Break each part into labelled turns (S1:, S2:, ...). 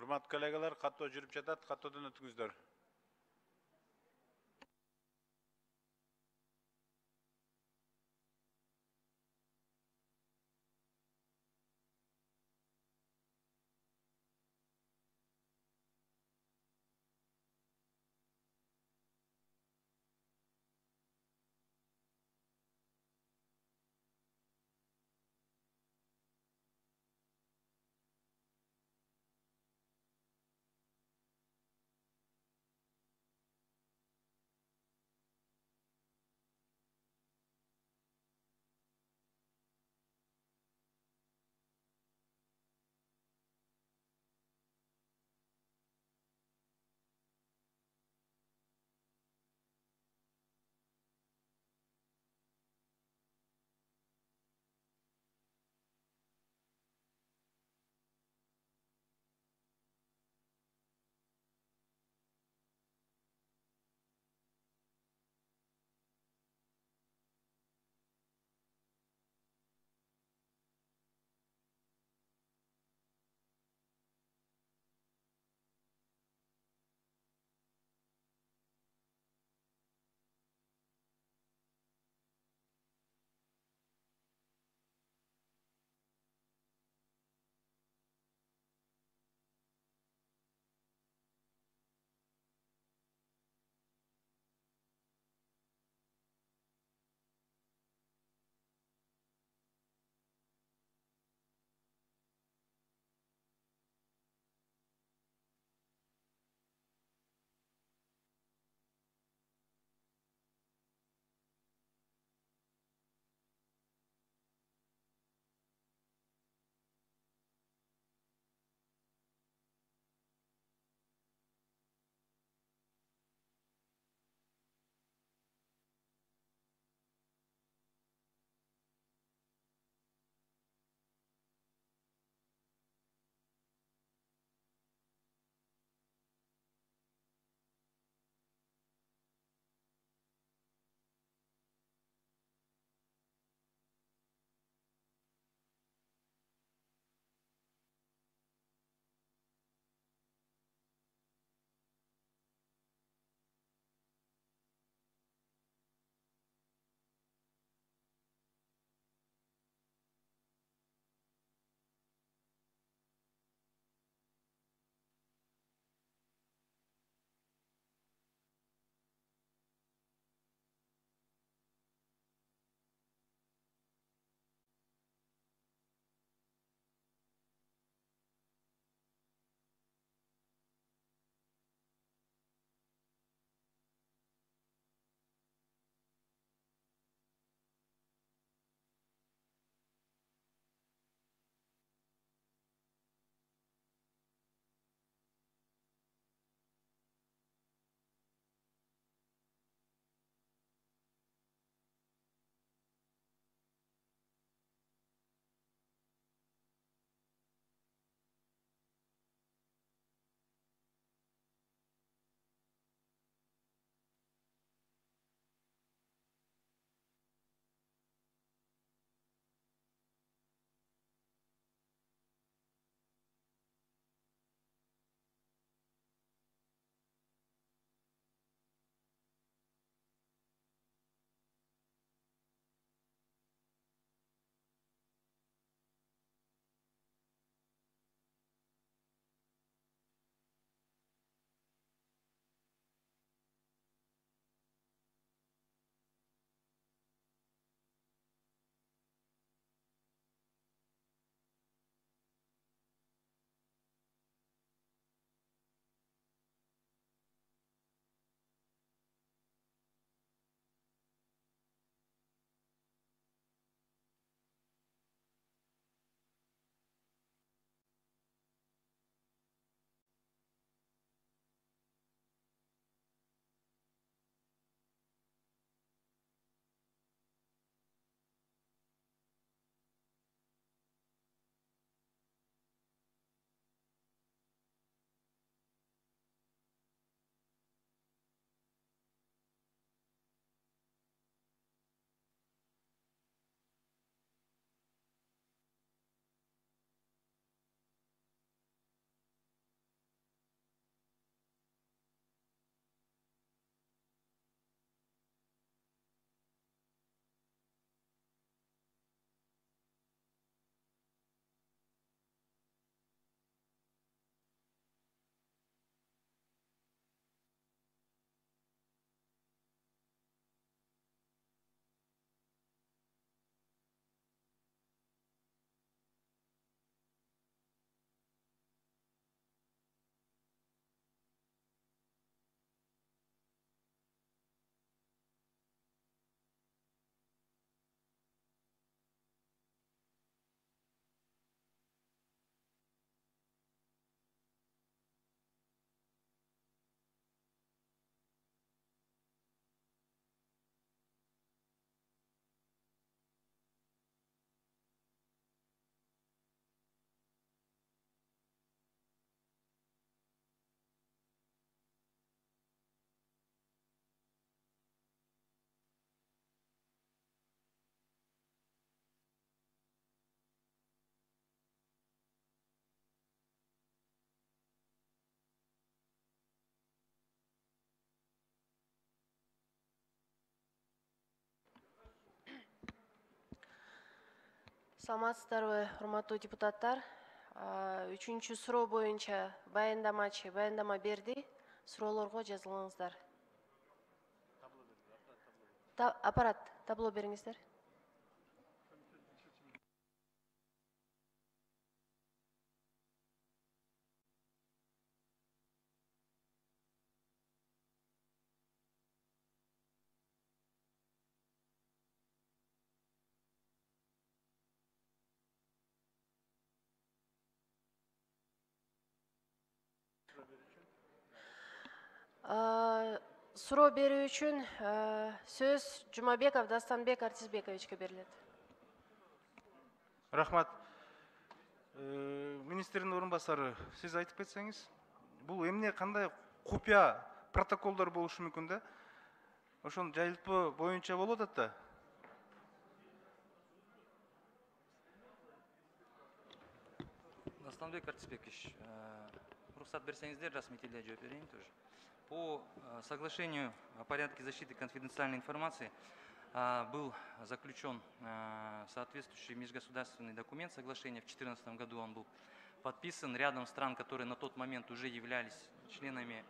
S1: Hurmatli kollegalar, qattiq жүріп жатат, qattiqdan o'tingizlar.
S2: Саламатсыздарбы, урматтуу депутаттар. Үчүнчү суроо боюнча баяндама берди. Суроолорго жазылыңыздар. Аппарат, табло бериңиздер. Суроо берүү үчүн сөз Жумабеков Дастанбек Артизбековичке берилет.
S3: Рахмат. Министрдің орынбасары, сіз айтып кетсеңіз, бұл эмне кандай купуя протоколдор болушу мүмкүн да? Ошону жайылтпоо боюнча болот атта.
S4: Дастанбек Артизбекович, рұқсат берсеңіздер, расмий тілде жооп берейин тоже. По соглашению о порядке защиты конфиденциальной информации был заключен соответствующий межгосударственный документ соглашения. В 2014 году он был подписан рядом стран, которые на тот момент уже являлись членами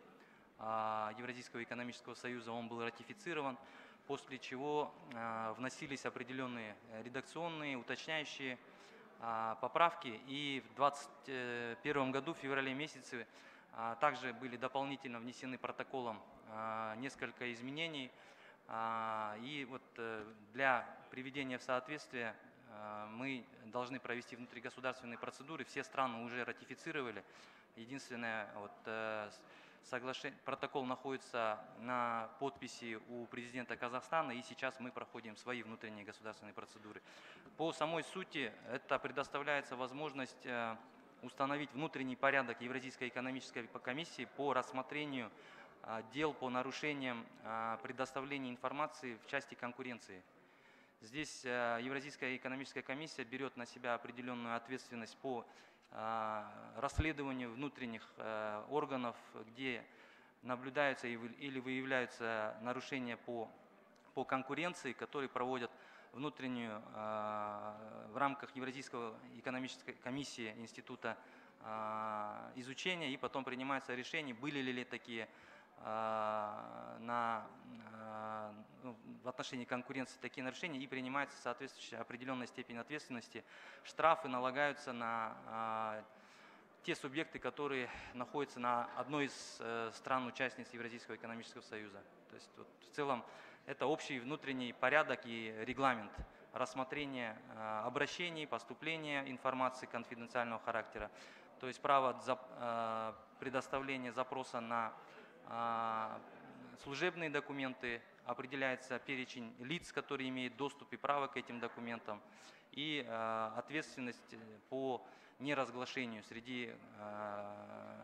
S4: Евразийского экономического союза. Он был ратифицирован, после чего вносились определенные редакционные, уточняющие поправки. И в 2021 году, в феврале месяце, также были дополнительно внесены протоколом несколько изменений. И вот для приведения в соответствие мы должны провести внутригосударственные процедуры. Все страны уже ратифицировали. Единственное, протокол находится на подписи у президента Казахстана, и сейчас мы проходим свои внутренние государственные процедуры. По самой сути, это предоставляется возможность установить внутренний порядок Евразийской экономической комиссии по рассмотрению дел по нарушениям предоставления информации в части конкуренции. Здесь Евразийская экономическая комиссия берет на себя определенную ответственность по расследованию внутренних органов, где наблюдаются или выявляются нарушения по конкуренции, которые проводят внутреннюю в рамках Евразийской экономической комиссии института изучения, и потом принимается решение, были ли такие в отношении конкуренции такие нарушения, и принимается соответствующая определенная степень ответственности. Штрафы налагаются на те субъекты, которые находятся на одной из стран-участниц Евразийского экономического союза. То есть в целом это общий внутренний порядок и регламент рассмотрения обращений, поступления информации конфиденциального характера. То есть право предоставления запроса на служебные документы, определяется перечень лиц, которые имеют доступ и право к этим документам, и ответственность по неразглашению среди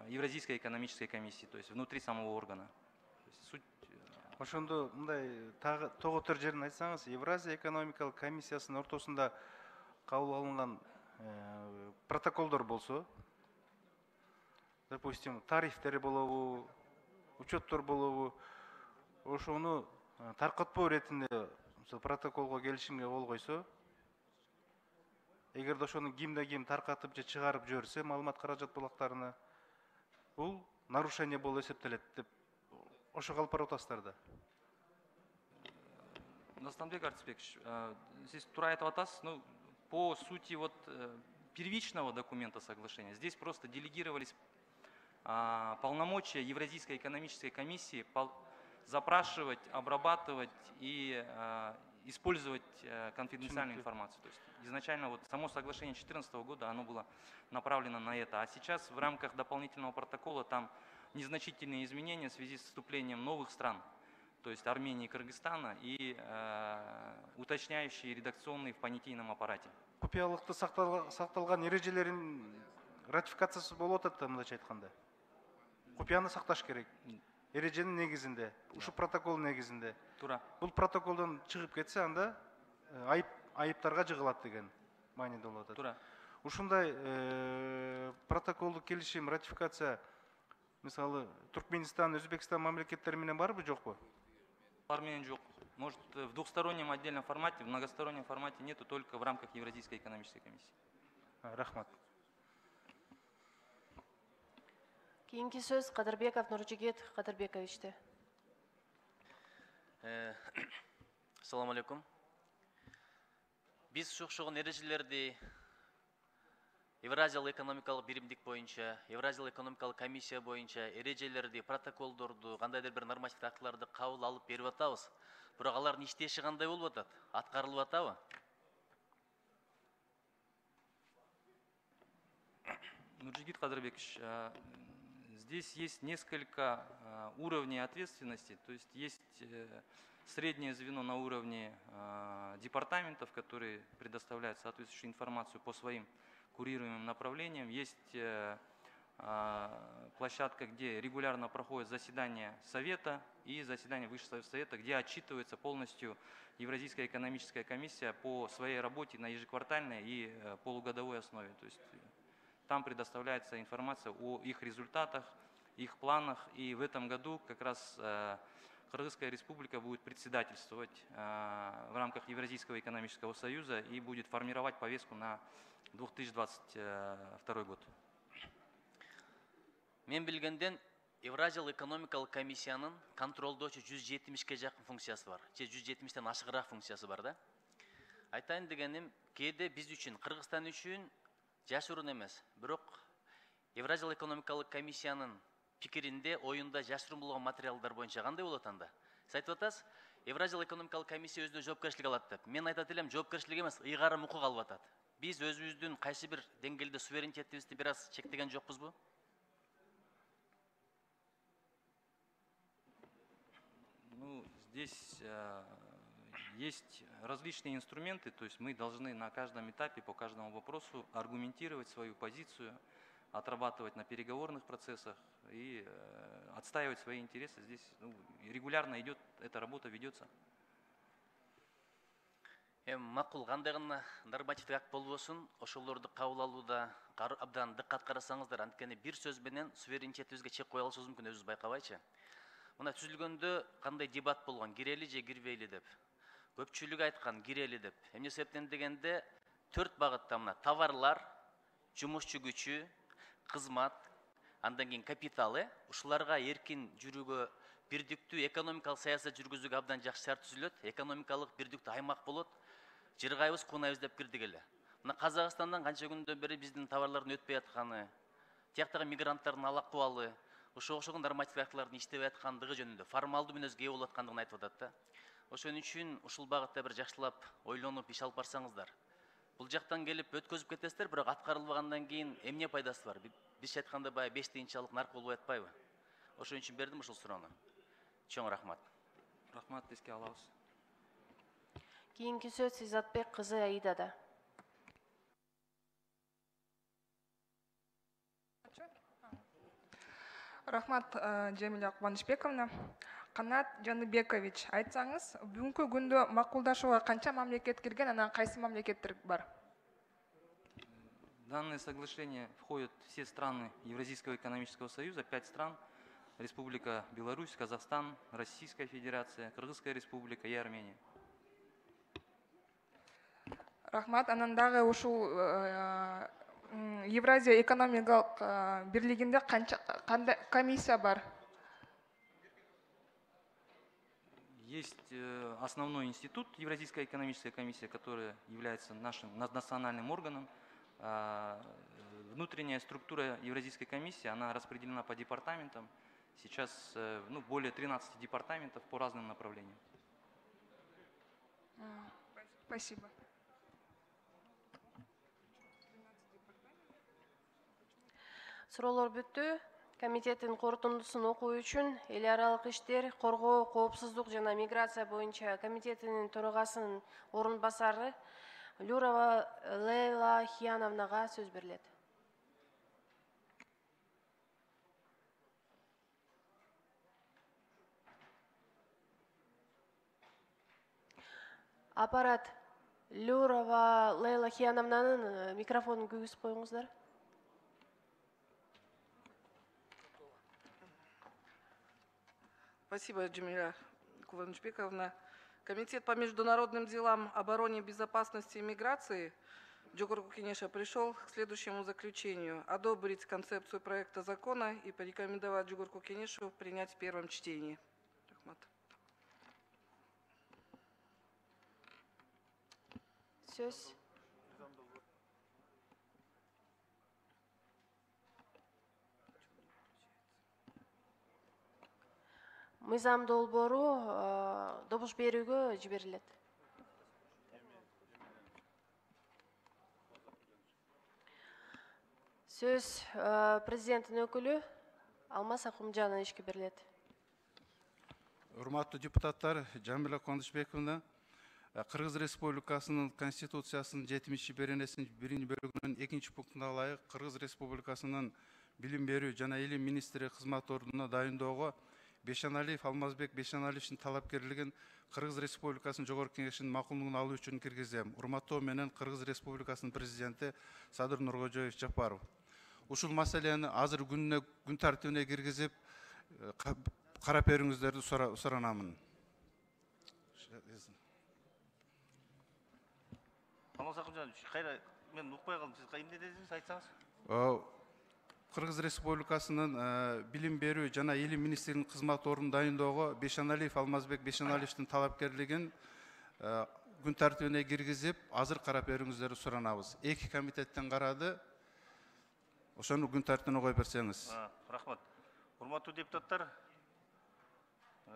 S4: Евразийской экономической комиссии, то есть внутри самого органа.
S3: Ошондо мындай тоготор жерин айтсаңыз, Евразия экономикалык комиссиясынын ортосунда кабыл алынган протоколдор болсо, допустим, тарифтер болобу, учеттор болобу, ошону таркатпоо иретинде протоколго келишимге кол койсо, эгерде ошону кимде ким таркатып же чыгарып жиберсе маалымат каражат булактарына, бул нарушение болуп эсептелет деп ошо калп атасыздар да.
S4: Дастанбек Артизбекович, здесь тура айтып атасыз, ну, по сути первичного документа соглашения, здесь просто делегировались полномочия Евразийской экономической комиссии запрашивать, обрабатывать и использовать конфиденциальную информацию. То есть изначально само соглашение 2014 года оно было направлено на это, а сейчас в рамках дополнительного протокола там незначительные изменения в связи с вступлением новых стран, то есть Армении и Кыргызстана, и уточняющие редакционные в понятийном аппарате.
S3: Купуялыкты сакталган эрежелерин ратификациясы болуп атат да, мындайча айтканда. Купуяны сакташ керек. Эреженин негизинде, ушу протокол негизинде.
S4: Тура.
S3: Бул протоколдон чыгып кетсе, анда айыптарга жыгылат деген мааниде болуп атат.
S4: Тура.
S3: Ушундай протоколдук келишим, ратификация, мисалы, Түркменистан, Өзбекстан мамлекеттери менен барбы, жокпу?
S4: Алар менен жок. Может, в двухстороннем отдельном формате, в многостороннем формате нету, только в рамках Евразийской экономической комиссии.
S3: Рахмат.
S2: Кийинки сөз Кадырбеков Нуржигит Кадырбековичте.
S5: Assalamu alaikum. Biz шоқшоғын ережелерді Евразиялық экономикалық биримдик боюнча, Евразиялық экономикалық комиссия боюнча ережелерді, протоколдорду, кандайдыр бир нормативдик актыларды кабыл алып берип атабыз. Бирок алардын иштеши кандай болуп атат? Аткарылып атабы?
S4: Нуржигит Кадырбекович, здесь есть несколько уровней ответственности, то есть есть среднее звено на уровне департаментов, которые предоставляют соответствующую информацию по своим курируемым направлениям. Есть площадка, где регулярно проходят заседания Совета и заседания Высшего Совета, где отчитывается полностью Евразийская экономическая комиссия по своей работе на ежеквартальной и полугодовой основе. То есть там предоставляется информация о их результатах, их планах. И в этом году как раз Кыргызская республика будет председательствовать в рамках Евразийского экономического союза и будет формировать повестку на 2022 год.
S5: Мен билгенден Евразиялық экономикалық комиссиянын контролдоочу 170-ке жакын функциясы бар. Же 170-тен ашыгыраак функциясы бар да. Айтайын дегеним, кээде биз үчүн, Кыргызстан үчүн жашыруун эмес. Бирок Евразиялық экономикалық комиссиянын пикиринде, оюнда жашыруун болгон материалдар боюнча кандай болот анда? Сиз айтып атасыз, Евразиялық экономикалық комиссия өзүнө жоопкерчилик алат деп. Мен айтат элем, жоопкерчилик эмес, ыйгарым укук алып атат. Биз өзүбүздүн кайсы бир деңгээлде суверенитетибизди бир аз чектеген жокпузбу?
S4: Ну, здесь есть различные инструменты, то есть мы должны на каждом этапе по каждому вопросу аргументировать свою позицию, отрабатывать на переговорных процессах и отстаивать свои интересы. Здесь регулярно идет, эта работа ведется.
S5: Макул, кандай гана нормативдик акт болбосун, ошолорду кабыл алууда абдан дыккат карасаңыздар, анткени бир сөз менен суверенитетибизге чек кое алышыбыз мүмкүн, өзүбүз байкабайчы. Мына түзүлгөндө кандай дебат болгон, кирели же кирбейли деп. Көпчүлүк айткан кирели деп. Эмне себептен дегенде 4 багытта мына товарлар, жумушчу күчү, кызмат, андан кийин капитал, ушуларга эркин жүрүүгө, бирдиктүү экономикалык саясат жүргүзүүгө абдан жакшы шарт түзүлөт. Экономикалык бирдиктүү аймак болот. Жыргайбыз, кунайбыз деп кирдик эле. Мына Казакстандан канча күндөн бери биздин товарлардын өтпөй атканы, тияктагы мигранттардын алакубалы, ошо окшогон нормативдик актылардын иштебей аткандыгы жөнүндө формалдуу мүнөзгө ээ болуп аткандыгын айтып атат да. Ошон үчүн ушул багытта бир жакшылап ойлонуп иш алып барсаңыздар. Бул жактан келип өткөзүп кетесиздер, бирок аткарылбагандан кийин эмне пайдасы бар? Биз айтканда баягы 5-инчалык нарк болбой атпайбы? Ошон үчүн бердим ушул суроону. Чоң рахмат.
S4: Рахмат, эске алабыз.
S2: Кийинки сөз Изатбек кызы Аидада.
S6: Рахмат, Джемиля Кубанычбековна. Канат Жаныбекович, айтсаңыз, бүгүнкү күндө макулдашууга канча мамлекет кирген, анан кайсы мамлекеттер бар?
S4: В данное соглашение входят все страны Евразийского экономического союза, 5 стран: Республика Беларусь, Казахстан, Российская Федерация, Кыргызская Республика и Армения.
S6: Рахмат, анан дагы ушул Евразия экономикалык бирлигинде кандай комиссия бар?
S4: Есть основной институт, Евразийская экономическая комиссия, которая является нашим национальным органом. Внутренняя структура Евразийской комиссии, она распределена по департаментам. Сейчас более 13 департаментов по разным направлениям.
S6: Спасибо.
S2: Суроолор бүттү. Комитеттин корутундусун окуу үчүн эл аралык иштер, коргоо, коопсуздук жана миграция боюнча комитетинин төрагасынын орун басары Люрова Лейла Хияновнага сөз берилет. Аппарат Люрова Лейла Хияновнанын микрофонун күйгүзүп коюңуздар.
S7: Спасибо, Джемиля Кубанычбековна. Комитет по международным делам, обороне, безопасности и миграции Жогорку Кенеша пришел к следующему заключению: одобрить концепцию проекта закона и порекомендовать Жогорку Кенешу принять в первом чтении. Рахмат.
S2: Söz. Мыйзам долбоору добуш берүүгө жиберилет. Сөз президенттин өкүлү Алмаз Акымжановичке берилет.
S8: Урматтуу депутаттар, Жамиля Кубанычбековна, Кыргыз Республикасынын Конституциясынын 70-беренесинин 1-бөлүгүнүн 2 пунктуна ылайык Кыргыз Республикасынын билим берүү жана илим министри кызмат ордуна дайындоого Бешеналиев Алмазбек Бешеналиевичтин талапкерлигин Кыргыз Республикасынын Жогорку Кеңешинин макулдугун алуу үчүн киргизем. Урматтоо менен Кыргыз Республикасынын президенти Садыр Нуркожоевич Жапаров. Ушул маселени азыр күн тартибине киргизип, карап берүүңүздөрдү суранамын.
S1: Алмаз Акымжанович, кайра мен укпай калдым. Сиз эмне дедиңиз, айтсаңыз?
S8: Кыргыз Республикасынын билим берүү жана илим министринин кызмат ордун дайындоого Бешеналиев Алмазбек Бешеналиевичтин талапкерлигин күн тартибине киргизип, азыр карап берүүңүздөрдү суранабыз. 2 комитеттен карады. Ошону күн тартибине коюп берсеңиз.
S1: Рахмат. Урматтуу депутаттар,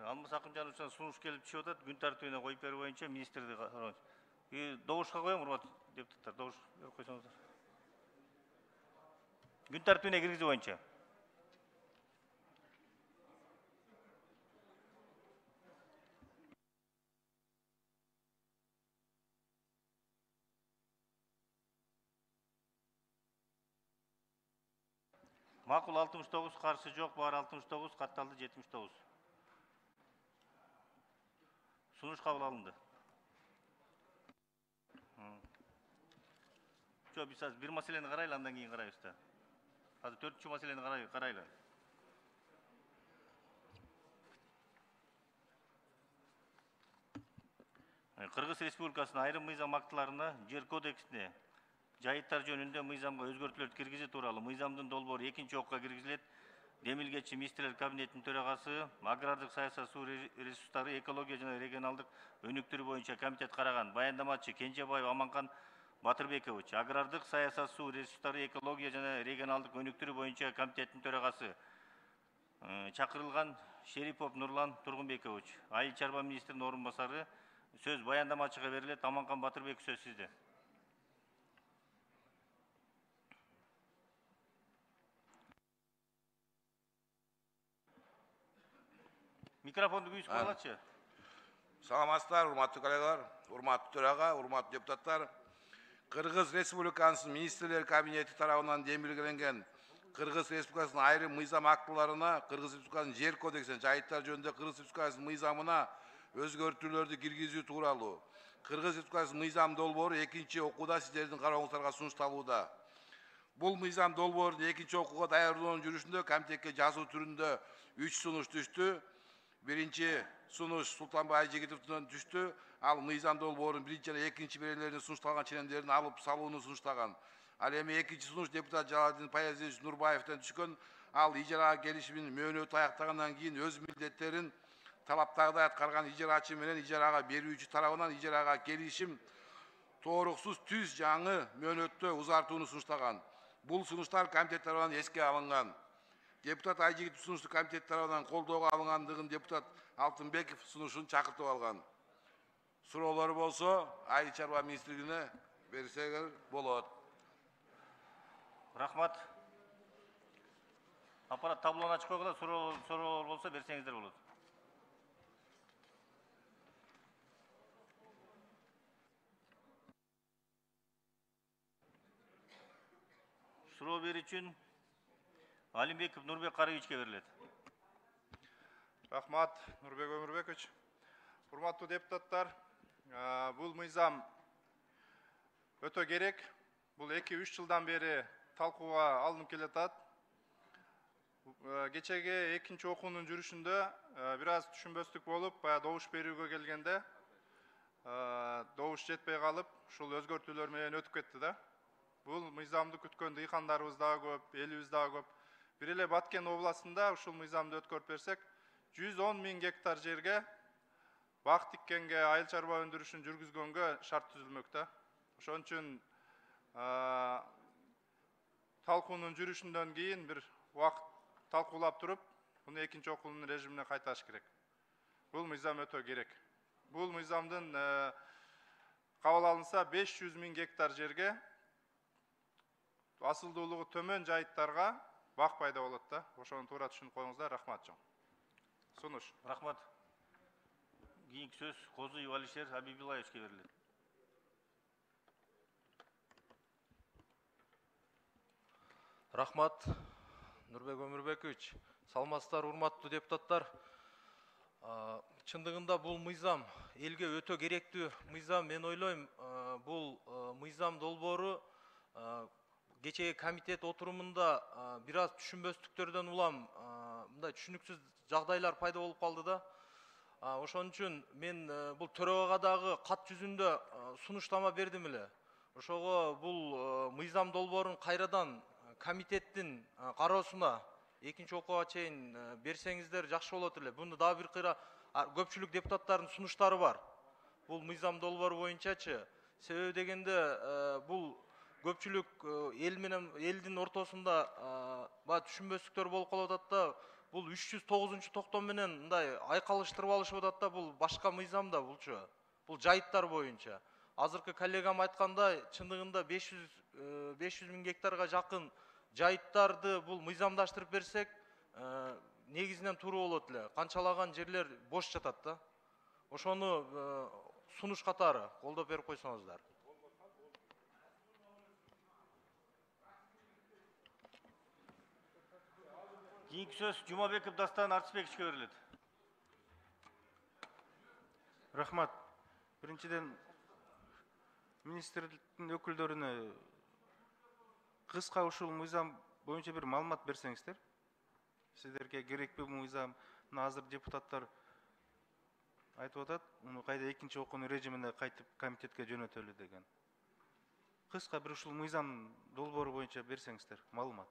S1: Алмаз Акымжановичтан сунуш келип түшүп атат. Күн тартибине коюп берүү боюнча министрди караңыз. Добушка коем, урматтуу депутаттар, добуш берип койсоңуздар. Күн тартибине киргизүү боюнча. Макул 69, каршы жок, бар 69, катталды 79. Сунуш кабыл алынды. Жок, биз азыр бир маселени карайлы, андан кийин карайбыз да. Азыр 4-чү маселени карайлы. Кыргыз Республикасынын айрым мыйзам актыларына жер кодексине жайыттар жөнүндө мыйзамга өзгөртүүлөрдү киргизүү тууралуу мыйзамдын долбоору 2-окуга киргизилет. Демилгечи министрлер кабинетинин төрагасы агрардык саясат, суу ресурстары, экология жана регионалдык өнүктүрүү боюнча комитет караган. Баяндамачы Кенжебаев Аманкан Батырбекович, агрардык саясат, суу ресурстары, экология жана регионалдык өнүктүрүү боюнча комитеттин төрагасы. Чакырылган Шерипов Нурлан Тургунбекович, айыл чарба министринин орун басары. Сөз баяндамачыга берилет. Аманкан Батырбеков, сөз сизде. Микрофонду күйүз коюлачы.
S9: Саламатсыздар, урматтуу коллегалар, урматтуу төрага, урматтуу депутаттар. Кыргыз Республикасынын министрлер кабинети тарабынан демилгеленген Кыргыз Республикасынын айрым мыйзам актыларына, Кыргыз Республикасынын жер кодексине, жайыттар жөнүндө Кыргыз Республикасынын мыйзамына өзгөртүүлөрдү киргизүү тууралуу Кыргыз Республикасынын мыйзам долбоору 2-окууда сиздердин карооңуздарга сунушталууда. Бул мыйзам долбоорун 2-окууга даярдоонун жүрүшүндө комитетке жазуу түрүндө 3 сунуш түштү. Биринчи сунуш Султанбай Айжигитовдон түштү. Ал мыйзам долбоорунун 1 жана 2 берелерине сунушталган ченемдерин алып салууну сунуштаган. Ал эми 2 сунуш депутат Жалалдин Паязович Нурбаевден түшкөн. Ал ижарага келишимин мөөнөтү аяктагандан кийин өз милдеттерин талаптагыдай аткарган ижарачы менен ижарага берүүчү тарабынан ижарага келишим тооруксуз түз жаңы мөөнөттө узартууну сунуштаган. Бул сунуштар комитет тарабынан эске алынган. Депутат Айжигитов сунушту комитет тарабынан колдоого алынгандыгын депутат Алтынбеков сунушун чакыртып алган. Суроолор болсо, айыл чарба министрлигине берсеңер болот.
S1: Рахмат. Аппарат таблону ачып койгула, суроолор болсо берсеңиздер болот. Суроо берүү үчүн Алимбеков Нурбек Карыевичке берилет.
S10: Рахмат, Нурбек Өмүрбекович. Урматтуу депутаттар, бул мыйзам өтө керек. Бул 2-3 жылдан бери талкууга алынып келатат. Geçege ekинчи окуунун жүрүшүндө biraz түшүнбөстүк болуп, баягы добуш берүүгө келгенде добуш жетпей калып, ушул өзгөртүүлөр менен өтүп кетти да. Бул мыйзамды күткөн дыйкандарыбыз дагы көп, элибиз дагы көп. Бир эле Баткен областында ушул мыйзамды өткөрүп берсек, 110 000 гектар жерге бак тиккенге, айыл чарба өндүрүшүн жүргүзгөнгө шарт түзүлмөк да. Ошон үчүн талкуунун жүрүшүндөн кийин бир убакыт талкуулап туруп, буну экинчи окуунун режимине кайтарыш керек. Бул мыйзам өтө керек. Бул мыйзамдын кабыл алынса 500 000 гектар жерге асылдуулугу төмөн жайыттарга бак пайда болот да. Ошону туура түшүнүп коюңуздар. Рахмат чоң. Сунуш.
S1: Рахмат. Кийинки сөз Козуев Алишер Хабибуллаевичке берилет.
S11: Рахмат, Нурбек Өмүрбекович. Саламатсыздар, урматтуу депутаттар. Чындыгында бул мыйзам элге өтө керектүү мыйзам. Мен ойлойм, бул мыйзам долбоору кечеги комитет отурумунда бир аз түшүнбөстүктөрдөн улам мындай түшүнүксүз жагдайлар пайда болуп калды да. Ошон үчүн мен бул төрөгага дагы кат жүзүндө сунуштама бердим эле. Ошого бул мыйзам долбоорун кайрадан комитеттин кароосуна экинчи окууга чейин берсеңиздер жакшы болот эле. Буну дагы бир кыйра көпчүлүк депутаттардын сунуштары бар. Бул мыйзам долбоору боюнчачы. Себеби дегенде бул көпчүлүк эл менен элдин ортосунда баа түшүнбөстүктөр болуп калып атат да. Бул 309-токтом менен мындай айкалыштырып алышып атат да. Бул башка мыйзам да булчу. Бул жайыттар боюнча. Азыркы коллегам айткандай, чындыгында 500 000 гектарга жакын жайыттарды бул мыйзамдаштырып берсек, негизинен туура болот эле. Канчалаган жерлер бош жатат да. Ошону сунуш катары колдоп берип койсоңуздар.
S1: Кийинки сөз Жумабеков Дастан Артысбековичке берилет.
S3: Рахмат. Биринчиден министрликтин өкүлдөрүнө кыска ушул мыйзам боюнча бир маалымат берсеңиздер. Сиздерге керекпи бул мыйзам? Мына азыр депутаттар айтып атат, муну кайда экинчи окуунун режимине кайтып комитетке жөнөтөлү деген. Кыска бир ушул мыйзам долбоору боюнча берсеңиздер маалымат.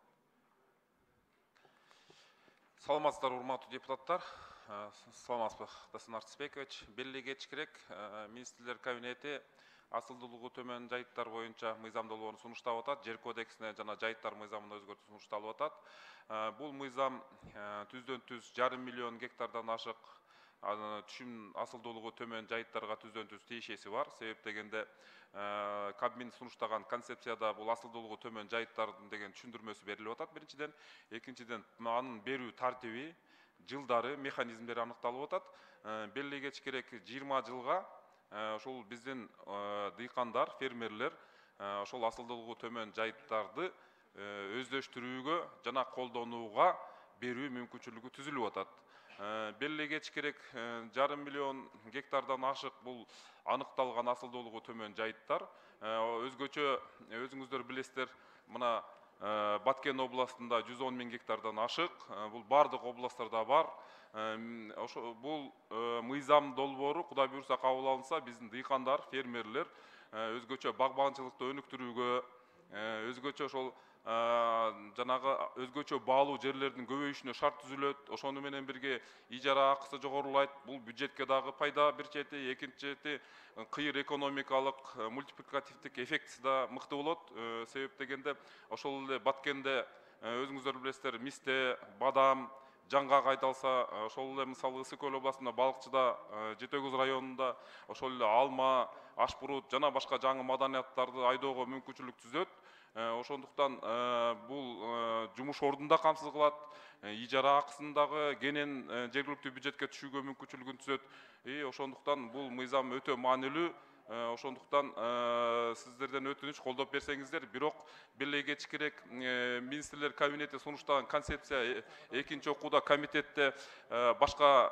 S12: Саламатсыздар, урматтуу депутаттар. Саламатсызбы, Дастан Артысбекович. Белгилей кетиш керек, министрлер кабинети асылдуулугу төмөн жайыттар боюнча мыйзам долбоорун сунуштап атат. Жер кодексине жана жайыттар мыйзамына өзгөртүү сунушталып атат. Бул мыйзам түздөн түз 1,5 миллион гектардан ашык түшүм асылдуулугу төмөн жайыттарга түздөн түз тиешеси бар. Себеп дегенде Кабмин сунуштаган концепцияда бул асылдуулугу төмөн жайыттардын деген түшүндүрмөсү берилип атат. Биринчиден, экинчиден анын берүү тартиби, жылдары, механизмдери аныкталып атат. Белгилей кетиш керек, 20 жылга ошол биздин дыйкандар, фермерлер ошол асылдуулугу төмөн жайыттарды өздөштүрүүгө жана колдонууга берүү мүмкүнчүлүгү түзүлүп атат. Белгилей кетиш керек, 1,5 миллион гектардан ашык бул аныкталган асылдуулугу төмөн жайыттар. Өзгөчө өзүңүздөр билесиздер, мына Баткен областында 110 000 гектардан ашык, бул бардык областтарда бар. Бул мыйзам долбоору Кудай буйрса кабыл алынса, биздин дыйкандар, фермерлер өзгөчө багбанчылыкты өнүктүрүүгө, өзгөчө ошол жанагы өзгөчө баалуу жерлердин көбөйүшүнө шарт түзүлөт. Ошону менен бирге ижара акысы жогорулайт. Бул бюджетке дагы пайда бир чети, экинчи чети кыйыр экономикалык мультипликативдик эффектиси да мыкты болот. Себеп дегенде ошол эле Баткенде өзүңүздөр билесиздер, Мисте, Бадам, Жаңгак айталса, ошол эле мисалы Ысык Көл областында Балыкчыда, Жети Көз районунда ошол эле алма, ашпурут жана башка жаңы маданияттарды айдоого мүмкүнчүлүк түзөт. Ошондуктан бул жумуш ордунда камсыз кылат, ижара акысын дагы кенен жергиликтүү бюджетке түшүүгө мүмкүнчүлүгүн түзөт. Ошондуктан бул мыйзам өтө маанилүү. Ошондуктан сиздерден өтүнүч колдоп берсеңиздер. Бирок бир кечкирээк министрлер кабинети сунуштаган концепция экинчи окууда комитетте башка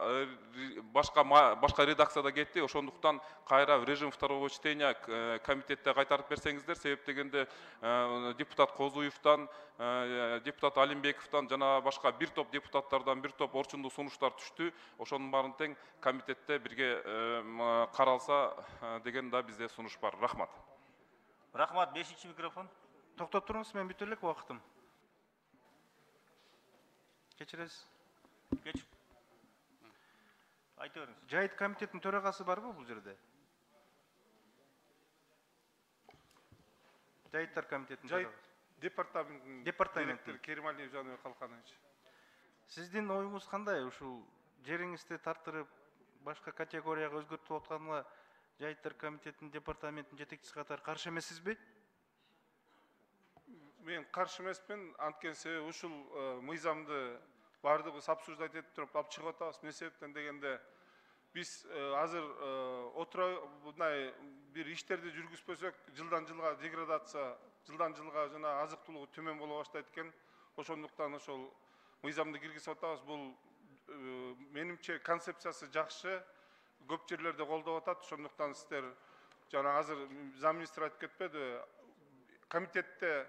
S12: редакцияда кетти. Ошондуктан кайра в режим второго чтения комитетте кайтарып берсеңиздер. Себеп дегенде депутат Козуевтан, депутат Алимбековтан жана башка бир топ депутаттардан бир топ орчундуу сунуштар түштү. Ошонун баарын тең комитетте бирге каралса деген да бизде сунуш бар. Рахмат.
S1: Рахмат. 5-чи микрофон.
S3: Токтоп туруңуз, мен бүтө элек убактым. Кечиресиз.
S1: Кеч. Айта бериңиз.
S3: Жайыт комитетинин төрагасы барбы бул жерде? Жайыттар комитетинин төрагасы.
S10: Департаменттин
S3: Департаменттин
S10: Керималиев Жаныбек Калканович.
S3: Сиздин оюңуз кандай? Ушул жериңизди тартырып, башка категорияга өзгөртүп атканга Жайыттар комитетинин департаменттин жетекчиси катары каршы эмессизби?
S10: Мен каршы эмесмин, анткени себеби ушул мыйзамды бардыгыбыз обсуждать этип туруп алып чыгып атабыз. Эмне себептен дегенде биз азыр мындай бир иштерди жүргүзбөсөк, жылдан жылга деградация, жылдан жылга жана азык тулугу төмөн боло баштайт экен. Ошондуктан ошол мыйзамды киргизип атабыз. Бул менимче концепциясы жакшы, көп жерлерде колдоп атат. Ошондуктан сиздер жана азыр замминистр айтып кетпеди, комитетте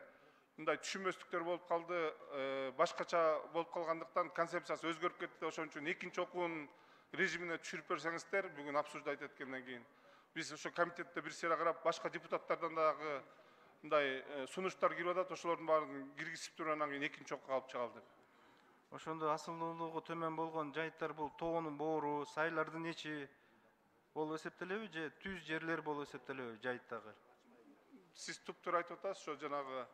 S10: мындай түшүнбөстүктөр болуп калды, башкача болуп калгандыктан концепциясы өзгөрүп кетти. Ошон үчүн экинчи окуунун режимине түшүрүп берсеңиздер, бүгүн обсуждать эткенден кийин биз ошо комитетте бир сыйра карап, башка депутаттардан дагы мындай сунуштар кирип атат, ошолордун баарын киргизип туруп анан кийин экинчи окууга алып чыгалы деп.
S3: Ошондо асылдуулугу төмөн болгон жайыттар бул тоонун боору, сайлардын ичи болуп эсептелеби же түз жерлер болуп эсептелеби жайыттагы?
S10: Сиз туптуура айтып атасыз, ошо жанагы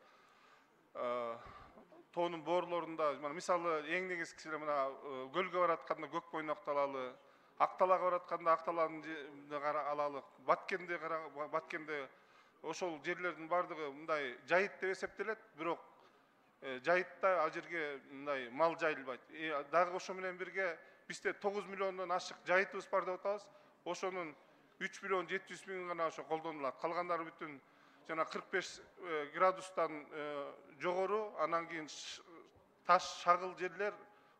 S10: тоонун боорлорунда, мисалы эң негизгиси мына көлгө баратканда көк бойнокту алалы, Акталага баратканда Акталаны алалы, Баткенде ошол жерлердин бардыгы мындай жайыт деп эсептелет, бирок жайытта ал жерге мындай мал жайылбайт. Дагы ошо менен бирге бизде 9 миллиондон ашык жайытыбыз бар деп атабыз. Ошонун 3 миллион 700 миң гана ошо колдонулат. Калгандары бүтүн жана 45 градустан жогору, анан кийин таш шагыл жерлер.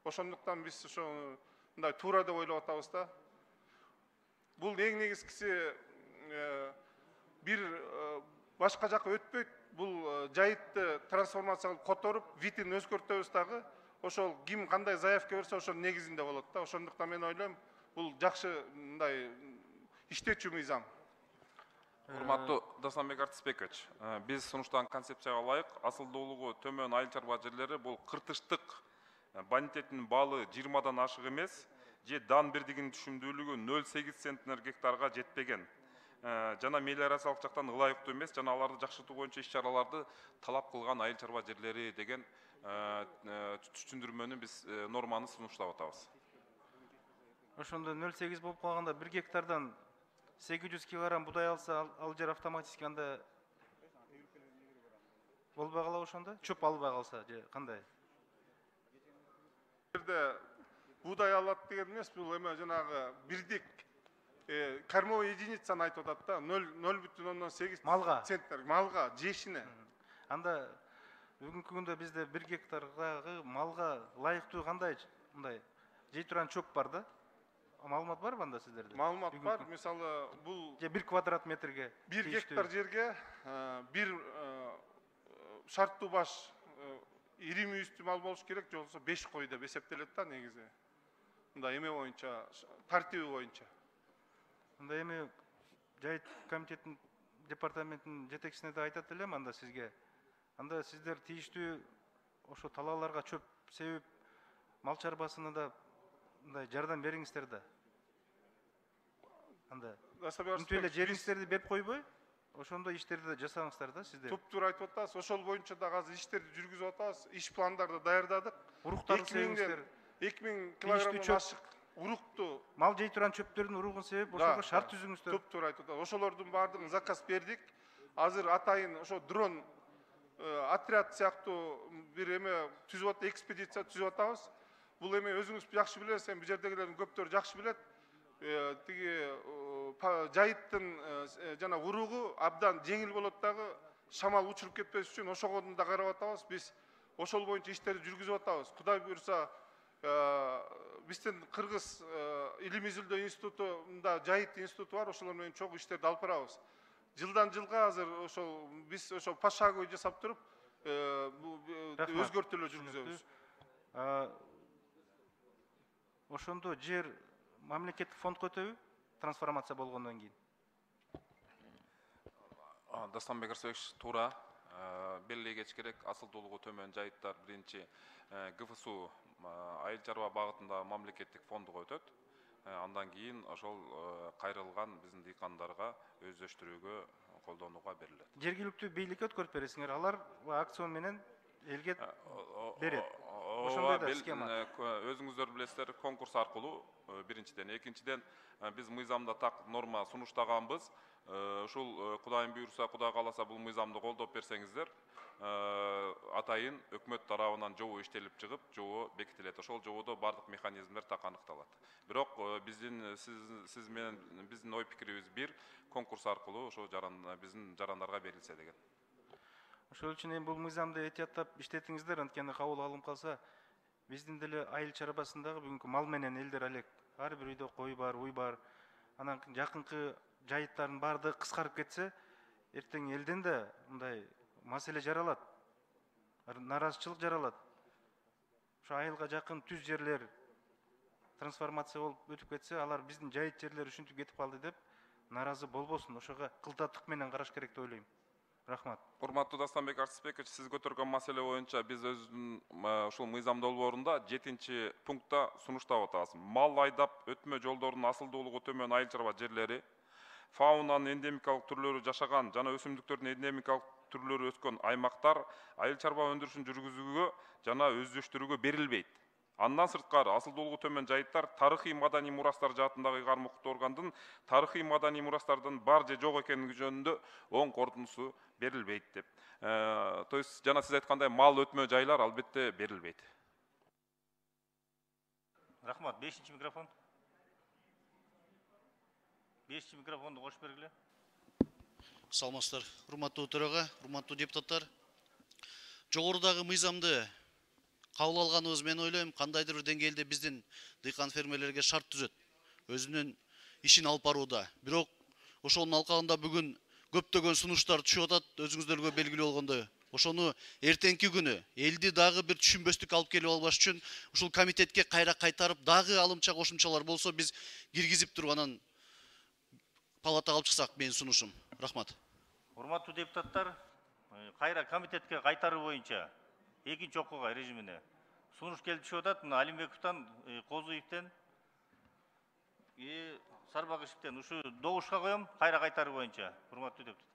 S10: Ошондуктан биз ошо мындай туура деп ойлоп атабыз да. Бул эң негизгиси бир башка жака өтпөйт. Бул жайытты трансформация кылып которуп, видин өзгөртөбүз дагы. Ошол ким кандай заявка берсе, ошонун негизинде болот да. Ошондуктан мен ойлойм, бул жакшы мындай иштечү мыйзам.
S12: Урматтуу Дасанбек Артисбекович, биз сунуштаган концепцияга ылайык асылдуулугу төмөн айыл чарба жерлери бул кыртыштык бонитеттин баалы 20-дан ашык эмес, же дан бирдигинин түшүмдүүлүгү 0,8 центнер гектарга жетпеген. Жана мелиорациялык жактан ылайыктуу эмес, жана аларды жакшыртуу боюнча иш-чараларды талап кылган айыл чарба жерлери деген түшүндүрмөнү биз норманы сунуштап атабыз.
S3: Ошондо 0,8 болуп калганда 1 гектардан 800 килограмм будай алса, ал жер автоматически анда болбой калабы ошондо? Чөп албай калса же кандай?
S10: Жерде будай алат деген эмес, бул эме жанагы бирдик кормовой единицаны айтып атат да, 0,8 центнер малга, жешине.
S3: Анда бүгүнкү күндө бизде 1 гектарга малга ылайыктуу кандай мындай жей турган чөп бар да? Маалымат барбы анда сиздерде?
S10: Маалымат бар. Мисалы, бул
S3: 1 квадрат метрге
S10: 1 гектар жерге бир шарттуу баш ири мүйүстүү мал болуш керек, же болбосо 5 кой деп эсептелет да негизи. Мындай эме боюнча, тартиби боюнча.
S3: Мындай эми жайыт комитетинин департаментинин жетекчисине да айтат элем анда сизге. Анда сиздер тийиштүү ошо талааларга чөп себип мал чарбасына да мындай жардам бериңиздер да. Анда мынтип эле жериңиздерди берип койбой, ошондой иштерди да жасаңыздар да сиздер.
S10: Туптуура айтып атасыз. Ошол боюнча да азыр иштерди жүргүзүп атабыз. Иш пландарды даярдадык.
S3: Уруктарды себиңиздер.
S10: 2000 килограммдан ашык урукту
S3: мал жей турган чөптөрдүн уругун себеп ошого шарт түзүңүздөр.
S10: Туптуура айтып атасыз. Ошолордун баардыгын заказ бердик. Азыр атайын ошо дрон отряд сыяктуу бир эме түзүп атып, экспедиция түзүп атабыз. Бул эме өзүңүз жакшы билесиз, бу жердегилердин көптөрү жакшы билет. Тиги жайыттын жана уругу абдан жеңил болот дагы, шамал учуруп кетпеш үчүн ошого да карап атабыз. Биз ошол боюнча иштерди жүргүзүп атабыз. Кудай буюрса, биздин Кыргыз илим изилдөө институтунда жайыт институту бар, ошолор менен чогуу иштерди алып барабыз. Жылдан жылга азыр ошол биз ошол пошаговый жасап туруп, өзгөртүүлөр жүргүзөбүз.
S3: Ошондо жер мамлекеттик фондко өтөбү? Трансформация болгондон кийин.
S12: Дастанбек Арсебекович туура белгилей керек. Асылдуулугу төмөн жайыттар биринчи ГФСУ айыл чарба багытында мамлекеттик фондуга өтөт. Андан кийин ошол кайрылган биздин дыйкандарга өздөштүрүүгө колдонууга берилет.
S3: Жергиликтүү бийликке өткөрүп бересиңер, алар акцион менен элге берет. Ошондой да схема.
S12: Өзүңүздөр билесиздер, конкурс аркылуу биринчиден, экинчиден биз мыйзамда так норма сунуштаганбыз. Ушул Кудайым буйрса, Кудай кааласа бул мыйзамды колдоп берсеңиздер, атайын өкмөт тарабынан жобо иштелип чыгып, жобо бекитилет. Ошол жободо бардык механизмдер так аныкталат. Бирок сиз менен биздин ой пикирибиз бир, конкурс аркылуу ошо биздин жарандарга берилсе деген.
S3: Ошол үчүн бул мыйзамды этияттап иштетиңиздер, анткени кабыл алынып калса, биздин деле айыл чарбасындагы бүгүнкү мал менен элдер алек. Ар бир үйдө кой бар, уй бар. Анан жакынкы жайыттардын баардыгы кыскарып кетсе, эртең элден да мындай маселе жаралат. Наразычылык жаралат. Ошо айылга жакын түз жерлер трансформация болуп өтүп кетсе, алар биздин жайыт жерлер ушинтип кетип калды деп наразы болбосун. Ошого кылтаттык менен караш керек деп ойлойм. Рахмат.
S12: Урматтуу Дастанбек Арсызбекович, сиз көтөргөн маселе боюнча биз ушул мыйзам долбоорунда 7 пунктта сунуштап атабыз. Мал айдап өтмө жолдордун асылдуулугу төмөн айыл чарба жерлери, фаунанын эндемикалык түрлөрү жашаган жана өсүмдүктөрдүн эндемикалык түрлөрү өскөн аймактар айыл чарба өндүрүшүн жүргүзүүгө жана өздөштүрүүгө берилбейт. Андан сырткары асылдуулугу төмөн жайыттар тарыхый маданий мурастар жаатындагы ыйгарым укуктуу органдын тарыхый маданий мурастардын бар же жок экендиги жөнүндө оң корутундусу берилбейт деп. То есть жана сиз айткандай мал өтмө жайлар албетте берилбейт.
S1: Рахмат. 5-чи микрофон. 5-чи микрофонду кошуп бергиле.
S13: Саламатсыздар, урматтуу төрага, урматтуу депутаттар. Жогорудагы мыйзамды кабыл алганыбыз, мен ойлойм, кандайдыр бир деңгээлде биздин дыйкан фермерлерге шарт түзөт. Өзүнүн ишин алып барууда. Бирок ошонун алкагында бүгүн көптөгөн сунуштар түшүп атат, өзүңүздөргө белгилүү болгондой. Ошону эртеңки күнү элди дагы бир түшүнбөстүк алып келип албаш үчүн ушул комитетке кайра кайтарып, дагы алымча кошумчалар болсо биз киргизип туруп анан палатага алып чыксак, менин сунушум. Рахмат.
S1: Урматтуу депутаттар, кайра комитетке кайтаруу боюнча экинчи окууга режимине сунуш келип түшүп атат. Мына Алимбековдон, Козуевден, Сарбагышевден ушу добушка коем, кайра кайтаруу боюнча. Урматтуу депутат,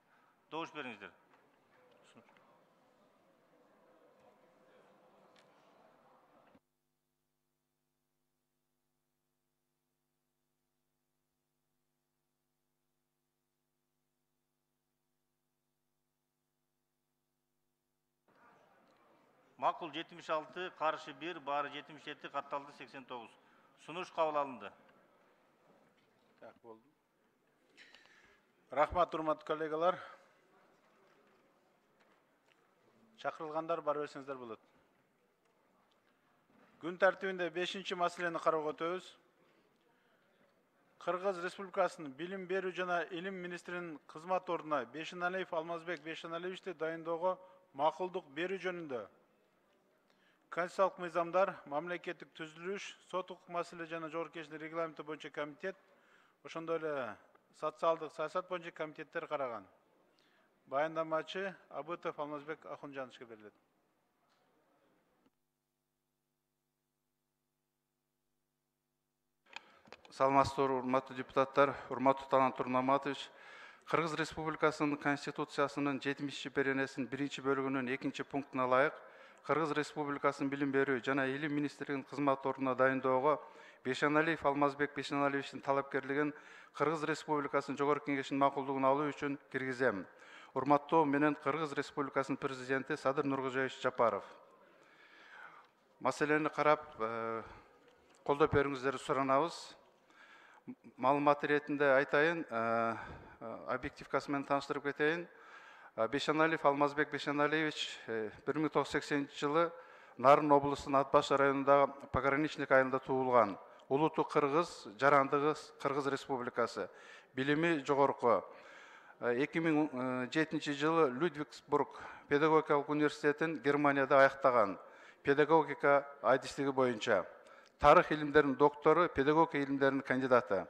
S1: добуш бериңиздер. Макул 76, каршы 1, баары 77, катталды 89. Сунуш кабыл алынды.
S14: Так болду. Рахмат, урматтуу коллегалар. Чакырылгандар бар берсеңиздер болот. Күн тартибинде 5-чи маселени кароого өтөбүз. Кыргыз Республикасынын билим берүү жана илим министринин кызмат ордуна Бешеналиев Алмазбек Бешеналиевичти дайындоого макулдук берүү жөнүндө конституциялык мыйзамдар, мамлекеттик түзүлүш, сот укук маселе жана жогорку кеңештин регламенти боюнча комитет, ошондой эле социалдык саясат боюнча комитеттер караган. Баяндамачы Абытов Алмазбек Ахунжановичке берилет.
S8: Саламатсыздар, урматтуу депутаттар, урматтуу Талант Турнаматович. Кыргыз Республикасынын Конституциясынын 70-беренесинин 1-бөлүгүнүн 2 пунктуна ылайык Кыргыз Республикасынын билим берүү жана илим министрлигинин кызмат ордуна дайындоого Бешеналиев Алмазбек Бешеналиевичтин талапкерлигин Кыргыз Республикасынын жогорку кеңешинин макулдугун алуу үчүн киргизем. Урматтоо менен Кыргыз Республикасынын президенти Садыр Нуркожоевич Жапаров. Маселени карап, колдоп берүүңүздөрдү суранабыз. маалымат ретінде айтайын, объективкасымен таныштырып кетейін. Бешеналиев Алмазбек Бешеналиевич 1980 жылы Нарын облысының Атбаш районындағы пограничник айылында туылған. Улуту қырғыз, жарандығы Қырғыз Республикасы. Билими жоғарғы. 2007 жылы Людвигсбург педагогикалық университетін Германияда аяқтаған. Педагогика әдістігі бойынша. Тарих илимдерінің докторы, педагогика илимдерінің кандидаты.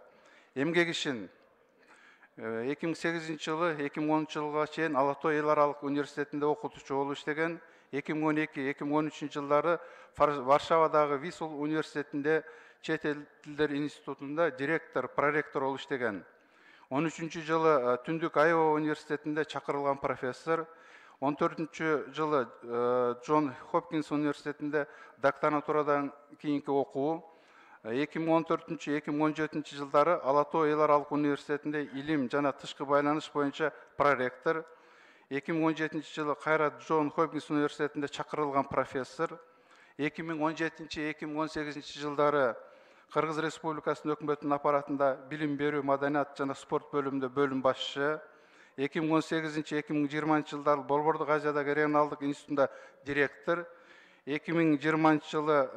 S8: Емгек үшін 2008 жылы 2010 жылға шейін Алатой еларалық университетінде оқытушы болып істеген. 2012-2013 жылдары Варшавадағы Висул университетінде Чет ел тілдер институтында директор, проректор болып істеген. 13 жылы Түндік Айова университетінде шақырылған профессор. 14 жылы Джон Хопкинс университетінде докторантурадан кейінгі оқуы. 2014-2017 жылдары Алатой еларалық университетінде илим жана тышкы байланыш бойынша проректор. 2017 жылы Қайрат Джон Хопкинс университетінде шақырылған профессор. 2017-2018 жылдары Қырғыз Республикасының өкіметтің аппаратында билим беру, маданият жана спорт бөлімінде бөлім басшы. 2018-2020 жылдары Болбордук Азиядағы регионалдық институтында директор. 2020 жылы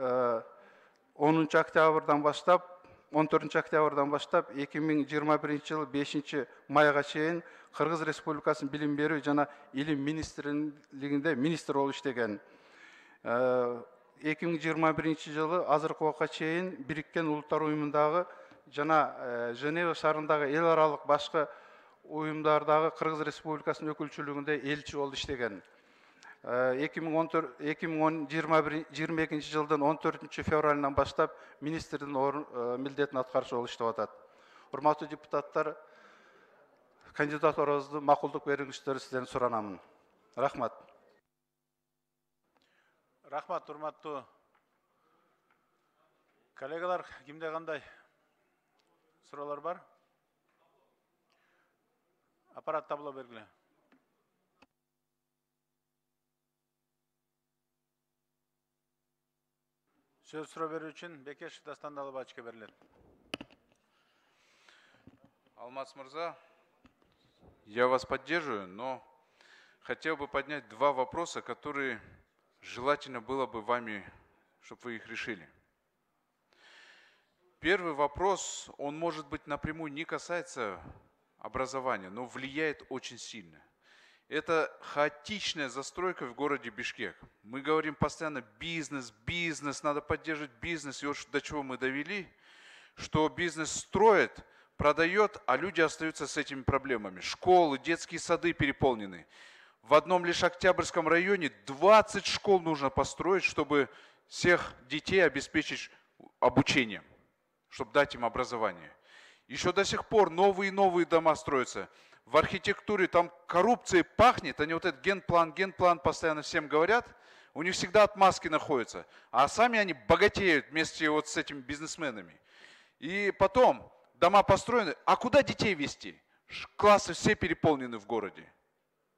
S8: 10 октябрдан баштап, 14 октябрдан баштап, 2021 жылы 5 майға шейін Қырғыз Республикасының билим беру жана илим министрлігінде министр болып іштеген. 2021 жылы азыркы уақытқа чейин Біріккен Ұлттар Ұйымындағы жана Женева шарындағы ел аралық башқа ұйымдардағы Қырғыз Республикасының өкілшілігінде елші болып іштеген. 2022 жылдан 14 февралынан баштап министрдің милдетін атқарушы болып іштеп атат. Урматтуу депутаттар, кандидатураңызды мақұлдық беріңіздер сізден сұранамын. Рахмат.
S14: Рахмат, урматтуу коллегалар, кимде кандай суроолор бар? Аппарат табло бергиле. Söz суроо берүү үчүн Бекеш Дастан Далбаевичке берилет.
S15: Алмаз Мырза, я вас поддерживаю, но хотел бы поднять два вопроса, которые желательно было бы вами, чтобы вы их решили. Первый вопрос, он может быть напрямую не касается образования, но влияет очень сильно. Это хаотичная застройка в городе Бишкек. Мы говорим постоянно бизнес, бизнес, надо поддерживать бизнес. И вот до чего мы довели, что бизнес строит, продает, а люди остаются с этими проблемами. Школы, детские сады переполнены. В одном лишь Октябрьском районе 20 школ нужно построить, чтобы всех детей обеспечить обучением, чтобы дать им образование. Еще до сих пор новые и новые дома строятся. В архитектуре там коррупцией пахнет, они вот этот генплан постоянно всем говорят, у них всегда отмазки находятся, а сами они богатеют вместе вот с этими бизнесменами. И потом дома построены, а куда детей везти? Классы все переполнены в городе,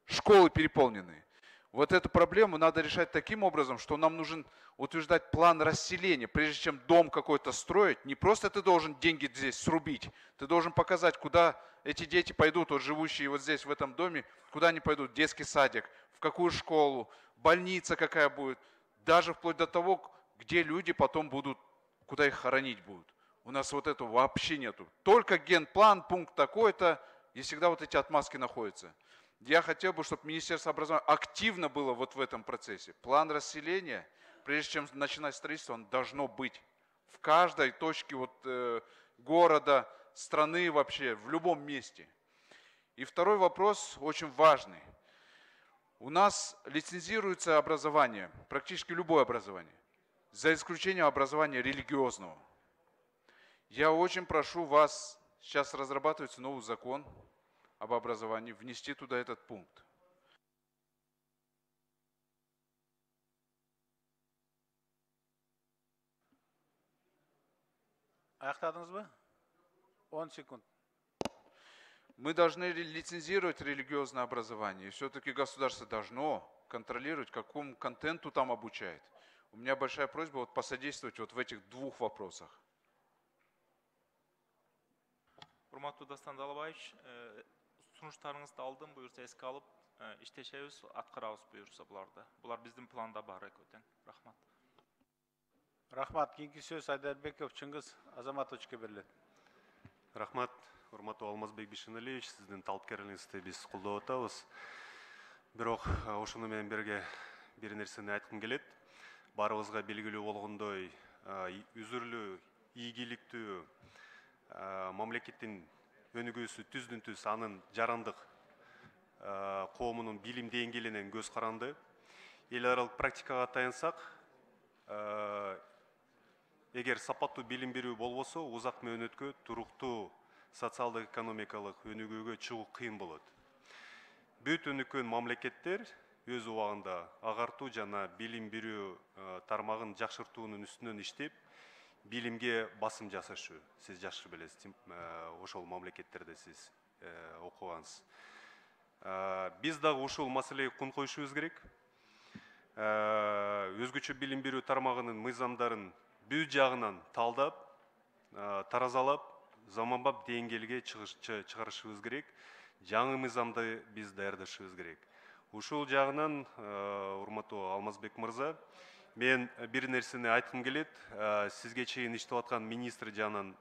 S15: школы переполнены. Вот эту проблему надо решать таким образом, что нам нужен утверждать план расселения. Прежде чем дом какой-то строить, не просто ты должен деньги здесь срубить, ты должен показать, куда эти дети пойдут, вот живущие вот здесь, в этом доме, куда они пойдут, в детский садик, в какую школу, больница какая будет, даже вплоть до того, где люди потом будут, куда их хоронить будут. У нас вот этого вообще нету. Только генплан, пункт такой-то, и всегда вот эти отмазки находятся. Я хотел бы, чтобы Министерство образования активно было вот в этом процессе. План расселения, прежде чем начинать строительство, он должно быть в каждой точке вот, города, страны вообще, в любом месте. И второй вопрос очень важный. У нас лицензируется образование, практически любое образование, за исключением образования религиозного. Я очень прошу вас, сейчас разрабатывается новый закон об образовании, внести туда этот пункт.
S14: Аяқтадыңыз 10 секунд.
S15: Мы должны лицензировать религиозное образование. И все-таки государство должно контролировать, какому контенту там обучает. У меня большая просьба вот посодействовать вот в этих двух вопросах.
S16: урматтуу Дастан Далабаевич, сунуштарыңызды алдым, буюрса эске алып, иштешебиз, аткарабыз буюрса буларды. Булар биздин планда бар экөтен. Рахмат.
S14: Рахмат. Кийинки сөз Айдарбеков Чыңгыз Азаматовичке берилет.
S17: Рахмат, урматтуу Алмазбек Бишеналиевич, сиздин талапкерлигиңизди биз колдоп атабыз. Бирок ошону менен бирге бир нерсени айткым келет. Барыбызга белгилүү болгондой, үзүрлүү, ийгиликтүү мамлекеттин өнүгүүсү түздүн түз анын жарандык коомунун билим деңгээлинен көз каранды. Эл аралык практикага таянсак, эгер сапаттуу билим берүү болбосо, узак мөөнөткө туруктуу социалдык экономикалык өнүгүүгө чыгуу кыйын болот. Бүт өнүккөн мамлекеттер өз убагында агартуу жана билим берүү тармагын жакшыртуунун үстүнөн иштеп, билимге басым жасашы. Сиз жакшы билесиз, ошол мамлекеттерде сиз окугансыз. Биз дагы ушул маселеге кун коюшубуз керек. Өзгөчө билим берүү тармагынын мыйзамдарын бүт жагынан талдап, таразалап, заманбап деңгээлге чыгарышыбыз керек. Жаңы мыйзамды биз даярдашыбыз керек. Ушул жагынан, урматтуу Алмазбек мырза, мен бир нерсени айткым келет. Сизге чейин иштеп аткан министр жанынан,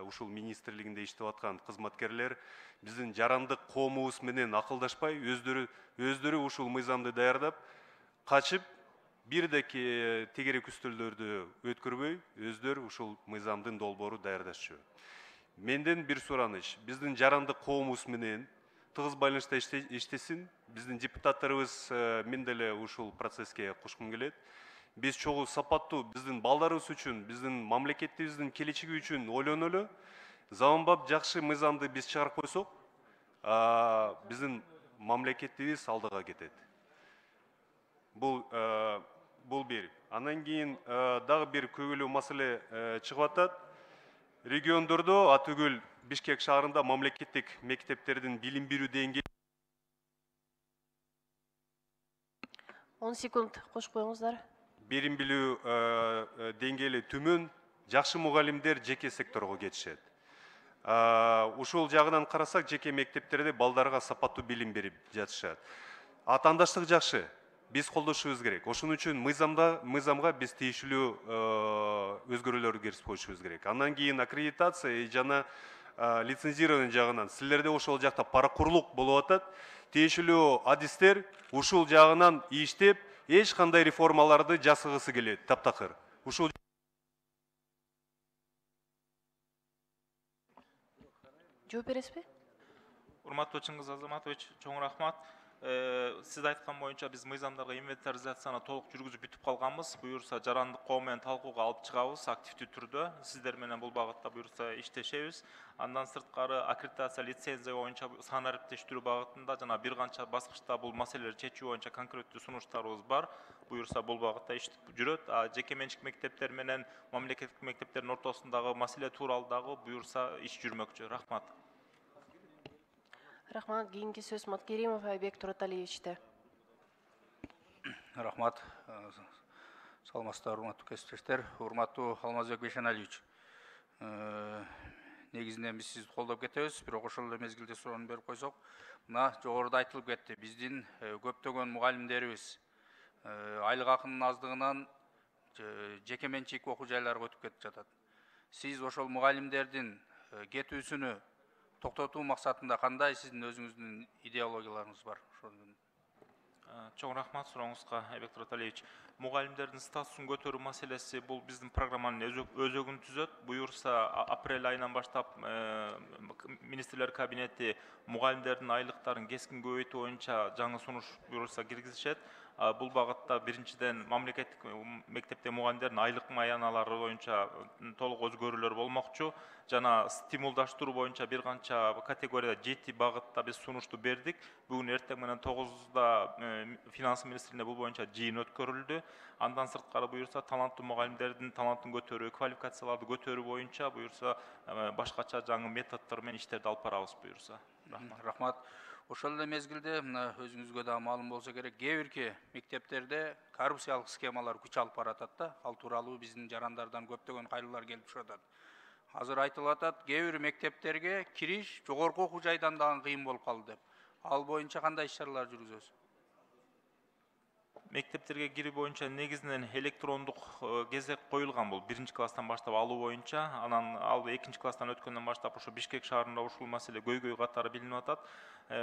S17: ушул министрлигинде иштеп аткан кызматкерлер биздин жарандык коомубуз менен акылдашпай, өздөрү ушул мыйзамды даярдап, качып, бирдеки тегерек үстөлдөрдү өткөрбөй, өздөрү ушул мыйзамдын долбоору даярдашчу. Менден бир сураныч, биздин жарандык коомубуз менен тыгыз байланышта иштесин, биздин депутаттарыбыз мен деле ушул процесске кошкум келет. Биз чогуу сапаттуу биздин балдарыбыз үчүн, биздин мамлекетибиздин келечеги үчүн ойлонолу. Заманбап жакшы мыйзамды биз чыгарып койсок, биздин мамлекетибиз алдыга кетет. Бул бир. Андан кийин дагы бир көйгөйлүү маселе чыгып атат. Региондордо, атүгүл Бишкек шаарында мамлекеттик мектептердин билим берүү деңгээли
S2: 10 секунд кошуп коюңуздар.
S17: Билим берүү деңгээли төмөн, жакшы мугалимдер жеке секторго кетишет. Ушул жагынан карасак, жеке мектептерде балдарга сапаттуу билим берип жатышат. Атаандаштык жакшы. Биз колдошубуз керек. Ошон үчүн мыйзамга биз тийиштүү өзгөрүүлөрдү киргизип коюшубуз керек. Андан кийин аккредитация жана лицензирование жагынан силерде ошол жакта паракурлук болуп атат. Тийиштүү адистер ушул жагынан иштеп, эч кандай реформаларды жасагысы келет, таптакыр. Ушул
S2: жооп бересизби?
S16: Урматтуу Чыңгыз Азаматович, чоң рахмат. Сиз айткан боюнча биз мыйзамдарга инвентаризацияны толук жүргүзүп бүтүп калганбыз. Буюрса жарандык коом менен талкууга алып чыгабыз активдүү түрдө. Сиздер менен бул багытта буюрса иштешебиз. Андан сырткары аккредитация, лицензия боюнча санариптештирүү багытында жана бир канча баскычта бул маселелерди чечүү боюнча конкреттүү сунуштарыбыз бар. Буюрса бул багытта иш жүрөт. Жеке менчик мектептер менен мамлекеттик мектептердин ортосундагы маселе тууралуу дагы буюрса иш жүрмөкчү. Рахмат.
S2: Рахмат. Кийинки сөз Маткеримов Айбек Тураталиевичте.
S18: Рахмат. Саламатсыздар, урматтуу кесиптештер. Урматтуу Алмазбек Бишеналиевич. Негизинен биз сизди колдоп кетебиз, бирок ошол эле мезгилде суроону берип койсок, мына жогоруда айтылып кетти. Биздин көптөгөн мугалимдерибиз айлык акынын аздыгынан жеке менчик окуу жайларга өтүп кетип жатат. Сиз ошол мугалимдердин кетүүсүнү токтотуу максатында кандай сиздин өзүңүздүн идеологияларыңыз бар?
S16: Чоң рахмат сурооңузга, Айбек Тураталиевич. Мугалимдердин статусун көтөрүү маселеси бул биздин программанын өзөгүн түзөт. Буюрса апрель айынан баштап министрлер кабинети мугалимдердин айлыктарын кескин көбөйтүү боюнча жаңы сунуш буюрса киргизишет. Бул багытта биринчиден мамлекеттик мектепте мугалимдердин айлык маяналары боюнча толук өзгөрүүлөр болмокчу. Жана стимулдаштыруу боюнча бир канча категорияда 7 багытта биз сунушту бердик. Бүгүн эртең менен 9-да финанс министрлигинде бул боюнча жыйын өткөрүлдү. Андан сырткары буюрса таланттуу мугалимдердин талантын көтөрүү, квалификацияларды көтөрүү боюнча буюрса башкача жаңы методдор менен иштерди алып барабыз буюрса.
S18: Рахмат. Ошол эле мезгилде өзүңүзгө да маалым болсо керек, кээ бирки мектептерде коррупциялык схемалар күч алып баратат да. Ал тууралуу биздин жарандардан көптөгөн кайрылуулар келип түшүп атат. азыр айтылып атат, кээ бир мектептерге кириш жогорку окуу жайдан дагы кыйын болуп калды деп. Ал боюнча кандай иш-чаралар жүргүзөсүз?
S16: Мектептерге кирүү боюнча негизинен электрондук кезек коюлган, бул 1-класстан баштап алуу боюнча, анан ал 2-класстан өткөндөн баштап ошо Бишкек шаарында ушул маселе көйгөй катары билинип атат.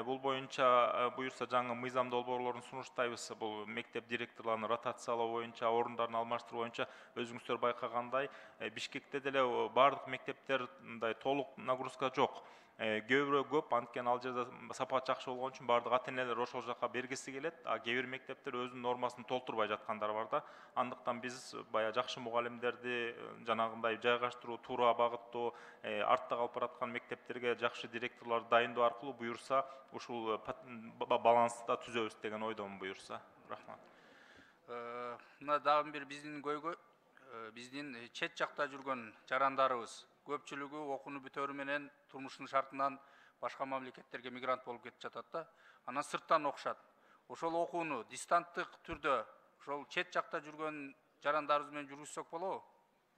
S16: Бул боюнча буюрса жаңы мыйзам долбоорлорун сунуштайбыз. Бул мектеп директорлорун ротациялоо боюнча, орундарын алмаштыруу боюнча өзүңүздөр байкагандай, Бишкекте деле бардык мектептер мындай толук нагрузка жок. Көбүрөөк көп, анткени ал жерде сапат жакшы болгон үчүн бардык ата-энелер ошол жака бергиси келет. Кээ бир мектептер өзүнүн нормасын толтурбай жаткандар бар да. Андыктан биз бая жакшы мугалимдерди жанагындай жайгаштыруу, туура багыттоо, артта калып бараткан мектептерге жакшы директорлорду дайындоо аркылуу буюрса, ушул балансты да түзөбүз деген ойдомун буюрса. Рахмат.
S18: Мына дагы бир биздин көйгөй, биздин чет жакта жүргөн жарандарыбыз көпчүлүгү окууну бүтөрү менен турмуштун шартынан башка мамлекеттерге мигрант болуп кетип жатат да. Анан сырттан окушат. Ошол окууну дистанттык түрдө ошол чет жакта жүргөн жарандарыбыз менен жүргүзсөк болобу?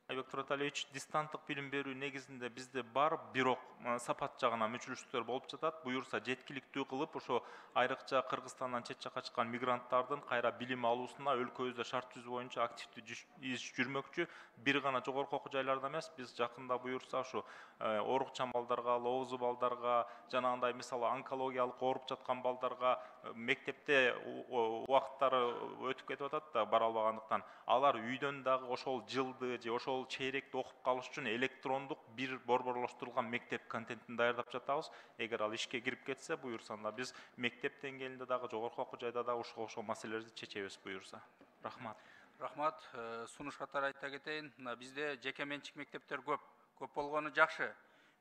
S16: Айбек Тураталиевич, дистанттык билим берүү негизинде бизде бар, бирок сапат жагынан мүчүлүштүктөр болуп жатат. Буюрса жеткиликтүү кылып, ошо айрыкча Кыргызстандан чет жакка чыккан мигранттардын кайра билим алуусуна өлкөбүздө шарт түзүү боюнча активдүү иш жүрмөкчү. Бир гана жогорку окуу жайларда эмес, биз жакында буюрса ошо оорукчан балдарга, лоозу балдарга, жанагындай мисалы онкологиялык ооруп жаткан балдарга мектепте убакыттары өтүп кетип атат да, бара албагандыктан. Алар үйдөн дагы ошол жылды же ошол чейректи окуп калыш үчүн электрондук бир борборлоштурулган мектеп контентин даярдап жатабыз. Эгер ал ишке кирип кетсе, буюрса анда биз мектеп деңгээлинде дагы жогорку окуу жайда дагы ошол маселелерди чечебиз буюрса. Рахмат.
S18: Рахмат. Сунуш катары айта кетейин, мына бизде жеке менчик мектептер көп болгону жакшы.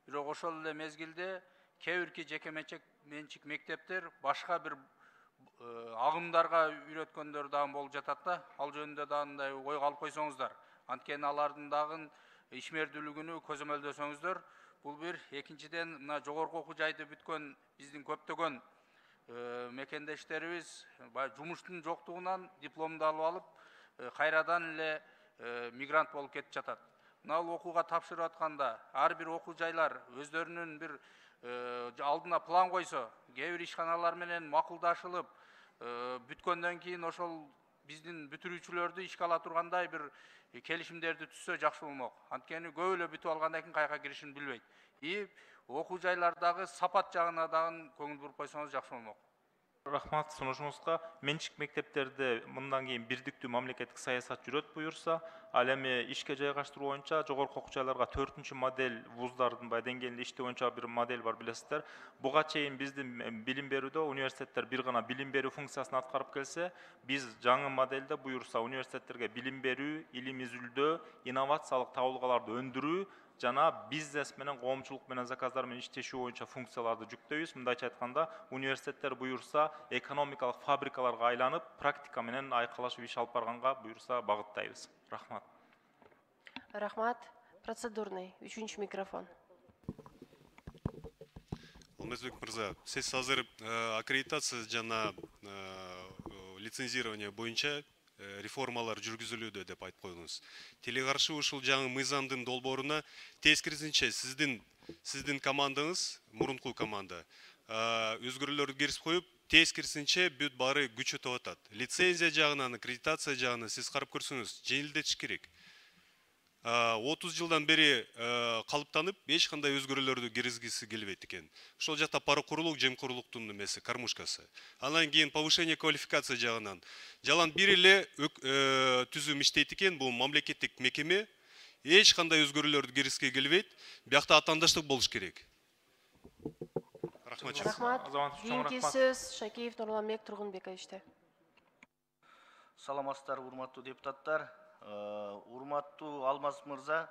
S18: Бирок ошол эле мезгилде кээ бирки жеке менчик мектептер башка бир агымдарга үйрөткөндөр дагы болуп жатат да. Ал жөнүндө дагы мындай ойго алып койсоңуздар. Анткени алардын дагы ишмердүүлүгүнү көзөмөлдөсөңүздөр, бул бир. Экинчиден, мына жогорку окуу жайды бүткөн биздин көптөгөн мекендештерибиз жумуштун жоктугунан дипломду алып алып, кайрадан эле мигрант болуп кетип жатат. Мына окууга тапшырып атканда ар бир окуу жайлар өздөрүнүн бир алдына план койсо, кээ бир ишканалар менен макулдашылып, бүткөндөн кийин ошол биздин бүтүрүүчүлөрдү ишке ала тургандай бир келишимдерди түзсө жакшы болмок. Анткени көп эле бүтүп алгандан кийин каяка киришин билбейт. Окуу жайлардагы сапат жагына дагы көңүл буруп койсоңуз жакшы болмок.
S16: Рахмат сунушуңузга. Менчик мектептерде мындан кийин бирдиктүү мамлекеттик саясат жүрөт буюрса, ал эми ишке жайгаштыруу боюнча жогорку окуу жайларга 4-чү модель вуздардын деңгээлинде иштөө боюнча бир модель бар, билесиздер. Буга чейин биздин билим берүүдө университеттер бир гана билим берүү функциясын аткарып келсе, биз жаңы модельде буюрса университеттерге билим берүү, илим изилдөө, инновациялык табылгаларды өндүрүү жана бизнес менен, коомчулук менен, заказдар менен иштешүү боюнча функцияларды жүктөйбүз. Мындайча айтканда, университеттер буюрса экономикалык фабрикаларга айланып, практика менен айкалашып иш алып барганга буюрса багыттайбыз. Рахмат.
S2: Рахмат. Процедурный. 3-чү микрофон.
S17: Алмазбек мырза, сиз азыр аккредитация жана лицензирование боюнча реформалар жүргүзүлүүдө деп айтып койдуңуз. Тили каршы ушул жаңы мыйзамдын долбооруна тескерисинче сиздин командаңыз, мурунку команда, өзгөрүүлөрдү киргизип коюп, тескерисинче бүт баары күч өтүп атат. Лицензия жагынан, аккредитация жагынан сиз карап көрсөңүз, жеңилдетиш керек. 30 жылдан бери калыптанып, эч кандай өзгөрүүлөрдү киргизгиси келбейт экен. Ошол жакта паракурлук, жемкурлуктун эмеси, кармушкасы. Андан кийин повышение квалификация жагынан жалаң бир эле түзүм иштейт экен, бул мамлекеттик мекеме. Эч кандай өзгөрүүлөрдү киргизгиси келбейт. Биякта атаандаштык болуш керек. Рахмат.
S2: Рахмат. Кийинки сөз Шакеев Нурланбек Тургунбековичте.
S19: Саламатсыздар, урматтуу депутаттар. Урматтуу Алмаз мырза,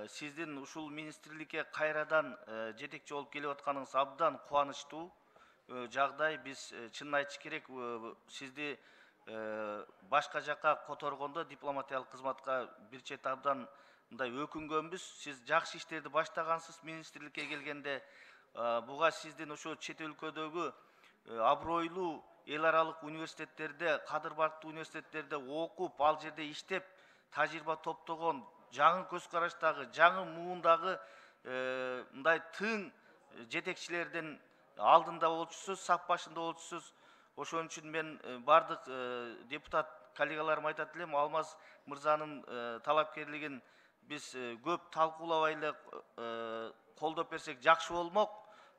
S19: сиздин ушул министрликке кайрадан жетекчи болуп келип атканыңыз абдан кубанычтуу жагдай. Биз чынын айтыш керек, сизди башка жака которгондо дипломатиялык кызматка бир чет абдан мындай өкүнгөнбүз. Сиз жакшы иштерди баштагансыз министрликке келгенде. Буга сиздин ошо чет өлкөдөгү абройлуу эл аралык университеттерде, кадыр барктуу университеттерде окуп, ал жерде иштеп, тажрыйба топтогон жаңы көз караштагы, жаңы муундагы мындай тың жетекчилердин алдында болчусуз, сап башында болчусуз. Ошон үчүн мен бардык депутат коллегаларыма айтат элем, Алмаз мырзанын талапкерлигин биз көп талкуулабай колдоп берсек жакшы болмок.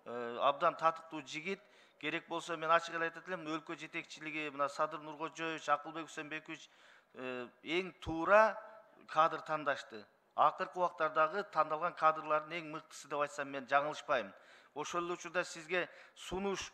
S19: Абдан татыктуу жигит. Керек болсо мен ачык эле айтат элем, өлкө жетекчилиги мына Садыр Нуркожоевич, Акылбек Усенбекович эң туура кадр тандашты. Акыркы убактардагы тандалган кадрлардын эң мыктысы деп айтсам мен жаңылышпайм. Ошол эле учурда сизге сунуш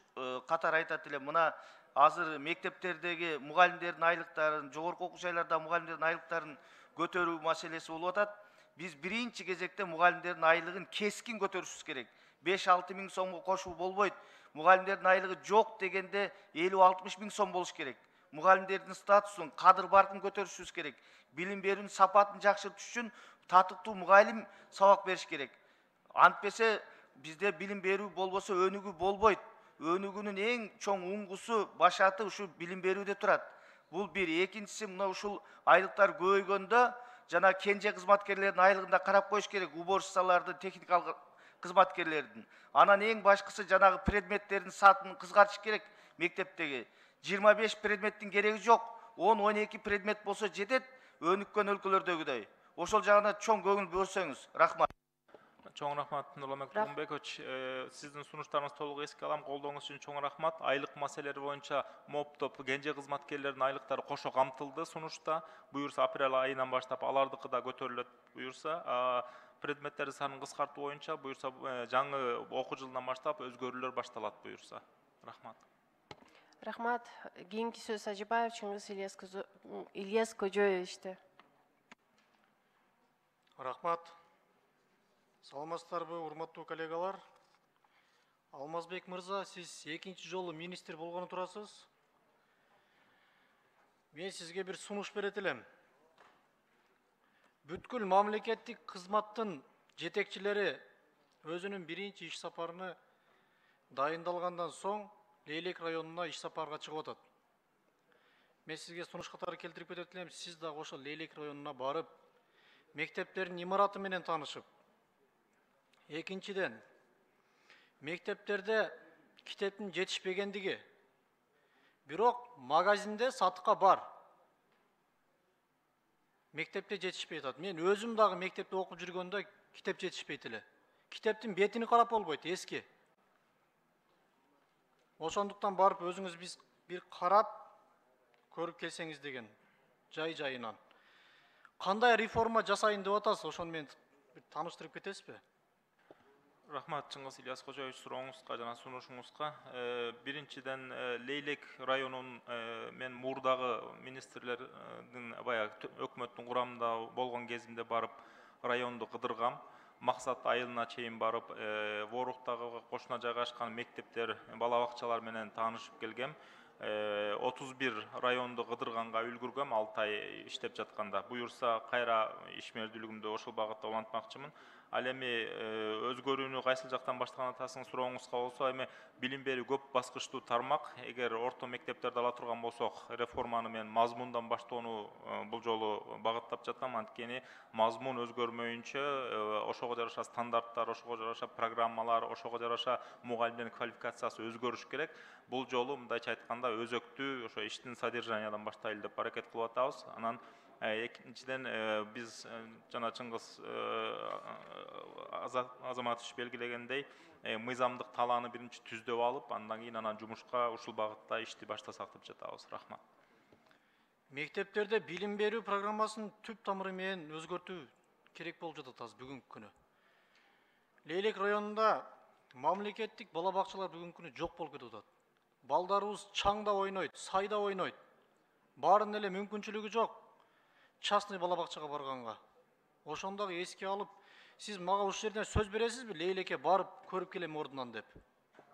S19: катары айтат элем. Мына азыр мектептердеги мугалимдердин айлыктарын, жогорку окуу жайлардагы мугалимдердин айлыктарын көтөрүү маселеси болуп атат. Биз биринчи кезекте мугалимдердин айлыгын кескин көтөрүшүбүз керек. 5-6 миң сомго кошуу болбойт. Мугалимдердин айлыгы жок дегенде 50-60 миң сом болуш керек. Мугалимдердин статусун, кадыр баркын көтөрүшүбүз керек. Билим берүүнүн сапатын жакшыртыш үчүн татыктуу мугалим сабак бериш керек. Антпесе бизде билим берүү болбосо өнүгүү болбойт. Өнүгүүнүн эң чоң уңгусу, башаты ушу билим берүүдө турат. Бул бир. Экинчиси, мына ушул айлыктар көбөйгөндө жана кенже кызматкерлердин айлыгында карап коюш керек, уборщицаларды, техникалык кызматкерлердин. Анан эң башкысы жанагы предметтердин сатын кызгартыш керек мектептеги. 25 предметтин кереги жок. 10-12 предмет болсо жетет, өнүккөн өлкөлөрдөгүдөй. Ошол жагына чоң көңүл бөлсөңүз. Рахмат.
S16: Чоң рахмат, Нурланбек Тургунбекович. Сиздин сунуштарыңызды толук эске алам. Колдооңуз үчүн чоң рахмат. Айлык маселелери боюнча МОПТоп кенже кызматкерлердин айлыктары кошо камтылды сунушта. Буюрса апрель айынан баштап алардыкы да көтөрүлөт буюрса. Предметтердин санын кыскартуу боюнча буюрса жаңы окуу жылынан баштап өзгөрүүлөр башталат буюрса. Рахмат.
S2: Рахмат. Кийинки сөз Ажибаев Чыңгыз Ильяс Кожоевичте.
S20: Рахмат. Саламатсыздарбы, урматтуу коллегалар. Алмазбек мырза, сиз экинчи жолу министр болгону турасыз. Мен сизге бир сунуш берет элем. Бүткүл мамлекеттик кызматтын жетекчилери өзүнүн биринчи иш сапарыны дайындалгандан соң Лейлек районуна иш сапарга чыгып атат. Мен сизге сунуш катары келтирип кетет элем, сиз дагы ошол Лейлек районуна барып, мектептердин имараты менен таанышып. Экинчиден, мектептерде китептин жетишпегендиги, бирок магазинде сатыкка бар. Мектепте жетишпей атат. Мен өзүм дагы мектепте окуп жүргөндө китеп жетишпейт эле. Китептин бетини карап болбойт, эски. Ошондуктан барып өзүңүз бир карап көрүп келсеңиз деген жай-жайынан. Кандай реформа жасайын деп атасыз, ошону мен тааныштырып кетесизби?
S16: Рахмат, Чыңгыз Ильяс Кожоевич, сурооңузга жана сунушуңузга. Биринчиден Лейлек районун мен мурдагы министрлердин баягы өкмөттүн курамында болгон кезимде барып районду кыдыргам. Максат айылына чейин барып, Воруктагы кошуна жайгашкан мектептер, бала бакчалар менен таанышып келгем. 31 районду кыдырганга үлгүргөм 6 ай иштеп жатканда. Буюрса кайра ишмердүүлүгүмдү ошол багытта улантмакчымын. Ал эми өзгөрүүнү кайсыл жактан баштаган атасың сурооңузга болсо, эми билим берүү көп баскычтуу тармак. Эгер орто мектептерди ала турган болсок, реформаны мен мазмундан баштоону бул жолу багыттап жатам. Анткени мазмун өзгөрмөйүнчө ошого жараша стандарттар, ошого жараша программалар, ошого жараша мугалимдердин квалификациясы өзгөрүш керек. Бул жолу мындайча айтканда өзөктүү ошо иштин содержаниядан баштайлы деп аракет кылып атабыз. Анан экинчиден биз жана Чыңгыз Азаматович белгилегендей, мыйзамдык талааны биринчи түздөп алып, андан кийин анан жумушка ушул багытта ишти баштасак деп жатабыз. Рахмат.
S20: Мектептерде билим берүү программасын түп тамыры менен өзгөртүү керек болуп жатат азыр бүгүнкү күнү. Лейлек районунда мамлекеттик бала бакчалар бүгүнкү күнү жок болуп кетип атат. Балдарыбыз чаңда ойнойт, сайда ойнойт. Баарынын эле мүмкүнчүлүгү жок. Частный бала бакчага барганга. Ошондогу эске алып, сиз мага ушул жерден сөз бересизби, Лейлекке барып көрүп келем ордунан деп?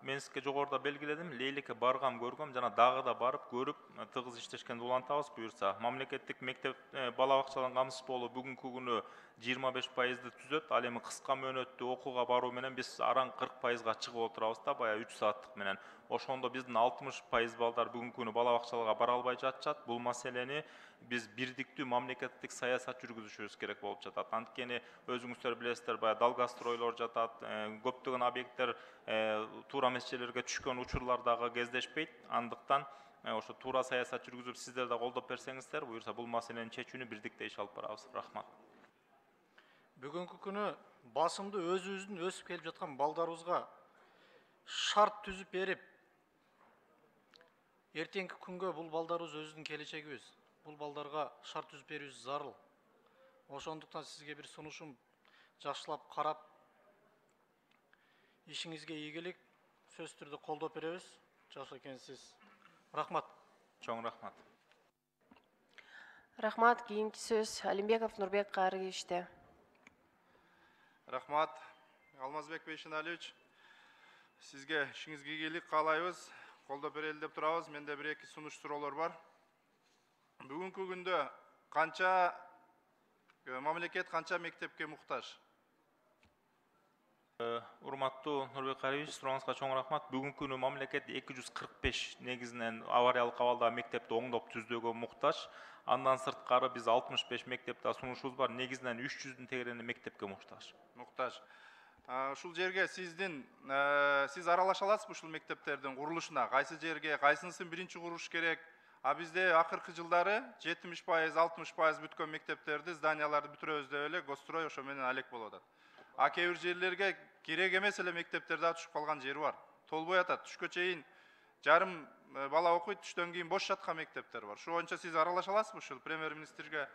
S16: мен сізге жогоруда белгиледим, Лейликке баргам, көргөм, жана дагы да барып көрүп, тыгыз иштешкенди улантабыз буюрса. Мамлекеттик мектеп бала бакчаларга камсыз болуу бүгүнкү күнү 25%-ды түзөт. Ал эми кыска мөөнөттүү окууга баруу менен биз араң 40%-га чыгып отурабыз да, баягы 3 сааттык менен. Ошондо биздин 60% балдар бүгүнкү күнү бала бакчаларга бара албай жатышат. Бул маселени биз бирдиктүү мамлекеттик саясат жүргүзүшүбүз керек болуп жатат. Анткени өзүңүздөр билесиздер, баягы далгастройлор жатат, көптөгөн объекттер туура эмес жерлерге түшкөн учурлар дагы кездешпейт. Андыктан ошо туура саясат жүргүзүп сиздер да колдоп берсеңиздер, буюрса бул маселенин чечүүнү бирдикте иш алып барабыз. Рахмат.
S20: Бүгүнкү күнү басымды өзүбүздүн өсүп келип жаткан балдарыбызга шарт түзүп берип, эртеңки күнгө бул балдарыбыз өзүнүн келечегибиз. Бул балдарга шарт түзүп берүүбүз зарыл. Ошондуктан сизге бир сунушум жакшылап карап, ишиңизге ийгилик, сөзсүз түрдө колдоп беребиз. Жакшы экенсиз. Рахмат.
S16: Чоң рахмат.
S2: Рахмат. Кийинки сөз Алимбеков Нурбек Карыгиште.
S10: Рахмат. Алмазбек Бейшеналиевич, сизге ишиңизге ийгилик каалайбыз. Колдоп берели деп турабыз. Менде 1-2 сунуш суроолор бар. Бүгүнкү күндө канча мамлекет канча мектепке муктаж?
S16: Урматтуу Нурбек Карыгич, сурооңузга чоң рахмат. Бүгүнкү күнү мамлекет 245 негизинен авариялык абалдагы мектепти оңдоп түздөөгө муктаж. Андан сырткары биз 65 мектепте сунушубуз бар. Негизинен 300-дүн тегерени мектепке муктаж.
S10: Муктаж. Ушул жерге сиз аралаша аласызбы ушул мектептердин курулушуна? Кайсы жерге, кайсынысын биринчи куруш керек? Бизде акыркы жылдары 70%, 60% бүткөн мектептерди, зданияларды бүтүрөбүз деп эле Госстрой ошо менен алек болуп атат. Кээ бир жерлерге керек эмес эле мектептер да түшүп калган жери бар. Толбой атат. Түшкө чейин жарым бала окуйт, түштөн кийин бош жаткан мектептер бар. Ошо боюнча сиз аралаша аласызбы ушул премьер-министрге,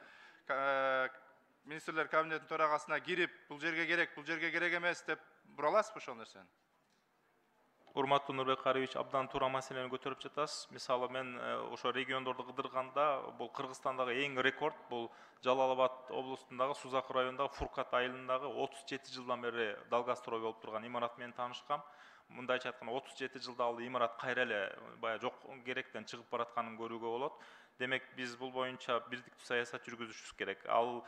S10: министрлер кабинетинин төрагасына кирип, бул жерге керек эмес деп бура аласызбы ошол нерсени?
S16: Урматтуу Нурбек Карыгич, абдан туура маселени көтөрүп жатасыз. Мисалы мен ошо региондорду кыдырганда, бул Кыргызстандагы эң рекорд, бул Жалал Абад облустундагы Сузак районундагы Фуркат айылындагы 37 жылдан бери далгастрой болуп турган имарат менен таанышкам. Мындайча айтканда 37 жылда ал имарат кайра эле баягы жок керектен чыгып баратканын көрүүгө болот. Демек биз бул боюнча бирдиктүү саясат жүргүзүшүбүз керек. Ал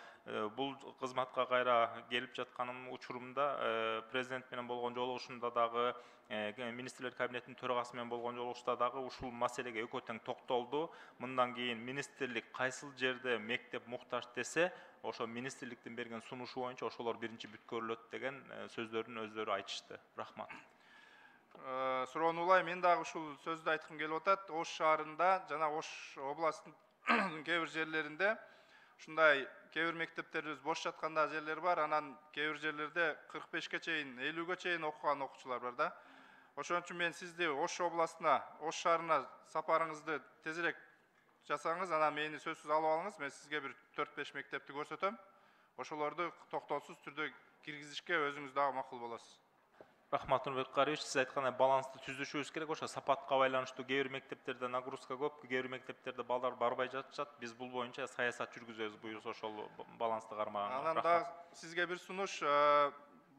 S16: бул кызматка кайра келип жатканым учурумда президент менен болгон жолугушумда дагы министрлер кабинетинин төрагасы менен болгон жолугушууда дагы ушул маселеге экөө тең токтолду. Мындан кийин министрлик кайсыл жерде мектеп муктаж десе, ошо министрликтин берген сунушу боюнча ошолор биринчи бүткөрүлөт деген сөздөрүн өздөрү айтышты. Рахмат.
S10: Суроону улай, мен дагы ушул сөздү айткым келип атат. Ош шаарында жана Ош областынын кээ бир жерлеринде ушундай кээ бир мектептерибиз бош жатканда жерлер бар. Анан кээ бир жерлерде 45ке чейин, 50ге чейин окуган окуучулар бар да. Ошон үчүн мен сизди Ош областына, Ош шаарына сапарыңызды тезирээк жасаңыз, анан мени сөзсүз алып алыңыз. Мен сизге бир 4-5 мектепти көрсөтөм. Ошолорду токтоосуз түрдө киргизишке өзүңүз дагы макул болосуз.
S16: Рахмат Нурбек Карыгич, сиз айткандай балансты түзүшүбүз керек. Ошо сапатка байланыштуу кээ бир мектептерде нагрузка көп, кээ бир мектептерде балдар барбай жатышат. Биз бул боюнча саясат жүргүзөбүз, буюрса ошол балансты кармаганга.
S10: Анан дагы сизге бир сунуш,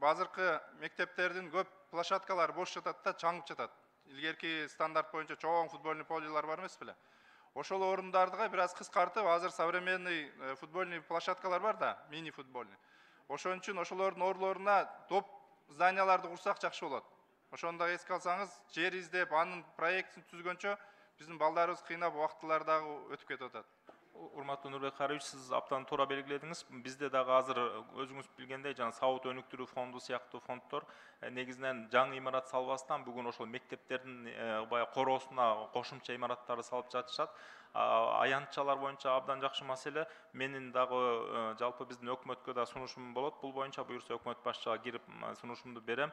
S10: базыркы мектептердин көп площадкалары бош жатат да, чаңып жатат. Илгерки стандарт боюнча чоң футбольный полелар бар эмес беле? Ошол орундарды бир аз кыскартып, азыр современный футбольный площадкалар бар да, мини футбольный. Ошон үчүн ошолордун орлоруна топ зданияларды курсак жакшы болот. Ошону да эске алсаңыз, жер издеп, анын проектин түзгөнчө биздин балдарыбыз кыйнап, убактылары дагы өтүп кетип атат.
S16: Урматтуу Нурбек Карыгич, сиз абдан туура белгиледиңиз. Бизде дагы азыр өзүңүз билгендей, жана Сабыт өнүктүрүү фонду сыяктуу фонддор негизинен жаңы имарат салбастан бүгүн ошол мектептердин баягы короосуна кошумча имараттарды салып жатышат. Аянтчалар боюнча абдан жакшы маселе. Менин дагы жалпы биздин өкмөткө да сунушум болот. Бул боюнча буюрса өкмөт башчыга кирип сунушумду берем.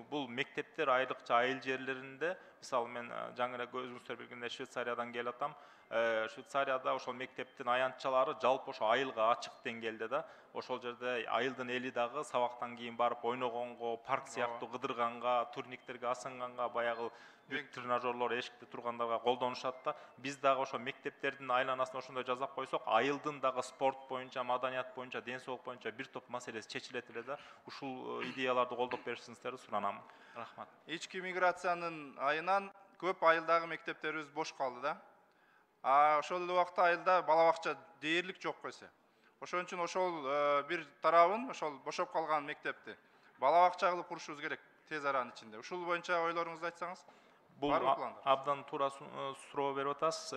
S16: Бул мектептер айрыкча айыл жерлеринде, мисалы мен жаңы эле өзүңүздөр билгендей Швейцариядан келип атам. Швейцарияда ошол мектептин аянтчалары жалпы ошо айылга ачык деңгээлде да. ошол жерде айылдын эли дагы сабактан кийин барып ойногонго, парк сыяктуу кыдырганга, турниктерге асынганга, баягы бүт тренажерлор эшикте тургандарга колдонушат да. Биз дагы ошо мектептердин айланасына ошондой жасап койсок, айылдын дагы спорт боюнча, маданият боюнча, ден соолук боюнча бир топ маселеси чечилет эле да. Ушул идеяларды колдоп беришиңиздерди суранам. Рахмат.
S10: Ички миграциянын айынан көп айылдагы мектептерибиз бош калды да. Ошол эле убакта айылда бала бакча дээрлик жок койсо. Ошон үчүн ошол бир тарабын, ошол бошоп калган мектепти бала бакча кылып курушубуз керек тез аранын ичинде. Ушул боюнча ойлоруңузду айтсаңыз.
S16: Бул абдан туура суроо берип атасыз.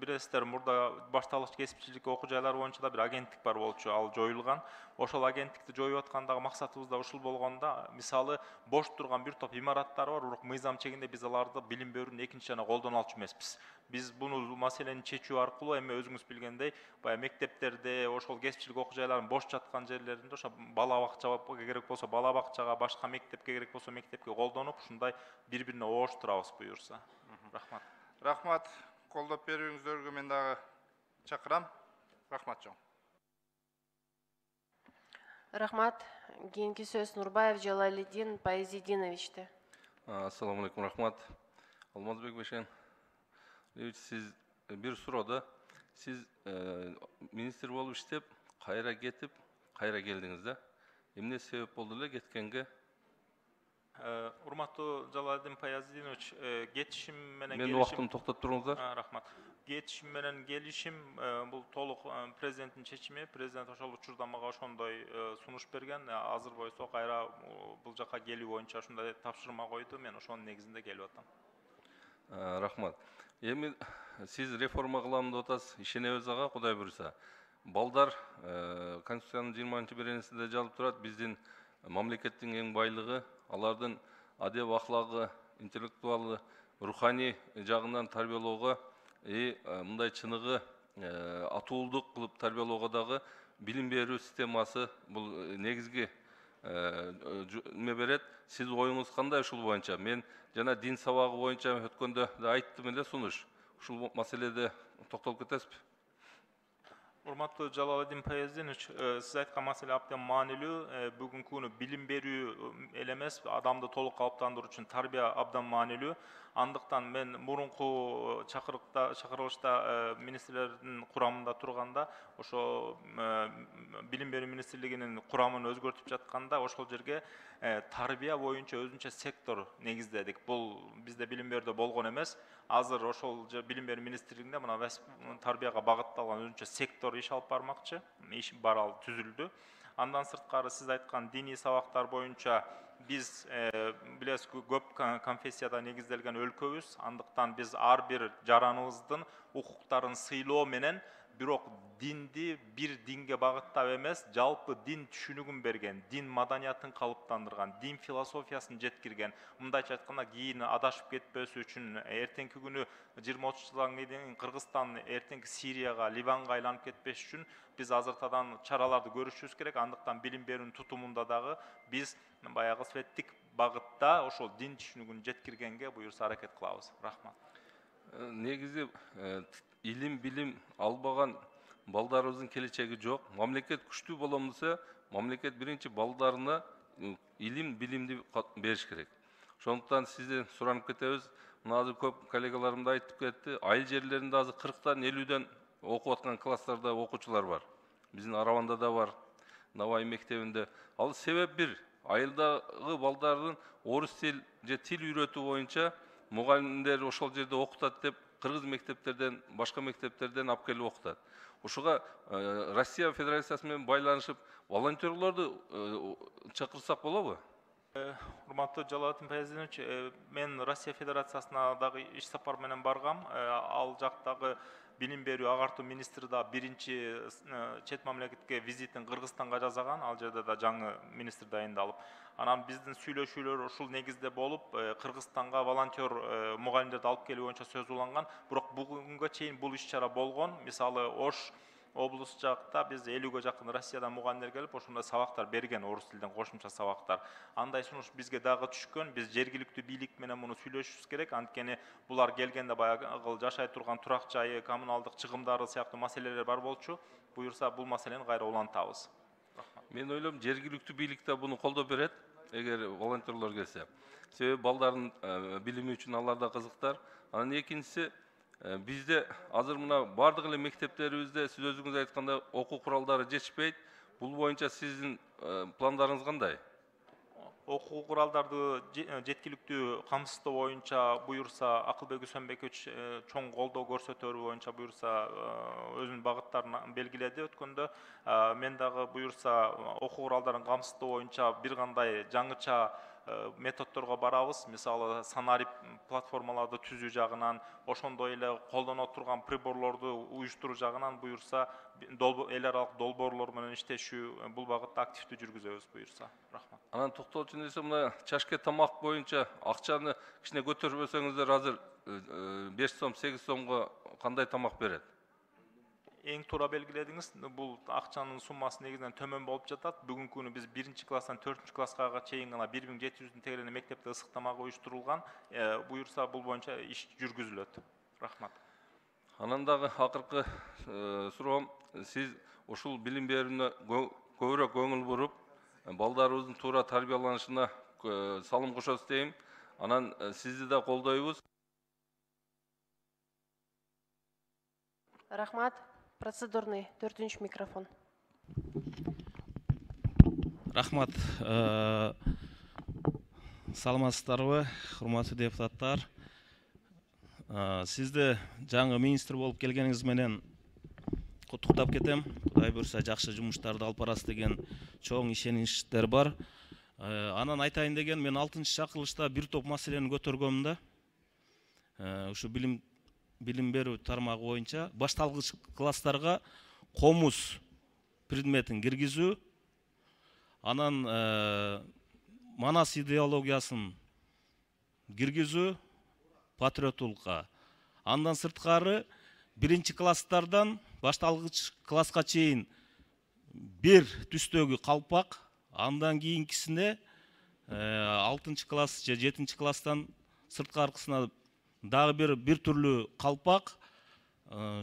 S16: Билесиздер, мурда башталгыч кесипчилик окуу жайлары боюнча да бир агенттик бар болчу, ал жоюлган. Ошол агенттикти жоюп аткандагы максатыбыз да ушул болгонда, мисалы бош турган бир топ имараттар бар, бирок мыйзам чегинде биз аларды билим берүүнүн экинчи жана колдоно алчу эмеспиз. Биз буну маселени чечүү аркылуу эми өзүңүз билгендей, баягы мектептерде, ошол кесипчилик окуу жайларынын бош жаткан жерлеринде ошо бала бакчага керек болсо бала бакчага, башка мектепке керек болсо мектепке колдонуп, ушундай бири-бирине ооштурабыз буюрса. Рахмат.
S10: Рахмат. Колдоп берүүңүздөргө мен дагы чакырам. Рахмат чоң.
S2: Рахмат. Кийинки сөз Нурбаев Жалалидин Пайзидиновичте.
S21: Ассаламу алейкум, рахмат. Алмазбек Бешен, сиз бир суроо, сиз министр болуп иштеп, кайра кетип, кайра келдиңиз да. Эмне себеп болду эле кеткенге?
S16: Урматтуу Жалалидин Пайзидинович, кетишим менен
S21: Мен убактымды токтотуп туруңуздар.
S16: Рахмат. Кетишим менен келишим бул толук президенттин чечими. Президент ошол учурда мага ошондой сунуш берген. Азыр бойсо кайра бул жака келүү боюнча ошондой тапшырма койду. Мен ошонун негизинде келип атам.
S21: Рахмат. Эми сиз реформа кылам деп атасыз, ишенебиз ага, Кудай буйруса. Балдар Конституциянын 20-беренесинде жазылып турат, биздин мамлекеттин эң байлыгы, алардын адеп ахлагы, интеллектуалы, руханий жагынан тарбиялоого, мындай чыныгы атуулдук кылып тарбиялоого дагы билим берүү системасы бул негизги эме берет. Сиз оюңуз кандай ушул боюнча? Мен жана дин сабагы боюнча өткөндө да айттым эле сунуш. Ушул маселеде токтолуп кетесизби?
S16: Урматтуу Жалалидин Пайзидинович, сиз айткан маселе абдан маанилүү. Бүгүнкү күнү билим берүү эле эмес, адамды толук калыптандыруу үчүн тарбия абдан маанилүү. Андыктан мен мурунку чакырылышта министрлердин курамында турганда, ошо билим берүү министрлигинин курамын өзгөртүп жатканда, ошол жерге тарбия боюнча өзүнчө сектор негиздедик. Бул бизде билим берүүдө болгон эмес. Азыр ошол билим берүү министрлигинде мына тарбияга багытталган өзүнчө сектор иш алып бармакчы. Иш бар, ал түзүлдү. Андан сырткары сиз айткан диний сабактар боюнча биз билесиз, көп конфессияда негизделген өлкөбүз. Андыктан биз ар бир жараныбыздын укуктарын сыйлоо менен, бирок динди бир динге багыттап эмес, жалпы дин түшүнүгүн берген, дин маданиятын калыптандырган, дин философиясын жеткирген. Мындайча айтканда, кийин адашып кетпөсү үчүн, эртеңки күнү 20-30 жылдан кийин Кыргызстан эртеңки Сирияга, Ливанга айланып кетпеш үчүн биз азыртадан чараларды көрүшүбүз керек. Андыктан билим берүүнүн тутумунда дагы биз баягы светтик багытта ошол дин түшүнүгүн жеткиргенге буюрса аракет кылабыз. Рахмат.
S21: Негизи илим билим албаган балдарыбыздын келечеги жок. Мамлекет күчтүү болом десе, мамлекет биринчи балдарына илим билимди бериш керек. Ошондуктан сизден суранып кетебиз. Мына азыр көп коллегаларым да айтып кетти. Айыл жерлеринде азыр 40-тан 50-ден окуп аткан класстарда окуучулар бар. Биздин Араванда да бар, Навай мектебинде. Ал себеп бир. Айылдагы балдардын орус тил же тил үйрөтүү боюнча мугалимдер ошол жерде окутат деп кыргыз мектептерден, башка мектептерден алып келип окутат. Ушуга Россия Федерациясы менен байланышып, волонтерлорду чакырсак болобу?
S16: Урматтуу Жалалидин Пайзидинович, мен Россия Федерациясына дагы иш сапар менен баргам. Ал жактагы билим берүү агартуу министри да биринчи чет мамлекетке визитин Кыргызстанга жасаган. Ал жерде да жаңы министр дайындалып. Анан биздин сүйлөшүүлөр ушул негизде болуп, Кыргызстанга волонтер мугалимдерди алып келүү боюнча сөз уланган. Бирок бүгүнгө чейин бул иш-чара болгон. Мисалы, Ош облус жакта биз 50-ге жакын Россиядан мугалимдер келип, ошондой сабактар берген, орус тилден кошумча сабактар. Андай сунуш бизге дагы түшкөн. Биз жергиликтүү бийлик менен муну сүйлөшүбүз керек. Анткени булар келгенде баягы жашай турган турак жайы, коммуналдык чыгымдары сыяктуу маселелер бар болчу. Буюрса бул маселени кайра улантабыз.
S21: Мен ойлойм жергиликтүү бийлик да буну колдоп берет, эгер волонтерлор келсе. Себеби балдардын билими үчүн алар да кызыктар. Анан экинчиси, бизде азыр мына бардык эле мектептерибизде сиз өзүңүз айткандай окуу куралдары жетишпейт. Бул боюнча сиздин пландарыңыз кандай?
S16: Окуу куралдарды жеткиликтүү камсыздоо боюнча буюрса Акылбек Үсөнбекович чоң колдоо көрсөтөрү боюнча буюрса өзүнүн багыттарын белгиледи өткөндө. Мен дагы буюрса окуу куралдарын камсыздоо боюнча бир кандай жаңыча методдорго барабыз. Мисалы санарип платформаларды түзүү жагынан, ошондой эле колдоно турган приборлорду уюштуруу жагынан буюрса эл аралык долбоорлор менен иштешүү бул багытта активдүү жүргүзөбүз буюрса. Рахмат.
S21: Анан токтоо үчүн десем, мына чашке тамак боюнча акчаны кичине көтөрбөсөңүздөр, азыр 5 сом, 8 сомго кандай тамак берет?
S16: Эң туура белгиледиңиз, бул акчанын суммасы негизинен төмөн болуп жатат. Бүгүнкү күнү биз 1-класстан 4-класска чейин гана 1700 тегелене мектепте ысык тамак уюштурулган. Буюрса бул боюнча иш жүргүзүлөт. Рахмат.
S21: Анан дагы акыркы суроом, сиз ушул билим берүүнө көбүрөөк көңүл буруп, балдарыбыздын туура тарбияланышына салым кошосуз дейм. Анан сизди да колдойбуз.
S2: Рахмат. Процедурный 4-нчү микрофон.
S5: Рахмат. Саламатсыздарбы, урматтуу депутаттар. Сизди жаңы министр болуп келгениңиз менен куттуктап кетем. Кудай буйрса жакшы жумуштарды алып барасыз деген чоң ишеничтер бар. Анан айтайын деген, мен 6-чакырылышта бир топ маселени көтөргөм да. Ушу билим берүү тармагы боюнча башталгыч класстарга комуз предметин киргизүү, анан манас идеологиясын киргизүү патриоттулукка. Андан сырткары 1-класстардан башталгыч класска чейин бир түстөгү калпак, андан кийинкисине 6-класс же 7-класстан сырткаркысына дагы бир түрлүү калпак,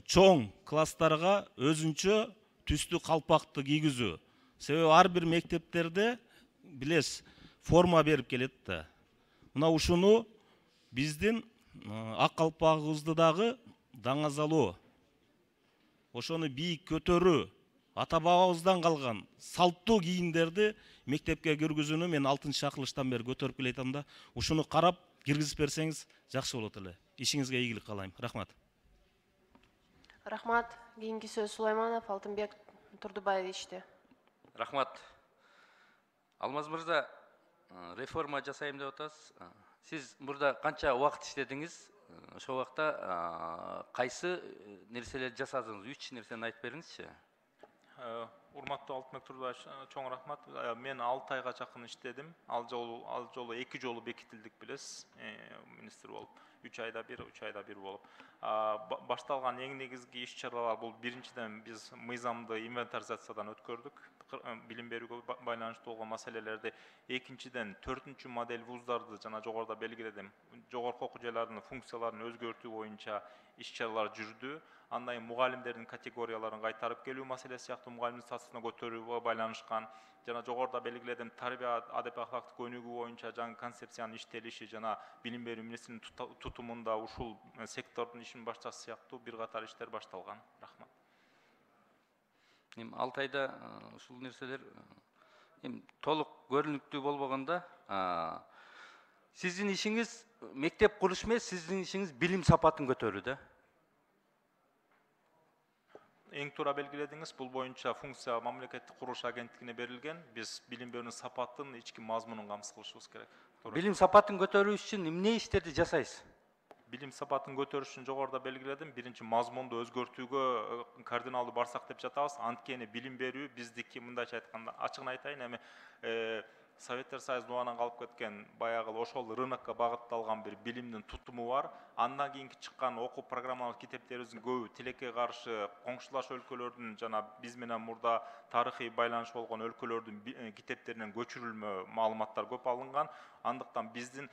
S5: чоң класстарга өзүнчө түстүү калпакты кийгизүү. Себеби ар бир мектептерде билесиз, форма берип келет да. Мына ушуну биздин ак калпагыбызды дагы даңазалоо, ошону бийик көтөрүү, ата бабабыздан калган салттуу кийимдерди мектепке киргизүүнү мен 6-чакырылыштан бери көтөрүп келатам да. Ушуну карап киргизип берсеңиз жакшы болот эле. Ишиңизге ийгилик каалайм. Рахмат.
S2: Рахмат. Кийинки сөз Сулайманов Алтынбек Турдубаевичте.
S22: Рахмат. Алмаз мырза, реформа жасайм деп атасыз. Сиз мурда канча убакыт иштедиңиз? Ошол убакта кайсы нерселерди жасадыңыз? 3 нерсени айтып бериңизчи.
S16: Урматтуу Алтынбек Турдубаевич, чоң рахмат. Мен 6 айга жакын иштедим. Ал жолу 2 жолу бекитилдик билесиз, министр болуп. 3 айда 1 болуп. Башталган эң негизги иш-чаралар бул биринчиден биз мыйзамды инвентаризациядан өткөрдүк. Билим берүүгө байланыштуу болгон маселелерди. Экинчиден 4-чү модель вуздарды жана жогоруда белгиледим. Жогорку окуу жайлардын функцияларын өзгөртүү боюнча иш-чаралар жүрдү. Андан мугалимдердин категорияларын кайтарып келүү маселеси сыяктуу мугалимдин статусуна көтөрүүгө байланышкан жана жогоруда белгиледим, тарбия адеп ахлактык өнүгүү боюнча жаңы концепциянын иштелиши жана билим берүү министринин тутумунда ушул сектордун ишин башташ сыяктуу бир катар иштер башталган. Рахмат.
S22: 6 айда ушул нерселер толук көрүнүктүү болбогондо, сиздин ишиңиз мектеп куруш эмес, сиздин ишиңиз билим сапатын көтөрүү да.
S16: Эң туура белгиледиңиз, бул боюнча функция мамлекеттик курулуш агенттигине берилген. Биз билим берүүнүн сапатын, ички мазмунун камсыз кылышыбыз керек.
S22: Билим сапатын көтөрүү үчүн эмне иштерди жасайсыз?
S16: Билим сапатын көтөрүш үчүн жогоруда белгиледим. Биринчи мазмунду өзгөртүүгө кардиналдуу барсак деп жатабыз. Анткени билим берүү биздики мындайча айтканда, ачыгын айтайын, эми Советтер Союзунун убагынан калып кеткен баягы ошол рынокко багытталган бир билимдин тутуму бар. Андан кийинки чыккан окуу программалык китептерибиздин көбү тилекке каршы коңшулаш өлкөлөрдүн жана биз менен мурда тарыхый байланыш болгон өлкөлөрдүн китептеринен көчүрүлмө маалыматтар көп алынган. Андыктан биздин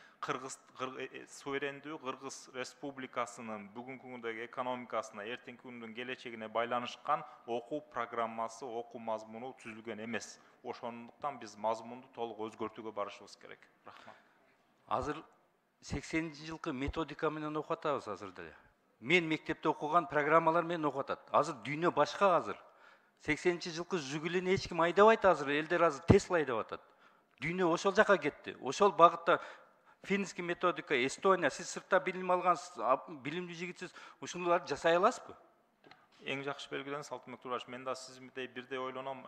S16: суверендүү Кыргыз Республикасынын бүгүнкү күндөгү экономикасына, эртеңки күндүн келечегине байланышкан окуу программасы, окуу мазмуну түзүлгөн эмес. ошондуктан биз мазмунду толук өзгөртүүгө барышыбыз керек. Рахмат.
S22: Азыр 80-жылкы методика менен окуп атабыз азыр деле. Мен мектепте окуган программалар менен окуп атат. Азыр дүйнө башка азыр. 80-жылкы жүгүлүн эч ким айдабайт азыр, элдер азыр Тесла айдап атат. Дүйнө ошол жака кетти. Ошол багытта финский методика, Эстония, сиз сыртта билим алгансыз, билимдүү жигитсиз, ушундайларды жасай аласызбы?
S16: Эң жакшы белгилениңиз Алтынбек Тураш. Мен да сиздей бирдей ойлоном.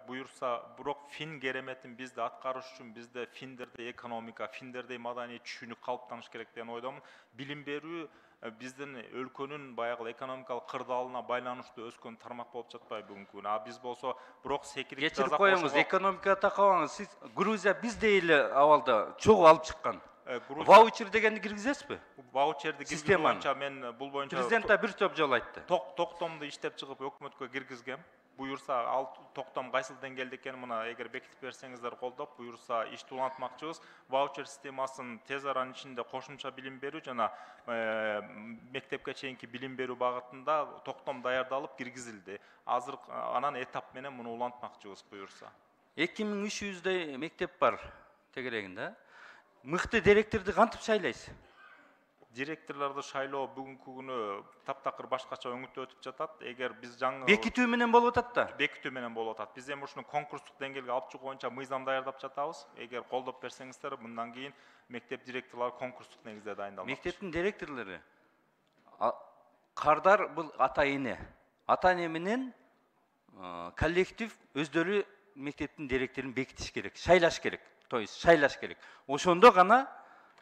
S16: Буюрса, бирок фин кереметин бизде аткарыш үчүн бизде финдерде экономика, финдерде маданий түшүнүк калыптаныш керек деген ойдомун. Билим берүү биздин өлкөнүн баягы экономикалык кырдаалына байланыштуу өскөн тармак болуп жатпайбы бүгүнкү күнү. А биз болсо бирок секирип
S22: Кечирип коюңуз, экономика такабаңыз. Сиз Грузия биздей эле абалда чогуу алып чыккан. Ваучер дегенди киргизесизби?
S16: Ваучерди киргизүү боюнча мен бул боюнча
S22: президент да бир топ жолу айтты.
S16: Токтомду иштеп чыгып өкмөткө киргизгем. Буюрса, ал токтом кайсыл деңгээлде экенин мына эгер бекитип берсеңиздер колдоп, буюрса ишти улантмакчыбыз. Ваучер системасын тез аранын ичинде кошумча билим берүү жана мектепке чейинки билим берүү багытында токтом даярдалып киргизилди. Азыр анан этап менен муну улантмакчыбыз буюрса.
S22: 2300 мектеп бар тегерегинде. Мыкты директорду кантип шайлайсыз?
S16: Директорлорду шайлоо бүгүнкү күнү таптакыр башкача өңүттө өтүп жатат. Эгер биз жаңы
S22: бекитүү менен болуп атат да.
S16: Бекитүү менен болуп атат. Биз эми ушуну конкурстук деңгээлге алып чыгуу боюнча мыйзам даярдап жатабыз. Эгер колдоп берсеңиздер, мындан кийин мектеп директорлору конкурстук негизде дайындалмак.
S22: Мектептин директорлору кардар бул ата-эне. Ата-эне менен коллектив өздөрү мектептин директорун бекитиш керек, шайлаш керек. То есть шайлаш керек. Ошондо гана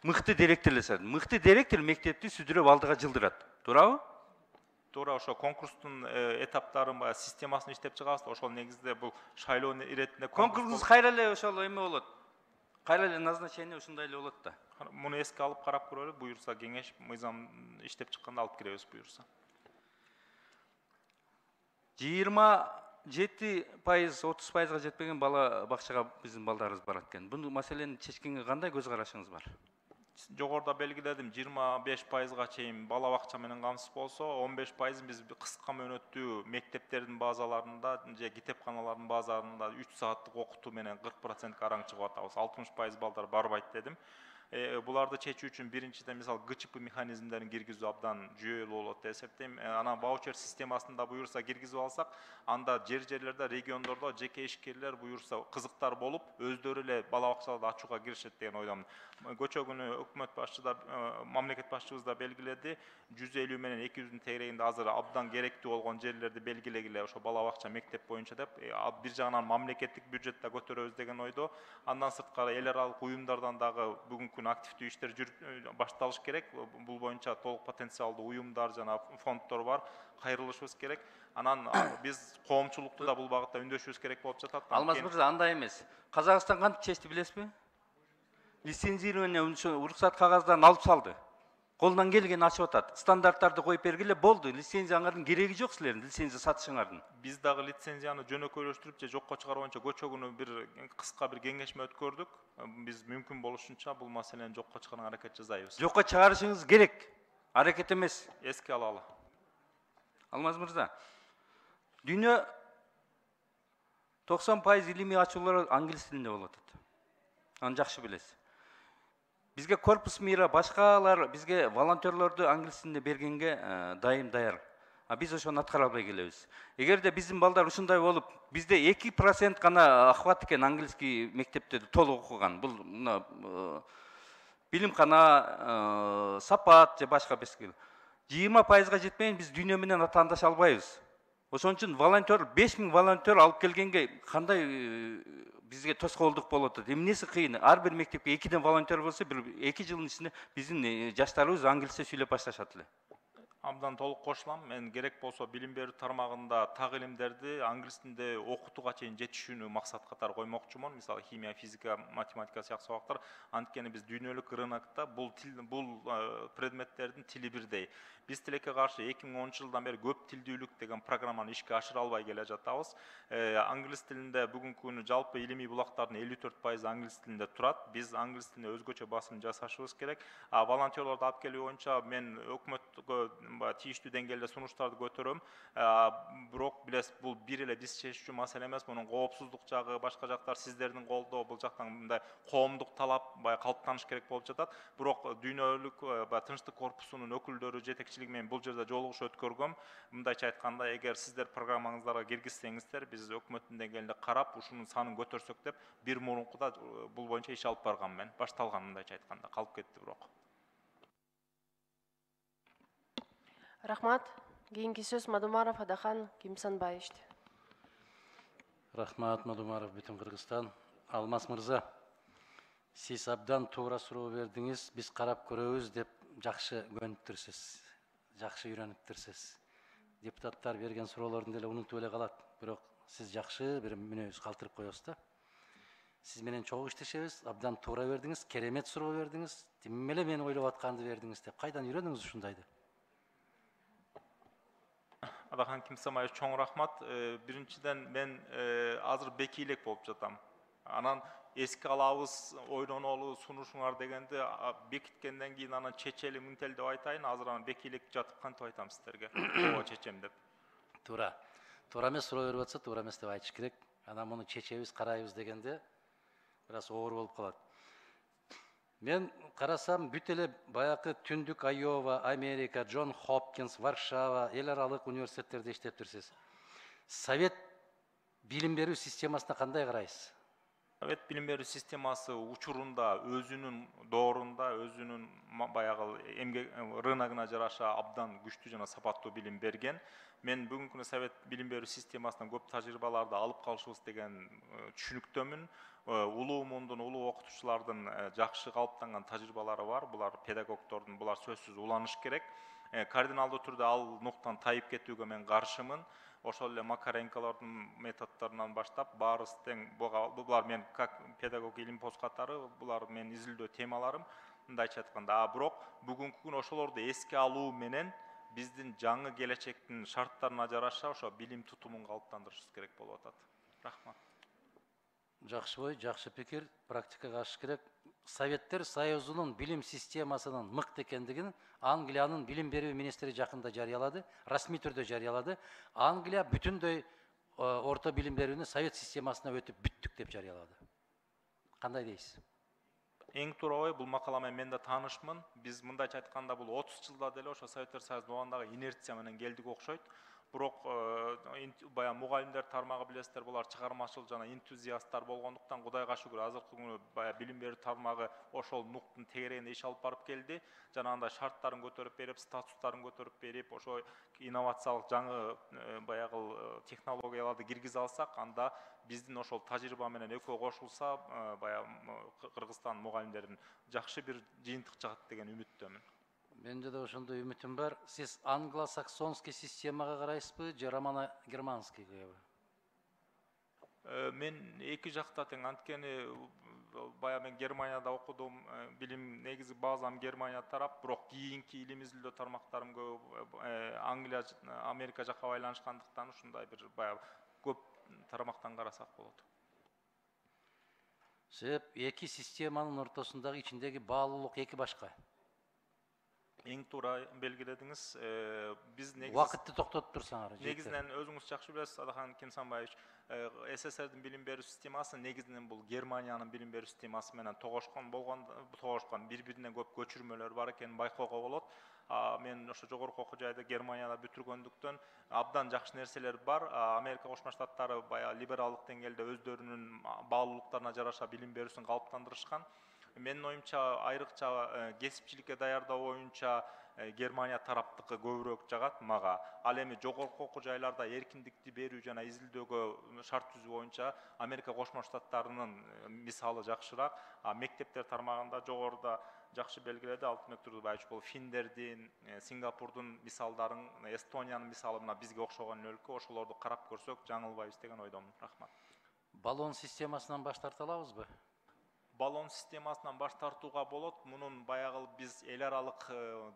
S22: мыкты директор лесет. Мыкты директор мектепти сүдүрөп алдыга жылдырат. Туурабы?
S16: Туура, ошо конкурстун этаптарын системасын иштеп чыгабыз. Ошол негизде бул шайлоо иретинде
S22: конкурс кайра эле ошол эме болот. Кайра эле назначение ушундай эле болот да.
S16: Муну эске алып карап көрөлү. Буюрса кеңеш мыйзам иштеп чыкканда алып киребиз буюрса.
S22: 27-30%га жетпеген бала бакчага биздин балдарыбыз барат экен. Бул маселени чечкенге кандай көз карашыңыз бар?
S16: Жогоруда белгиледим, 25%га чейин бала бакча менен камсыз болсо, 15% биз кыска мөөнөттүү мектептердин базаларында же китепканалардын базаларында 3 сааттык окутуу менен 40% араң чыгып атабыз. 60% балдар барбайт дедим. Буларды чечүү үчүн биринчиден мисалы ГЧП механизмдерин киргизүү абдан жүйөлүү болот деп эсептейм. Анан ваучер системасында буюрса киргизип алсак, анда жерлерде, региондордо жеке ишкерлер буюрса кызыктар болуп, өздөрү эле бала бакчаларды ачууга киришет деген ойдомун. Көчө күнү өкмөт башчысы да, мамлекет башчыбыз да белгиледи, 150 менен 200-дүн тегерегинде азыр абдан керектүү болгон жерлерди белгилегиле ошо бала бакча мектеп боюнча деп, бир жагынан мамлекеттик бюджетте көтөрөбүз деген ойдо. Андан сырткары эл аралык уюмдардан дагы бүгүнкү күнү активдүү иштер башталыш керек. Бул боюнча толук потенциалдуу уюмдар жана фонддор бар. Кайрылышыбыз керек. Анан биз коомчулукту да бул багытта үндөшүбүз керек болуп жатат.
S22: Алмаз мырза, андай эмес. Казакстан кантип чечти билесизби? Лицензирование уруксат кагаздарын алып салды. Колунан келгени ачып атат. Стандарттарды коюп бергиле болду. Лицензияңардын кереги жок силердин, лицензия сатышыңардын.
S16: Биз дагы лицензияны жөнөкөйлөштүрүп же жокко чыгаруу боюнча көчө күнү бир кыска бир кеңешме өткөрдүк. Биз мүмкүн болушунча бул маселени жокко чыгарууга аракет жасайбыз.
S22: Жокко чыгарышыңыз керек. Аракет эмес.
S16: Эске алалы.
S22: Алмаз мырза, дүйнө 90% илимий ачуулар англис тилинде болуп атат. Аны жакшы билесиз. Бизге корпус мира башкалар бизге волонтерлорду англис тилинде бергенге дайым даяр. А биз ошону аткара албай келебиз. Эгерде биздин балдар ушундай болуп, бизде 2% гана охват экен английский мектептерде толук окуган. Бул билимкана, сапат же башка бескил. 20%га жетпейин биз дүйнө менен атаандаша албайбыз. Ошон үчүн волонтер 5000 волонтер алып келгенге кандай бизге тоскоолдук болуп атат. Эмнеси кыйын? Ар бир мектепке 2ден волонтер болсо, бир 2 жылдын ичинде биздин жаштарыбыз англисче сүйлөп башташат эле.
S16: Абдан толук кошулам. Мен керек болсо билим берүү тармагында так илимдерди англис тилинде окутууга чейин жетишүүнү максат катары коймокчумун. Мисалы химия, физика, математика сыяктуу сабактар. Анткени биз дүйнөлүк рынокто бул предметтердин тили бирдей. Биз тилекке каршы 2010-жылдан бери көп тилдүүлүк деген программаны ишке ашыра албай келе жатабыз. Англис тилинде бүгүнкү күнү жалпы илимий булактардын 54% англис тилинде турат. Биз англис тилинде өзгөчө басым жасашыбыз керек. Волонтерлорду алып келүү боюнча мен өкмөткө тийиштүү деңгээлде сунуштарды көтөрөм. Бирок билесиз, бул бир эле биз чечүүчү маселе эмес, мунун коопсуздук жагы, башка жактар сиздердин колдоо, бул жактан мындай коомдук талап калыптаныш керек болуп жатат. Бирок дүйнөлүк тынчтык корпусунун өкүлдөрү жетекчилиги менен бул жерде жолугуш өткөргөм. Мындайча айтканда, эгер сиздер программаңыздарга киргизсеңиздер, биз өкмөттүн деңгээлинде карап, ушунун санын көтөрсөк деп, бир мурункуда бул боюнча иш алып баргам мен. Башталган мындайча айтканда, калып кетти бирок.
S2: Рахмат. Кийинки сөз Мадумаров Адахан Кимсанбаевичте.
S4: Рахмат, Мадумаров, бүтүн Кыргызстан. Алмаз мырза, сиз абдан туура суроо бердиңиз, биз карап көрөбүз деп жакшы көнүптүрсүз, жакшы үйрөнүптүрсүз. Депутаттар берген суроолордун деле унутуп эле калат, бирок сиз жакшы бир мүнөз калтырып коесуз да. Сиз менен чогуу иштешебиз, абдан туура бердиңиз, керемет суроо бердиңиз, тим эле мен ойлоп атканды бердиңиз деп. Кайдан үйрөндүңүз ушундайды?
S16: Адахан Кимсанбаевич, чоң рахмат. Биринчиден мен азыр бекийлик болуп жатам. Анан эске алабыз, ойнонолу, сунушуңар дегенде бекиткенден кийин анан чечели мынтел деп айтайын, азыр анан бекийлик жатып кантип айтам сиздерге? Ооба чечем деп.
S4: Туура. Туура эмес суроо берип атса, туура эмес деп айтыш керек. Анан муну чечебиз, карайбыз дегенде бир аз оор болуп калат. Мен карасам, бүт эле баягы Түндүк Айова, Америка, Джон Хопкинс, Варшава, эл аралык университеттерде иштептирсиз. Совет билим берүү системасына кандай карайсыз?
S16: Совет билим берүү системасы учурунда, өзүнүн доорунда, өзүнүн баягы эмгек рыногуна жараша абдан күчтүү жана сапаттуу билим берген. Мен бүгүнкү күнү Совет билим берүү системасынан көп тажрыйбаларды алып калышыбыз деген түшүнүктөмүн. Улуу мундун, улуу окутуучулардын жакшы калыптанган тажрыйбалары бар. Булар педагогдордун, булар сөзсүз уланыш керек. Кардиналдуу түрдө ал нуктан тайып кетүүгө мен каршымын. Ошол эле Макаренколордун методдорунан баштап баарыбыз тең, булар мен как педагог илимпоз катары, булар менин изилдөө темаларым. Мындайча айтканда, бирок бүгүнкү күнү ошолорду эске алуу менен биздин жаңы келечектин шарттарына жараша ошо билим тутумун калыптандырышыбыз керек болуп атат. Рахмат.
S4: Жакшы бой, жакшы пикир, практикага ашыш керек. Советтер Союзунун билим системасынын мыкты экендигин Англиянын билим берүү министри жакында жарыялады, расмий түрдө жарыялады. Англия бүтүндөй орто билим берүүнү Совет системасына өтүп бүттүк деп жарыялады. Кандай дейсиз?
S16: Эң туура ой, бул макала мен да таанышмын. Биз мындайча айтканда бул 30 жылда деле ошо Советтер Союзунун убагындагы инерция менен келдик окшойт. Бирок баягы мугалимдер тармагы билесиздер, булар чыгармачыл жана энтузиасттар болгондуктан Кудайга шүгүр азыркы күнү баягы билим берүү тармагы ошол нуктун тегерегинде иш алып барып келди. Жанагындай шарттарын көтөрүп берип, статустарын көтөрүп берип, ошо инновациялык жаңы баягы технологияларды киргизе алсак, анда биздин ошол тажрыйба менен экөө кошулса, баягы Кыргызстан мугалимдерин жакшы бир жыйынтык чыгат деген үмүттөмүн.
S4: Менде де ошондой үмүтүм бар. Сиз англо-саксонский системага карайсызбы, же романо-германскийге?
S16: Мен эки жакта тең, анткени баягы мен Германияда окудум, билим негизи базам Германия тарап, бирок кийинки илим изилдөө тармактарым көп Англия, Америка жакка байланышкандыктан ушундай бир баягы көп тармактан карасак болот.
S4: Себеп эки системанын ортосундагы ичиндеги баалуулук эки башка.
S16: Эң туура белгиледиңиз. Биз негизи
S4: Вакытты токтотуп турсаңар.
S16: Негизинен өзүңүз жакшы билесиз, Адахан Кимсанбаевич, СССРдин билим берүү системасы негизинен бул Германиянын билим берүү системасы менен тогошкон, бири-биринен көп көчүрмөлөр бар экенин байкоого болот. Мен ошо жогорку окуу жайды Германияда бүтүргөндүктөн абдан жакшы нерселер бар. Америка Кошмо Штаттары баягы либералдык деңгээлде өздөрүнүн баалуулуктарына жараша билим берүүсүн калыптандырышкан. Менин оюмча айрыкча кесипчиликке даярдоо боюнча Германия тараптыкы көбүрөөк жагат мага. Ал эми жогорку окуу жайларда эркиндикти берүү жана изилдөөгө шарт түзүү боюнча Америка Кошмо Штаттарынын мисалы жакшыраак. Мектептер тармагында жогоруда жакшы белгиледи Алтынбек Турдубаевич, бул Финдердин, Сингапурдун мисалдарын, Эстониянын мисалы мына бизге окшогон өлкө, ошолорду карап көрсөк жаңылбайбыз деген ойдомун. Рахмат.
S4: Баллон системасынан баш тарта алабызбы?
S16: баллон системасынан баш тартууга болот. Мунун баягы биз эл аралык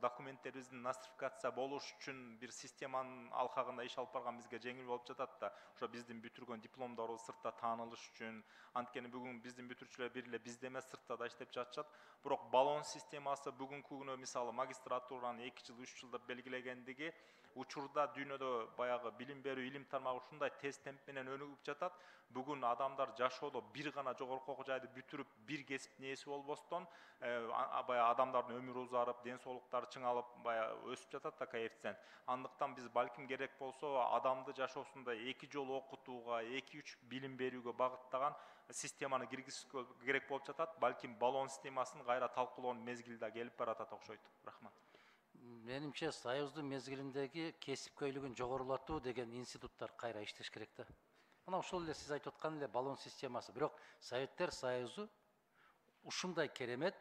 S16: документтерибиздин нострификация болуш үчүн бир системанын алкагында иш алып барган бизге жеңил болуп жатат да. Ошо биздин бүтүргөн дипломдорубуз сыртта таанылыш үчүн, анткени бүгүн биздин бүтүрүүчүлөр бир эле бизде эмес сыртта да иштеп жатышат. Бирок баллон системасы бүгүнкү күнү мисалы магистратураны 2 жыл 3 жылда белгилегендиги учурда дүйнөдө баягы билим берүү илим тармагы ушундай тез темп менен өнүгүп жатат. Бүгүн адамдар жашоодо бир гана жогорку окуу жайды бүтүрүп бир кесиптин ээси болбостон баягы адамдардын өмүрү узарып, ден соолуктары чыңалып, баягы өсүп жатат да коэффициент. Андыктан биз балким керек болсо адамды жашоосунда 2 жолу окутууга, 2-3 билим берүүгө багыттаган системаны киргизиш керек болуп жатат. Балким баллон системасын кайра талкуулоонун мезгили да келип баратат окшойт. Рахмат.
S4: Менимче Союздун мезгилиндеги кесипкөйлүгүн жогорулатуу деген институттар кайра иштеш керек да. Мына ошол эле сиз айтып аткан эле баллон системасы. Бирок Советтер Союзу ушундай керемет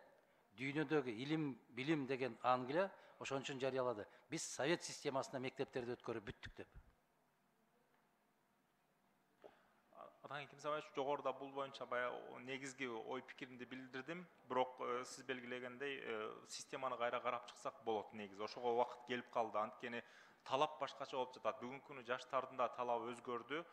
S4: дүйнөдөгү илим, билим деген Англия ошон үчүн жарыялады. Биз Совет системасына мектептерди өткөрүп бүттүк деп.
S16: Атаң Ким Самаевич, жогоруда бул боюнча баягы негизги ой пикиримди билдирдим. Бирок сиз белгилегендей системаны кайра карап чыксак болот негизи. Ошого убакыт келип калды. Анткени талап башкача болуп жатат. Бүгүнкү күнү жаштардын да талабы өзгөрдү.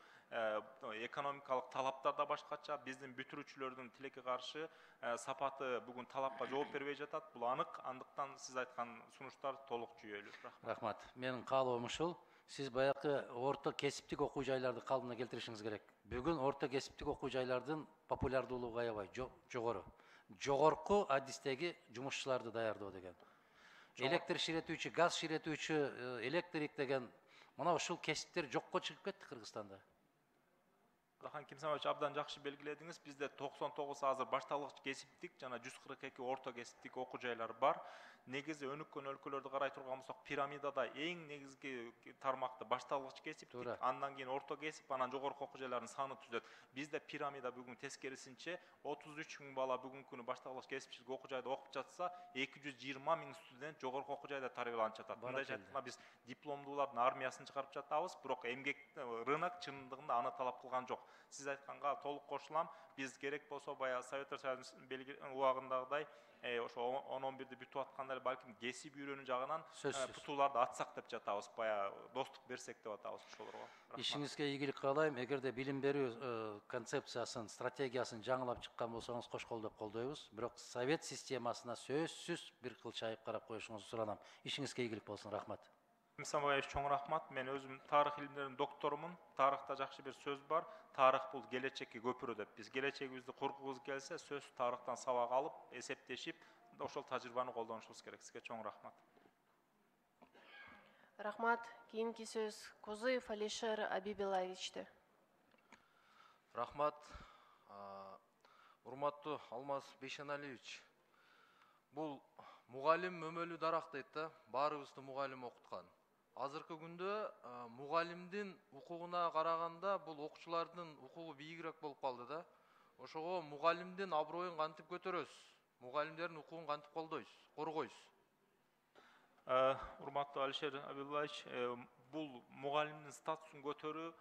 S16: Экономикалык талаптар да башкача. Биздин бүтүрүүчүлөрдүн тилекке каршы сапаты бүгүн талапка жооп бербей жатат. Бул анык. Андыктан сиз айткан сунуштар толук жүйөлүү.
S4: Рахмат. Менин каалоом ушул. Сиз баягы орто кесиптик окуу жайларды калыбына келтиришиңиз керек. Бүгүн орто кесиптик окуу жайлардын популярдуулугу аябай жогору. Жогорку адистеги жумушчуларды даярдоо деген. Электр ширетүүчү, газ ширетүүчү, электрик деген мына ушул кесиптер жокко чыгып кетти Кыргызстанда.
S16: Атаң Ким Самаевич, абдан жакшы белгиледиңиз. Бизде 99 азыр башталгыч кесиптик жана 142 орто кесиптик окуу жайлар бар. Негизи өнүккөн өлкөлөрдү карай турган болсок, пирамидада эң негизги тармакты башталгыч кесиптик, андан кийин орто кесип, анан жогорку окуу жайлардын саны түзөт. Бизде пирамида бүгүн тескерисинче 33 000 бала бүгүнкү күнү башталгыч кесипчилик окуу жайда окуп жатса, 220 000 студент жогорку окуу жайда тарбияланып жатат. Мындайча айтканда биз дипломдуулардын армиясын чыгарып жатабыз, бирок эмгек рынок чындыгында аны талап кылган жок. Сиз айтканга толук кошулам. Биз керек болсо баягы Советтер Союзунун убагындагыдай ошо 10-11-ди бүтүп атканда балким кесип үйрөнүү жагынан путууларды атсак деп жатабыз, баягы достук берсек деп атабыз ошолорго.
S4: Ишиңизге ийгилик каалайм. Эгерде билим берүү концепциясын, стратегиясын жаңылап чыккан болсоңуз кош колдоп колдойбуз. Бирок Совет системасына сөзсүз бир кыл чайып карап коюшуңузду суранам. Ишиңизге ийгилик болсун. Рахмат.
S16: Ким Самаевич, чоң рахмат. Мен өзүм тарых илимдеринин докторумун. Тарыхта жакшы бир сөз бар. Тарых бул келечекке көпүрө деп. Биз келечегибизди кургубуз келсе, сөз тарыхтан сабак алып, эсептешип, ошол тажрыйбаны колдонушубуз керек. Сизге чоң рахмат.
S2: Рахмат. Кийинки сөз Кузыев Алишер Абибиловичте.
S11: Рахмат. Урматтуу Алмаз Бейшеналиевич. Бул мугалим өмөлүү дарак дейт да, баарыбызды мугалим окуткан. Азыркы күндө мугалимдин укугуна караганда бул окуучулардын укугу бийигирээк болуп калды да. Ошого мугалимдин аброюн кантип көтөрөбүз? Мугалимдердин укугун кантип колдойбуз, коргойбуз?
S16: Урматтуу Алишер Абибилович, бул мугалимдин статусун көтөрүү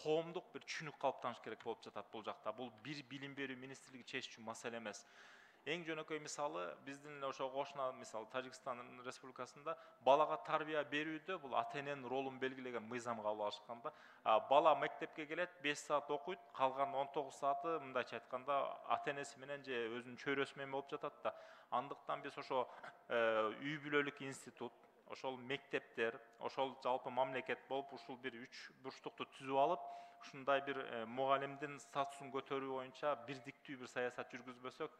S16: коомдук бир түшүнүк калыптаныш керек болуп жатат бул жакта. Бул бир билим берүү министрлиги чечүүчү маселе эмес. Эң жөнөкөй мисалы, биздин ошо кошуна мисалы Тажикстан Республикасында балага тарбия берүүдө бул ата-эненин ролун белгилеген мыйзам кабыл алышкан да. Бала мектепке келет, 5 саат окуйт, калган 19 сааты мындайча айтканда ата-энеси менен же өзүнүн чөйрөсү менен болуп жатат да. Андыктан биз ошо үй бүлөлүк институт, ошол мектептер, ошол жалпы мамлекет болуп ушул бир 3 бурчтукту түзүп алып, ушундай бир мугалимдин статусун көтөрүү боюнча бирдиктүү бир саясат жүргүзбөсөк,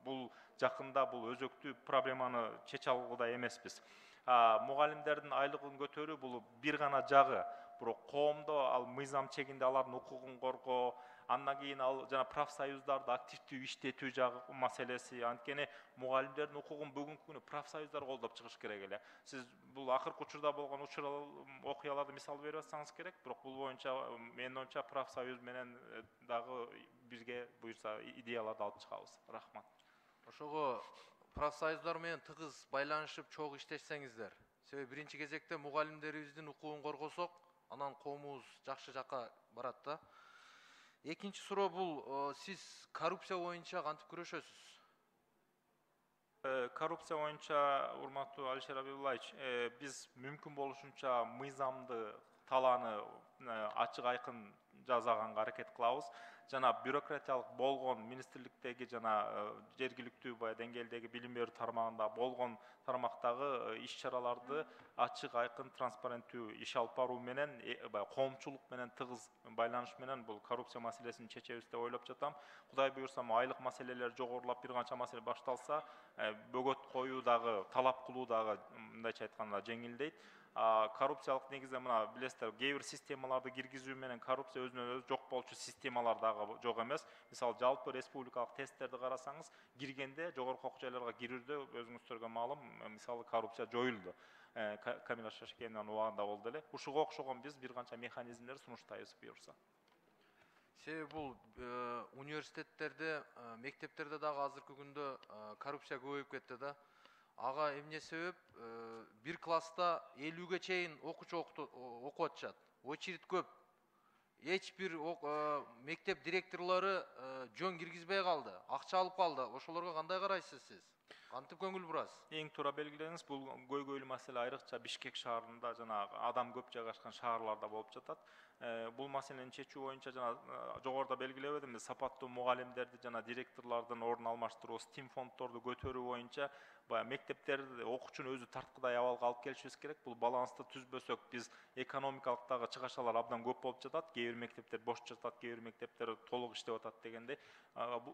S16: бул жакында бул өзөктүү проблеманы чече алгыдай эмеспиз. Мугалимдердин айлыгын көтөрүү бул бир гана жагы, бирок коомдо ал мыйзам чегинде алардын укугун коргоо, андан кийин ал жана профсоюздарды активдүү иштетүү жагы маселеси. Анткени мугалимдердин укугун бүгүнкү күнү профсоюздар колдоп чыгыш керек эле. Сиз бул акыркы учурда болгон окуяларды мисал берип атсаңыз керек, бирок бул боюнча менин оюмча профсоюз менен дагы бирге буюрса идеяларды алып чыгабыз. Рахмат.
S11: Ошого профсоюздар менен тыгыз байланышып чогуу иштешсеңиздер. Себеби биринчи кезекте мугалимдерибиздин укугун коргосок, анан коомубуз жакшы жакка барат да. Экинчи суроо бул сиз коррупция боюнча кантип күрөшөсүз?
S16: Korrupsiya boyunca urmatlı Alişer Abdullaевич, biz mümkün boluşunça mıyzamdı talаны açık aykın жазаганга аракет кылабыз. Жана бюрократиялык болгон министрликтеги жана жергиликтүү деңгээлдеги билим берүү тармагында болгон тармактагы иш чараларды ачык айкын транспаrenттүү иш алып баруу менен коомчулук менен тыгыз байланыш менен бул коррупция маселесин чечебиз деп ойлоп жатам. Кудай буюрса айлык маселелер жогорулап бир канча маселе башталса, бөгөт коюу дагы, талап кылуу дагы мындайча айтканда жеңилдейт. Korrupsiялык негизде мына билесиздер, кээ бир системаларды киргизүү менен коррупция өзүнөн өзү жок болчу системалар дагы жок эмес. Мисалы жалпы республикалык тесттерди карасаңыз, киргенде жогорку окуу жайларга кирүүдө өзүңүздөргө маалым, мисалы коррупция жоюлду. Камила Шашкенин убагында болду эле. Ушуга окшогон биз бир канча механизмдер сунуштайбыз буюрса.
S11: Себеби бул университеттерде, мектептерде дагы азыркы күндө коррупция көбөйүп кетти да. Ага эмне себеп? Бир класста 50-ге чейин окуучу окуп атышат. Очередь көп. Эч бир мектеп директорлору жөн киргизбей калды. Акча алып калды. Ошолорго кандай карайсыз сиз? Кантип көңүл бурасыз?
S16: Эң туура белгилеңиз, бул көйгөйлүү маселе айрыкча Бишкек шаарында жана адам көп жайгашкан шаарларда болуп жатат. Бул маселени чечүү боюнча жана жогоруда белгилебедимби, сапаттуу мугалимдерди жана директорлордун ордун алмаштыруу, стим фонддорду көтөрүү боюнча мектептерди окуучуну өзү тарткыдай абалга алып келишибиз керек. Бул балансты түзбөсөк, биз экономикалык дагы чыгашалар абдан көп болуп жатат. Кээ бир мектептер бош жатат, кээ бир мектептер толук иштеп атат дегендей.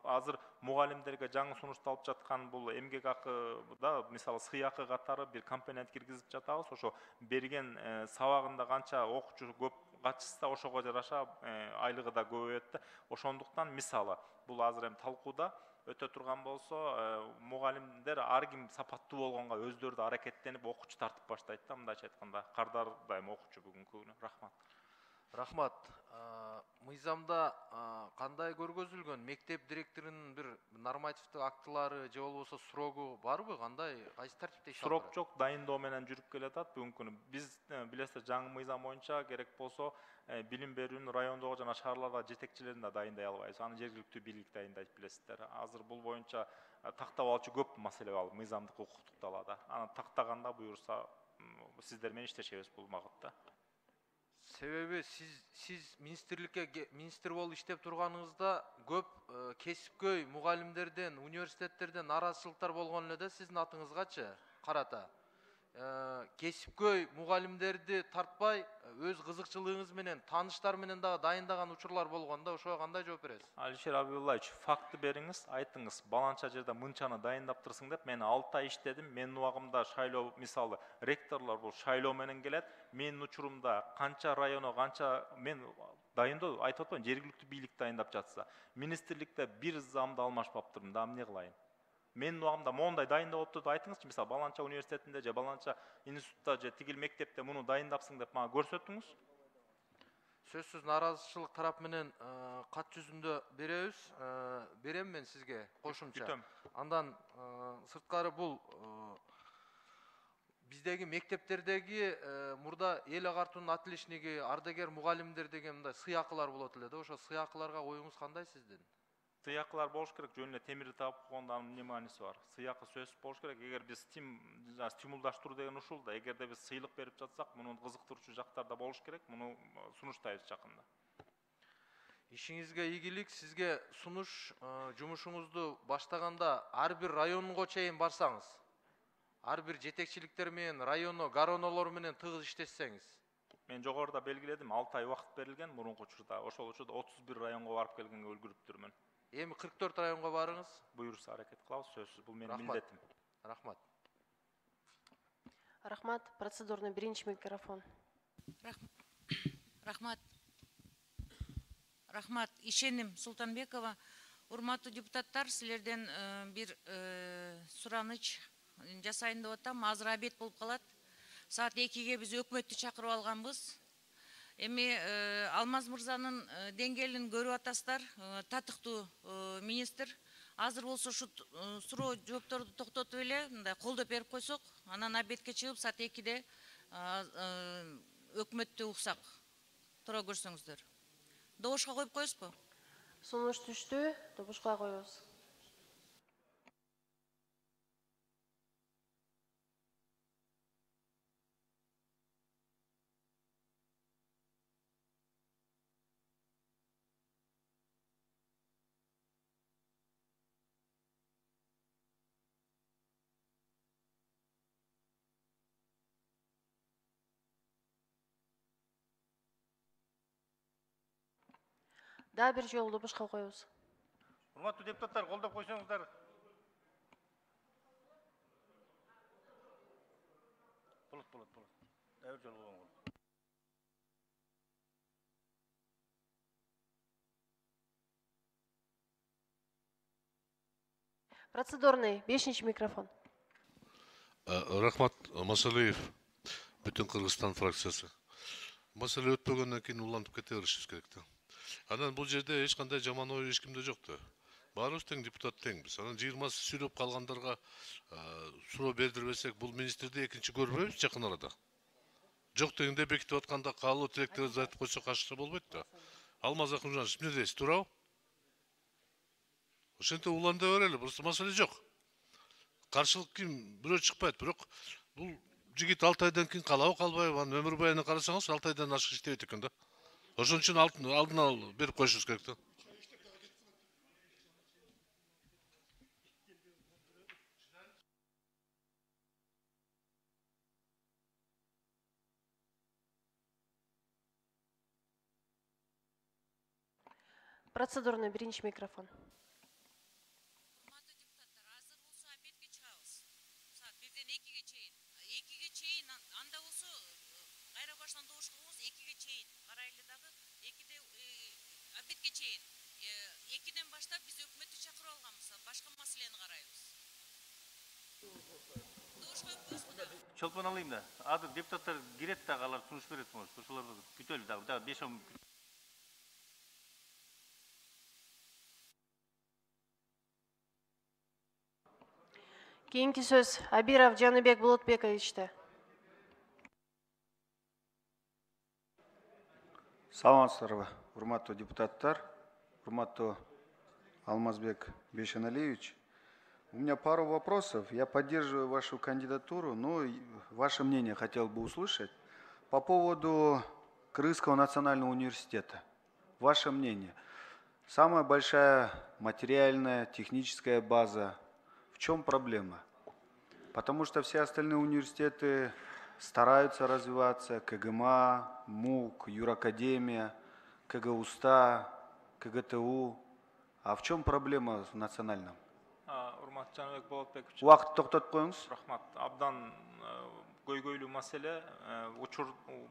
S16: Азыр мугалимдерге жаңы сунушталып жаткан бул эмгек акыда, мисалы сыйакы катары бир компонент киргизип жатабыз. Ошо берген сабагында канча окуучу көп катышса, ошого жараша айлыгы да көбөйөт да. Ошондуктан мисалы бул азыр эми талкууда өтө турган болсо, мугалимдер ар ким сапаттуу болгонго өздөрү да аракеттенип окуучу тартып баштайт да, мындайча айтканда кардар дайым окуучу бүгүнкү күнү. Рахмат.
S11: Рахмат. Мыйзамда кандай көргөзүлгөн? Мектеп директорунун бир нормативдик актылары же болбосо срогу барбы? Кандай, кайсы тартипте иш алып
S16: Срок жок, дайындоо менен жүрүп келатат бүгүнкү күнү. Биз билесиздер, жаңы мыйзам боюнча керек болсо билим берүүнүн райондогу жана шаарлардагы жетекчилерин да дайындай албайбыз. Аны жергиликтүү бийлик дайындайт, билесиздер. Азыр бул боюнча тактап алчу көп маселе бар мыйзамдык укуктук талаада. Аны тактаганда буюрса сиздер менен иштешебиз бул багытта.
S11: Себеби сиз министр болуп иштеп турганыңызда көп кесипкөй мугалимдерден, университеттерден наразычылыктар болгон эле да сиздин атыңызгачы карата. Кесипкөй мугалимдерди тартпай, өз кызыкчылыгыңыз менен, тааныштар менен дагы дайындаган учурлар болгон да, ошого кандай жооп бересиз?
S16: Алишер Абдуллаевич, факты бериңиз, айтыңыз. Баланча жерде мынчаны дайындап турсуң деп, мен 6 ай иштедим. Менин убагымда шайлоо, мисалы, ректорлор бул шайлоо менен келет. Менин учурумда канча районо, канча мен дайындоо айтып атпайм, жергиликтүү бийлик дайындап жатса. Министрликте бир замды алмашпаптырмын, да эмне кылайын? Менин убагымда мондай дайындап болупту деп айтыңызчы, мисалы, Баланча университетинде же Баланча институтта же тигил мектепте муну дайындапсың деп мага көрсөтүңүз.
S11: Сөзсүз наразычылык тарап менен кат жүзүндө беребиз. Берем мен сизге кошумча. Андан сырткары бул биздеги мектептердеги мурда эл агартуунун отличниги, ардагер мугалимдер деген мындай сыйакылар болот эле да. Ошо сыйакыларга оюңуз кандай сиздин?
S16: Сыйакылар болуш керек, жөн эле темирди таап койгондо анын эмне мааниси бар? Сыйакы сөзсүз болуш керек. Эгер биз стимулдаштыруу деген ушул да, эгерде биз сыйлык берип жатсак, мунун кызыктыруучу жактары да болуш керек. Муну сунуштайбыз жакында.
S11: Ишиңизге ийгилик, сизге сунуш, жумушуңузду баштаганда ар бир районго чейин барсаңыз, ар бир жетекчиликтер менен, районо, гаронолор менен тыгыз иштешсеңиз.
S16: Мен жогоруда белгиледим, 6 ай убакыт берилген мурунку учурда. Ошол учурда 31 районго барып келгенге үлгүрүптүрмүн.
S11: Эми 44 районго барыңыз.
S16: Буюрса аракет кылабыз, сөзсүз. Бул менин милдетим.
S11: Рахмат.
S2: Рахмат. Процедурный биринчи микрофон.
S6: Рахмат. Рахмат. Ишеним Султанбекова. Урматтуу депутаттар, силерден бир сураныч жасайын деп атам. Азыр обед болуп калат. Саат 2-ге биз өкмөттү чакырып алганбыз. Эми Алмаз мырзанын деңгээлин көрүп атасыздар, татыктуу министр. Азыр болсо ушу суроо жоопторду токтотуп эле, мындай колдоп берип койсок, анан обедке чыгып саат 2-де өкмөттү уксак. Тура көрсөңүздөр. Добушка коюп коесузбу?
S2: Сунуш түштү, добушка коебуз. Да бир жолу добушка коебуз.
S1: Урматтуу депутаттар, колдоп койсоңуздар. Болот. Да бир жолу болгон.
S2: Процедурный, 5-ші микрофон.
S7: Рахмат Масалиев, бүтін Қырғызстан фракциясы. Маселе өтпөгөндөн кийин улантып кете беришибиз керек да. Анан бул жерде эч кандай жаман ой эч кимде жок да. Баарыбыз тең, депутат теңбиз. Анан 20 сүйлөп калгандарга суроо бердирбесек, бул министрди экинчи көрбөйбүз жакын арада. Жок дегенде бекитип атканда каалоо тилектерибизди айтып койсок ашыкча болбойт да. Алмаз Акымжанович, эмне дейсиз, туурабы? Ошентип уланта берели, просто маселе жок. Каршылык ким, бирөө чыкпайт, бирок бул жигит 6 айдан кийин калабы калбайбы, анын өмүр баянын карасаңыз 6 айдан ашык иштебейт экен да. Ошон үчүн алдын берип коюшубуз керек да.
S2: Процедурный, 1-ші микрофон.
S6: Ekiden başta biz hükümeti çakır algamız, başka meseleni karayız.
S1: Çolpan alayım da. Adı deputatlar giret de kalar sunuş veretmiyor. Soşularda kütölü da 5-10
S2: Keyinki söz Abirov Janibek Bulutbekovичте.
S9: Саламатсыздарбы, урматтуу депутаттар, урматтуу Алмазбек Бейшеналиевич. У меня пару вопросов. Я поддерживаю вашу кандидатуру, но ваше мнение хотел бы услышать по поводу Крымского национального университета. Ваше мнение. Самая большая материальная, техническая база. В чем проблема? Потому что все остальные университеты стараются развиваться, КГМА, МУК, Юракадемия, КГУСТА, КГТУ. А в чем проблема в национальном?
S16: Урмат Жаныбек Болотбекович.
S9: Уақыт тоқтатып қойыңыз.
S16: Рахмат. Абдан көйгөйлүү маселе.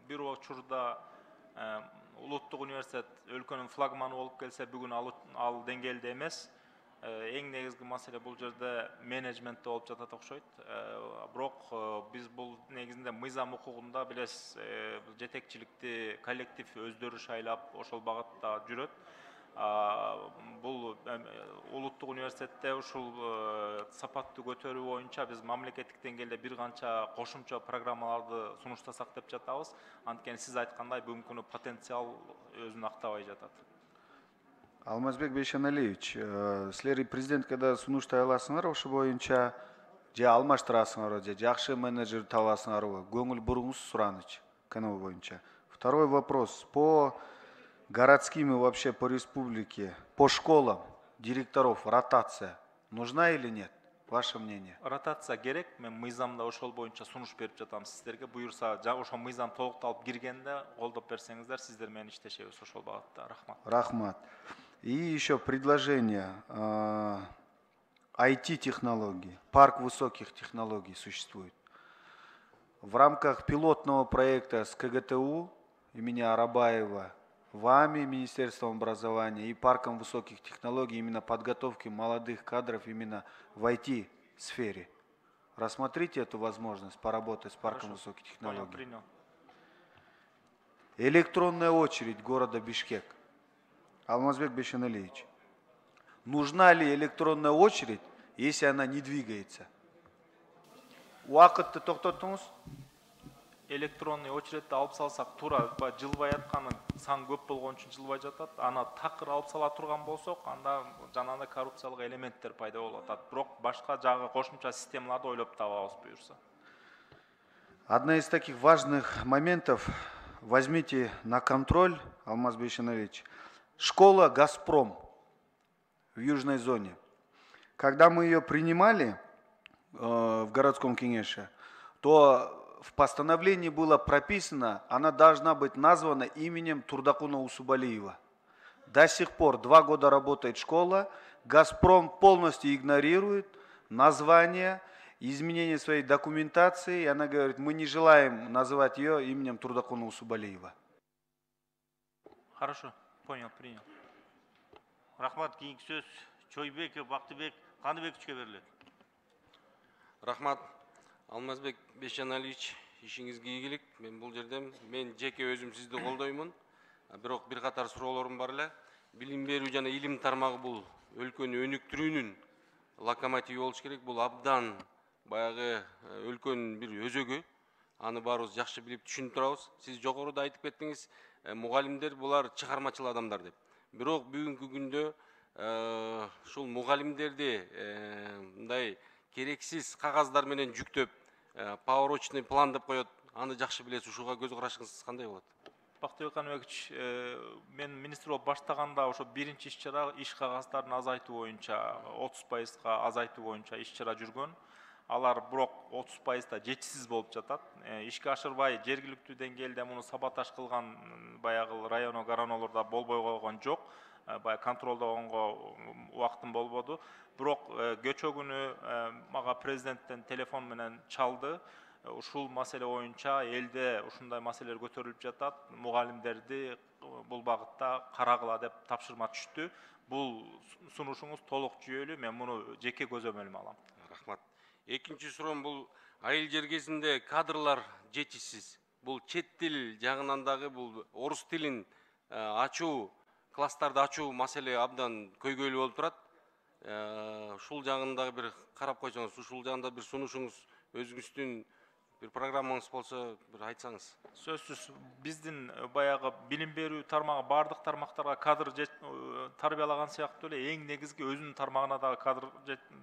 S16: Бир учурда улуттук университет өлкөнүн флагманы болуп келсе, бүгүн ал деңгээлде эмес. Эң негизги маселе бул жерде менеджментте болуп жатат окшойт. Бирок биз бул негизинде мыйзам укугунда билесиз, жетекчиликти коллектив өздөрү шайлап ошол багытта жүрөт. Бул улуттук университетте ушул сапаттуу көтөрүү боюнча биз мамлекеттик деңгээлде бир канча кошумча программаларды сунуштасак деп жатабыз. Анткени сиз айткандай бүгүнкү күнү потенциал өзүн актабай жатат.
S9: Алмазбек Бейшеналиевич, силер президенткада сунуштай аласыңар ошо боюнча же алмаштырасыңар, же жакшы менеджер табасыңарбы? Көңүл буруңуз сураныч канал боюнча. Второй вопрос. По городским и вообще по республике, по школам директоров ротация нужна или нет? Ваше мнение?
S16: Ротация керек. Мен мыйзамда ошол боюнча сунуш берип жатам сиздерге. Буюрса, ошол мыйзам толукталып киргенде колдоп берсеңиздер, сиздер менен иштешебиз ошол багытта. Рахмат.
S9: Рахмат. И еще предложение. IT-технологии, парк высоких технологий существует. В рамках пилотного проекта с КГТУ имени Арабаева, вами, Министерством образования и парком высоких технологий именно подготовки молодых кадров именно в IT-сфере. Рассмотрите эту возможность поработать с парком высоких технологий. Электронная очередь города Бишкек. Алмазбек Бейшеналиевич, нужна ли электронная очередь, если она не двигается? Уақытты тоқтаттыңыз?
S16: электронный очередти алып салсак туура жылбай атканы сан көп болгон үчүн жылбай жатат. Аны такыр алып сала турган болсок, анда жанагындай коррупциялык элементтер пайда болуп атат. Бирок башка жагы кошумча системаларды ойлоп табабыз буюрса.
S9: Одна из таких важных моментов, возьмите на контроль, Алмаз Бейшаналевич, школа «Газпром» в южной зоне. Когда мы ее принимали в городском кеңеше, то в постановлении было прописано, она должна быть названа именем Турдакуна Усубалиева. До сих пор 2 года работает школа, «Газпром» полностью игнорирует название, изменение своей документации, и она говорит, мы не желаем называть ее именем Турдакуна Усубалиева.
S16: Хорошо, понял, принял.
S1: Рахмат, кейінгі сөз Чойбеков, Бақтыбек, Қаныбековичке беріледі.
S3: Рахмат, Алмазбек Бейшаналевич, ишиңизге ийгилик. Мен бул жерден, мен жеке өзүм сизди колдоймун. Бирок бир катар суроолорум бар эле. Билим берүү жана илим тармагы бул өлкөнү өнүктүрүүнүн локомотиви болуш керек. Бул абдан баягы өлкөнүн бир өзөгү. Аны баарыбыз жакшы билип түшүнүп турабыз. Сиз жогоруда айтып кеттиңиз, мугалимдер булар чыгармачыл адамдар деп. Бирок бүгүнкү күндө ушул мугалимдерди мындай керексиз кагаздар менен жүктөп, поворочный план деп коет. Аны жакшы билесиз, ушуга көз карашыңыз кандай болот?
S16: Бактыбек Каныбекович, мен министр болуп баштаганда ошо биринчи иш-чара иш кагаздарын азайтуу боюнча 30%га азайтуу боюнча иш-чара жүргөн. Алар бирок 30%да жетишсиз болуп жатат. Ишке ашырбай жергиликтүү деңгээлде муну саботаж кылган баягы районо гаранолордо болбой койгон жок. Бая контролдогонго убактым болбоду. Бирок көчө күнү мага президенттен телефон менен чалды. Ушул маселе боюнча элде ушундай маселелер көтөрүлүп жатат. Мугалимдерди бул багытта карагыла деп тапшырма түштү. Бул сунушуңуз толук жүйөлүү. Мен муну жеке көзөмөлүмө алам.
S3: Рахмат. Экинчи суроом бул айыл жергесинде кадрлар жетишсиз. Бул чет тил жагынан дагы бул орус тилин ачуу, класстарды ачуу маселе абдан көйгөйлүү болуп турат. Ушул жагында бир карап койсоңуз, ушул жагында бир сунушуңуз, өзүңүздүн бир программаңыз болсо бир айтсаңыз.
S16: Сөзсүз биздин баягы билим берүү тармагы бардык тармактарга кадр тарбиялаган сыяктуу эле эң негизги өзүнүн тармагына дагы кадр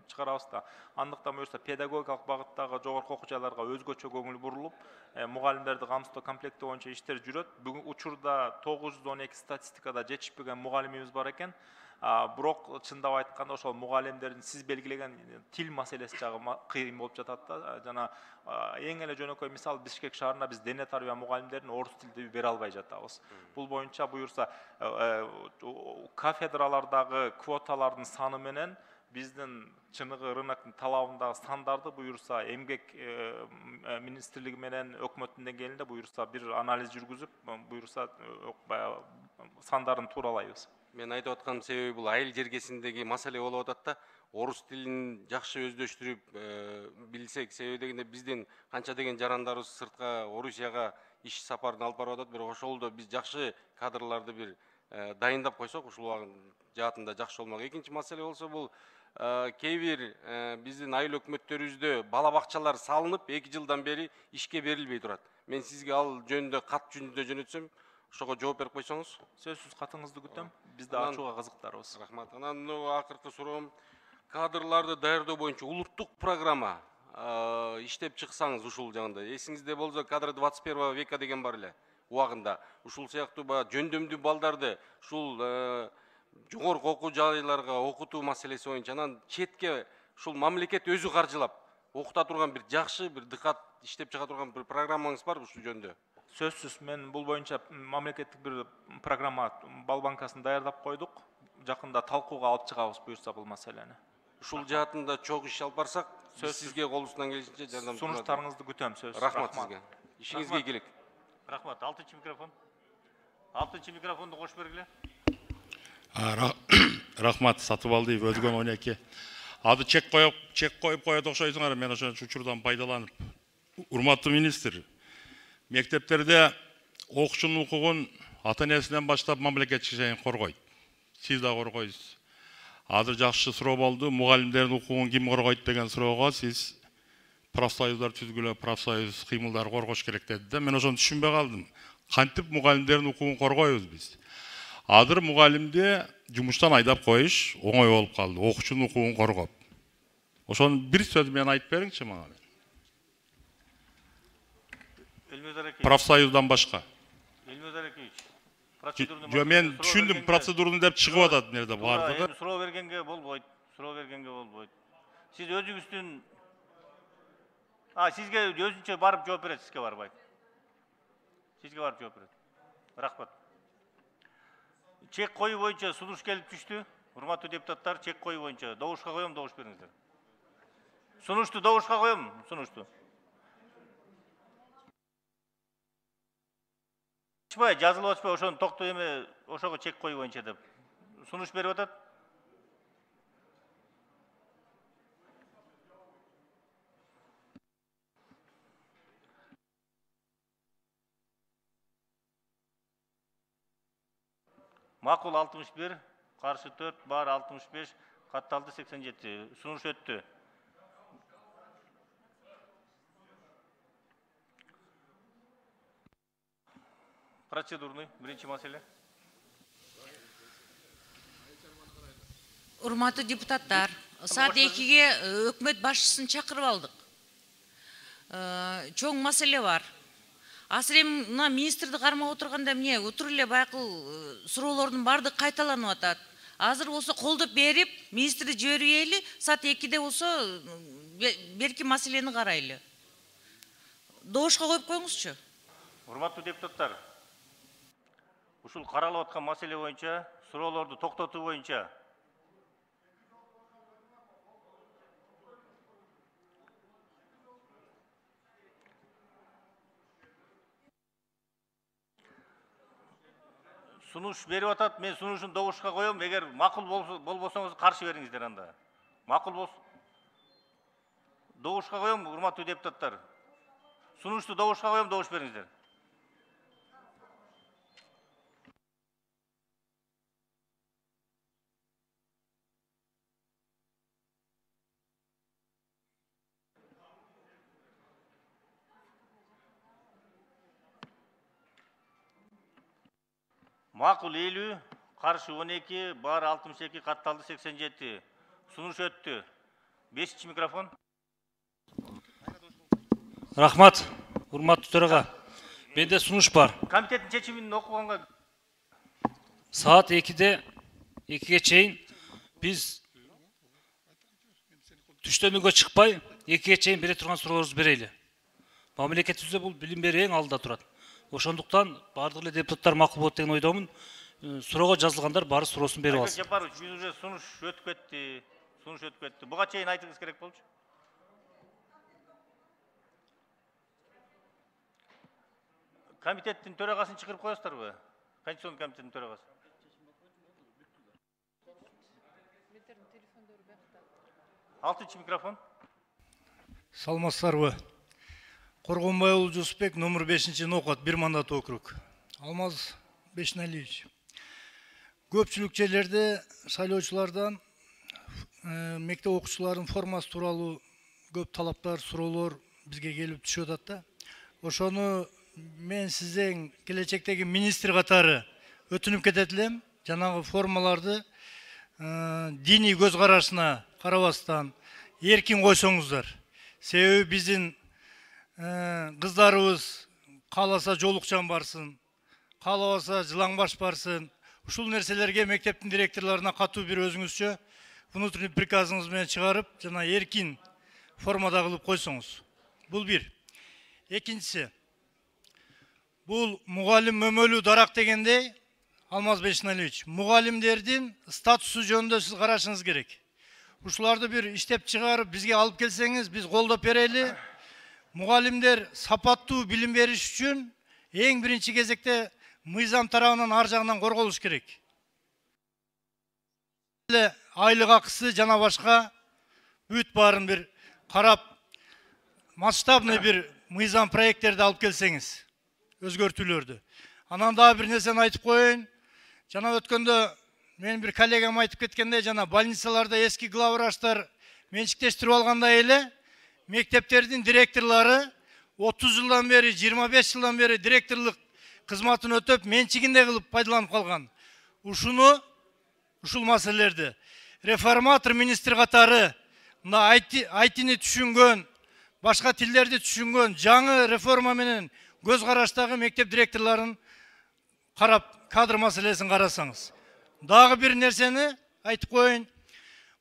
S16: чыгарабыз да. Андыктан буюрса педагогикалык багыттагы жогорку окуу жайларга өзгөчө көңүл бурулуп, мугалимдерди камсыздоо комплекти боюнча иштер жүрөт. Бүгүн учурда 912 статистикада жетишпеген мугалимибиз бар экен. Бирок чындап айтканда ошол мугалимдердин сиз белгилеген тил маселеси жагы кыйын болуп жатат да. Жана эң эле жөнөкөй мисал Бишкек шаарында биз дене тарбия мугалимдерин орус тилде бере албай жатабыз. Бул боюнча буюрса кафедралардагы квоталардын саны менен биздин чыныгы рыноктун талабындагы стандарды буюрса эмгек министрлиги менен өкмөттүн деңгээлинде буюрса бир анализ жүргүзүп, буюрса сандарын тууралайбыз.
S3: Мен айтып аткан себеби бул айыл жергесиндеги маселе болуп атат да. Орус тилин жакшы өздөштүрүп билсек, себеби дегенде биздин канча деген жарандарыбыз сыртка Орусияга иш сапарын алып барып атат. Бирок ошолдо биз жакшы кадрларды бир дайындап койсок, ушул жаатында жакшы болмок. Экинчи маселе болсо бул кээ бир биздин айыл өкмөттөрүбүздө бала бакчалар салынып 2 жылдан бери ишке берилбей турат. Мен сизге ал жөнүндө кат жүзүндө жөнөтсөм, ошого жооп берип койсоңуз.
S16: Сөзсүз катыңызды күтөм. Биз да ачууга кызыктарбыз.
S3: Рахмат. Анан акыркы суроом, кадрларды даярдоо боюнча улуттук программа иштеп чыксаңыз ушул жагында. Эсиңизде болсо кадры 21 века деген бар эле убагында. Ушул сыяктуу жөндөмдүү балдарды ушул жогорку окуу жайларга окутуу маселеси боюнча анан четке ушул мамлекет өзү каржылап окута турган бир жакшы бир дыкат иштеп чыга турган бир программаңыз барбы ушул жөнүндө?
S16: Сөзсүз мен бул боюнча мамлекеттик бир программа бал банкасын даярдап койдук. Жакында талкууга алып чыгабыз буюрса бул маселени.
S3: Ушул жаатында чоң иш алып барсак, сизге колубуздан келишинче жардам беребиз.
S16: Сунуштарыңызды күтөм сөз.
S3: Рахмат сизге. Ишиңизге ийгилик.
S1: Рахмат. 6-чы микрофон. 6-чы микрофонду кош бергиле.
S12: Рахмат, Сатыбалдиев, Өзгөн 12. Ады чек коюп коет окшойсуңар, мен ошо учурдан пайдаланып. Урматтуу министр, мектептерде окуучунун укугун ата-энесинен баштап мамлекетчи чейин коргойт. Сиз да коргойсуз. Азыр жакшы суроо болду. Мугалимдердин укугун ким коргойт деген суроого сиз профсоюздар түзгүлө, профсоюз кыймылдар коргош керек деди да. Мен ошону түшүнбөй калдым. Кантип мугалимдердин укугун коргойбуз биз? Азыр мугалимди жумуштан айдап коюш оңой болуп калды, окуучунун укугун коргоп. Ошону бир сөз менен айтып бериңчи мага. Профсоюздан башка. Жо, мен түшүндүм, процедураны деп чыгып атат нерде бардыгы.
S1: Суроо бергенге болбойт. Суроо бергенге болбойт. Сиз өзүңүздүн сизге өзүнчө барып жооп берет, сизге барбайт. Сизге барып жооп берет. Рахмат. Чек коюу боюнча сунуш келип түштү. Урматтуу депутаттар, чек коюу боюнча добушка коем, добуш бериңиздер. Сунушту добушка коем, сунушту. Жазылып атпай, ошону токтоо эме, ошого чек коюу боюнча деп. Сунуш берип атат. Макул 61, каршы 4, бар 65, катталды 87. Сунуш өттү. Процедурный, биринчи маселе.
S6: Урматтуу депутаттар, саат 2-ге өкмөт башчысын чакырып алдык. Чоң маселе бар. Азыр эми мына министрди кармап отурганда эмне утуруп эле байкыл суроолордун баардыгы кайталанып атат. Азыр болсо колдоп берип, министрди жибербейли, саат 2-де болсо берки маселени карайлы. Добушка коюп коюңузчу.
S1: Урматтуу депутаттар, ушул каралып аткан маселе боюнча, суроолорду токтотуу боюнча сунуш берип атат, мен сунушун добушка коем, эгер макул болбосоңуз каршы бериңиздер анда. Макул болсо добушка коем, урматтуу депутаттар. Сунушту добушка коем, добуш бериңиздер. Макул 50, каршы 12, бар 62, катталды 87. Сунуш өттү. 5-чи микрофон.
S8: Рахмат, урматтуу төрага. Менде сунуш бар.
S1: Комитеттин чечимин окуганга
S8: Saat 2'ge çeyin biz түштөнүүгө чыкпай 2'ge чейин бере турган суроолорубузду берели. Мамлекетибизде бул билим берүү эң алда турат. Ошондуктан бардык эле депутаттар макул болот деген ойдомун. Суроого жазылгандар баары суроосун берип алсын.
S1: Жапарович, биз уже сунуш өтүп кетти. Сунуш өтүп кетти. Буга чейин айтыңыз керек болчу. Комитеттин төрагасын чакырып коесуздарбы? Конституцион комитеттин төрагасы. Алтынчы микрофон.
S13: Саламатсыздарбы. Коргонбай уулу Жусупбек, номер 5-чи нокот, 1 мандат округ. Алмаз Бешналиевич. Көпчүлүк жерлерде шайлоочулардан мектеп окуучуларынын формасы тууралуу көп талаптар, суроолор бизге келип түшүп атат да. Ошону мен сизден келечектеги министр катары өтүнүп кетет элем. Жанагы формаларды диний көз карашына карабастан эркин койсоңуздар. Себеби биздин кыздарыбыз кааласа жолукчан барсын, каалабаса жылаңбаш барсын. Ушул нерселерге мектептин директорлоруна катуу бир өзүңүзчө внутренний приказыңыз менен чыгарып, жана эркин формада кылып койсоңуз. Бул бир. Экинчиси, бул мугалим өмөлүү дарак дегендей, Алмаз Бешналиевич, мугалимдердин статусу жөнүндө сиз карашыңыз керек. Ушуларды бир иштеп чыгарып бизге алып келсеңиз, биз колдоп берели. Мугалимдер сапаттуу билим бериш үчүн эң биринчи кезекте мыйзам тарабынан ар жагынан корголуш керек. Айлык акысы жана башка бүт баарын бир карап, масштабный бир мыйзам проекттерди алып келсеңиз, өзгөртүүлөрдү. Анан дагы бир нерсени айтып коеюн. Жана өткөндө мен бир коллегам айтып кеткендей, жана больницаларда эски главврачтар менчиктештирип алгандай эле, мектептердің директорлары 30 жылдан бері, 25 жылдан бері директорлық қызматын өтіп, меншігінде қылып пайдаланып қалған. Ушул маселелерді реформатор министр қатары, мына айтыны түшінген, башқа тілдерді түшінген, жаңы реформа менен көз қараштағы мектеп директорларын қарап, кадр маселесін қарасаңыз. Дағы бір нәрсені айтып қойын.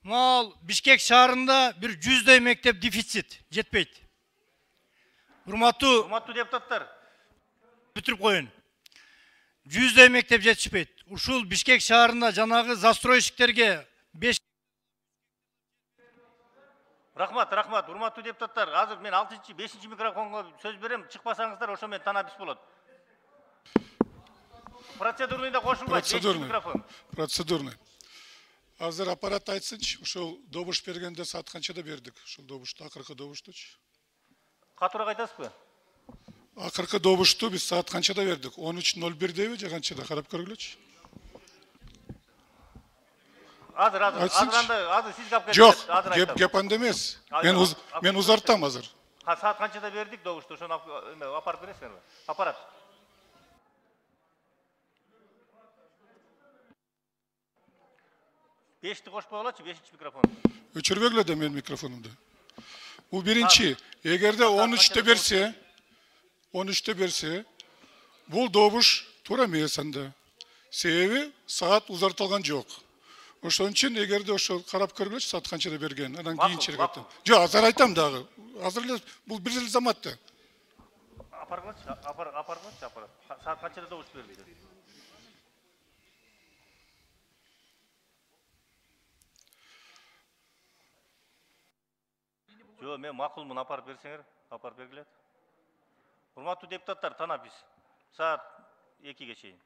S13: Мал Бишкек шаарында bir 100 мектеп дефицит жетпейді. Урматтуу
S1: депутаттар.
S13: Бүтүрүп коюн. 100 мектеп жетишпейт. Ушул Бишкек шаарында жанагы застройщиктерге 5
S1: Рахмат, урматтуу депутаттар. Азыр мен 5-ci микрофонго сөз берем, чыкпасаңыздар, ошо мен танабис болот. Процедурный кошулбайт, 5-ci микрофон.
S14: Процедурный. Азыр аппарат айтсынчы, ошол добуш бергенде саат канчада бердик? Ошол добушту, акыркы добуштучу.
S1: Катуураак айтасызбы?
S14: Акыркы добушту биз саат канчада бердик? 13:01 дейби же канчада? Карап көргүлөчү.
S1: Азыр сиз кап
S14: Жок, кеп анда эмес. Мен узартам азыр.
S1: Саат канчада бердик добушту, ошону апарып бересиңерби? Аппарат. Бешти кошпой болочу, 5-ci микрофон.
S14: Өчүрбөгүлө да менин микрофонумду. Бул биринчи, эгерде 13'te берсе, бул добуш туура эмес анда. Себеби саат узартылган жок. Ошон үчүн эгерде ошол карап көргүлөчү саат канчада берген, анан кийинчерээк айтам. Жок, азыр айтам дагы. Азыр эле бул бир эле замат да.
S1: Апаргылачы, апарат. Саат канчада добуш берди? Жо, мен макулмун, апарып берсеңер, апарып бергилет. Урматтуу депутаттар, танабиз. Саат 2-ге чейин.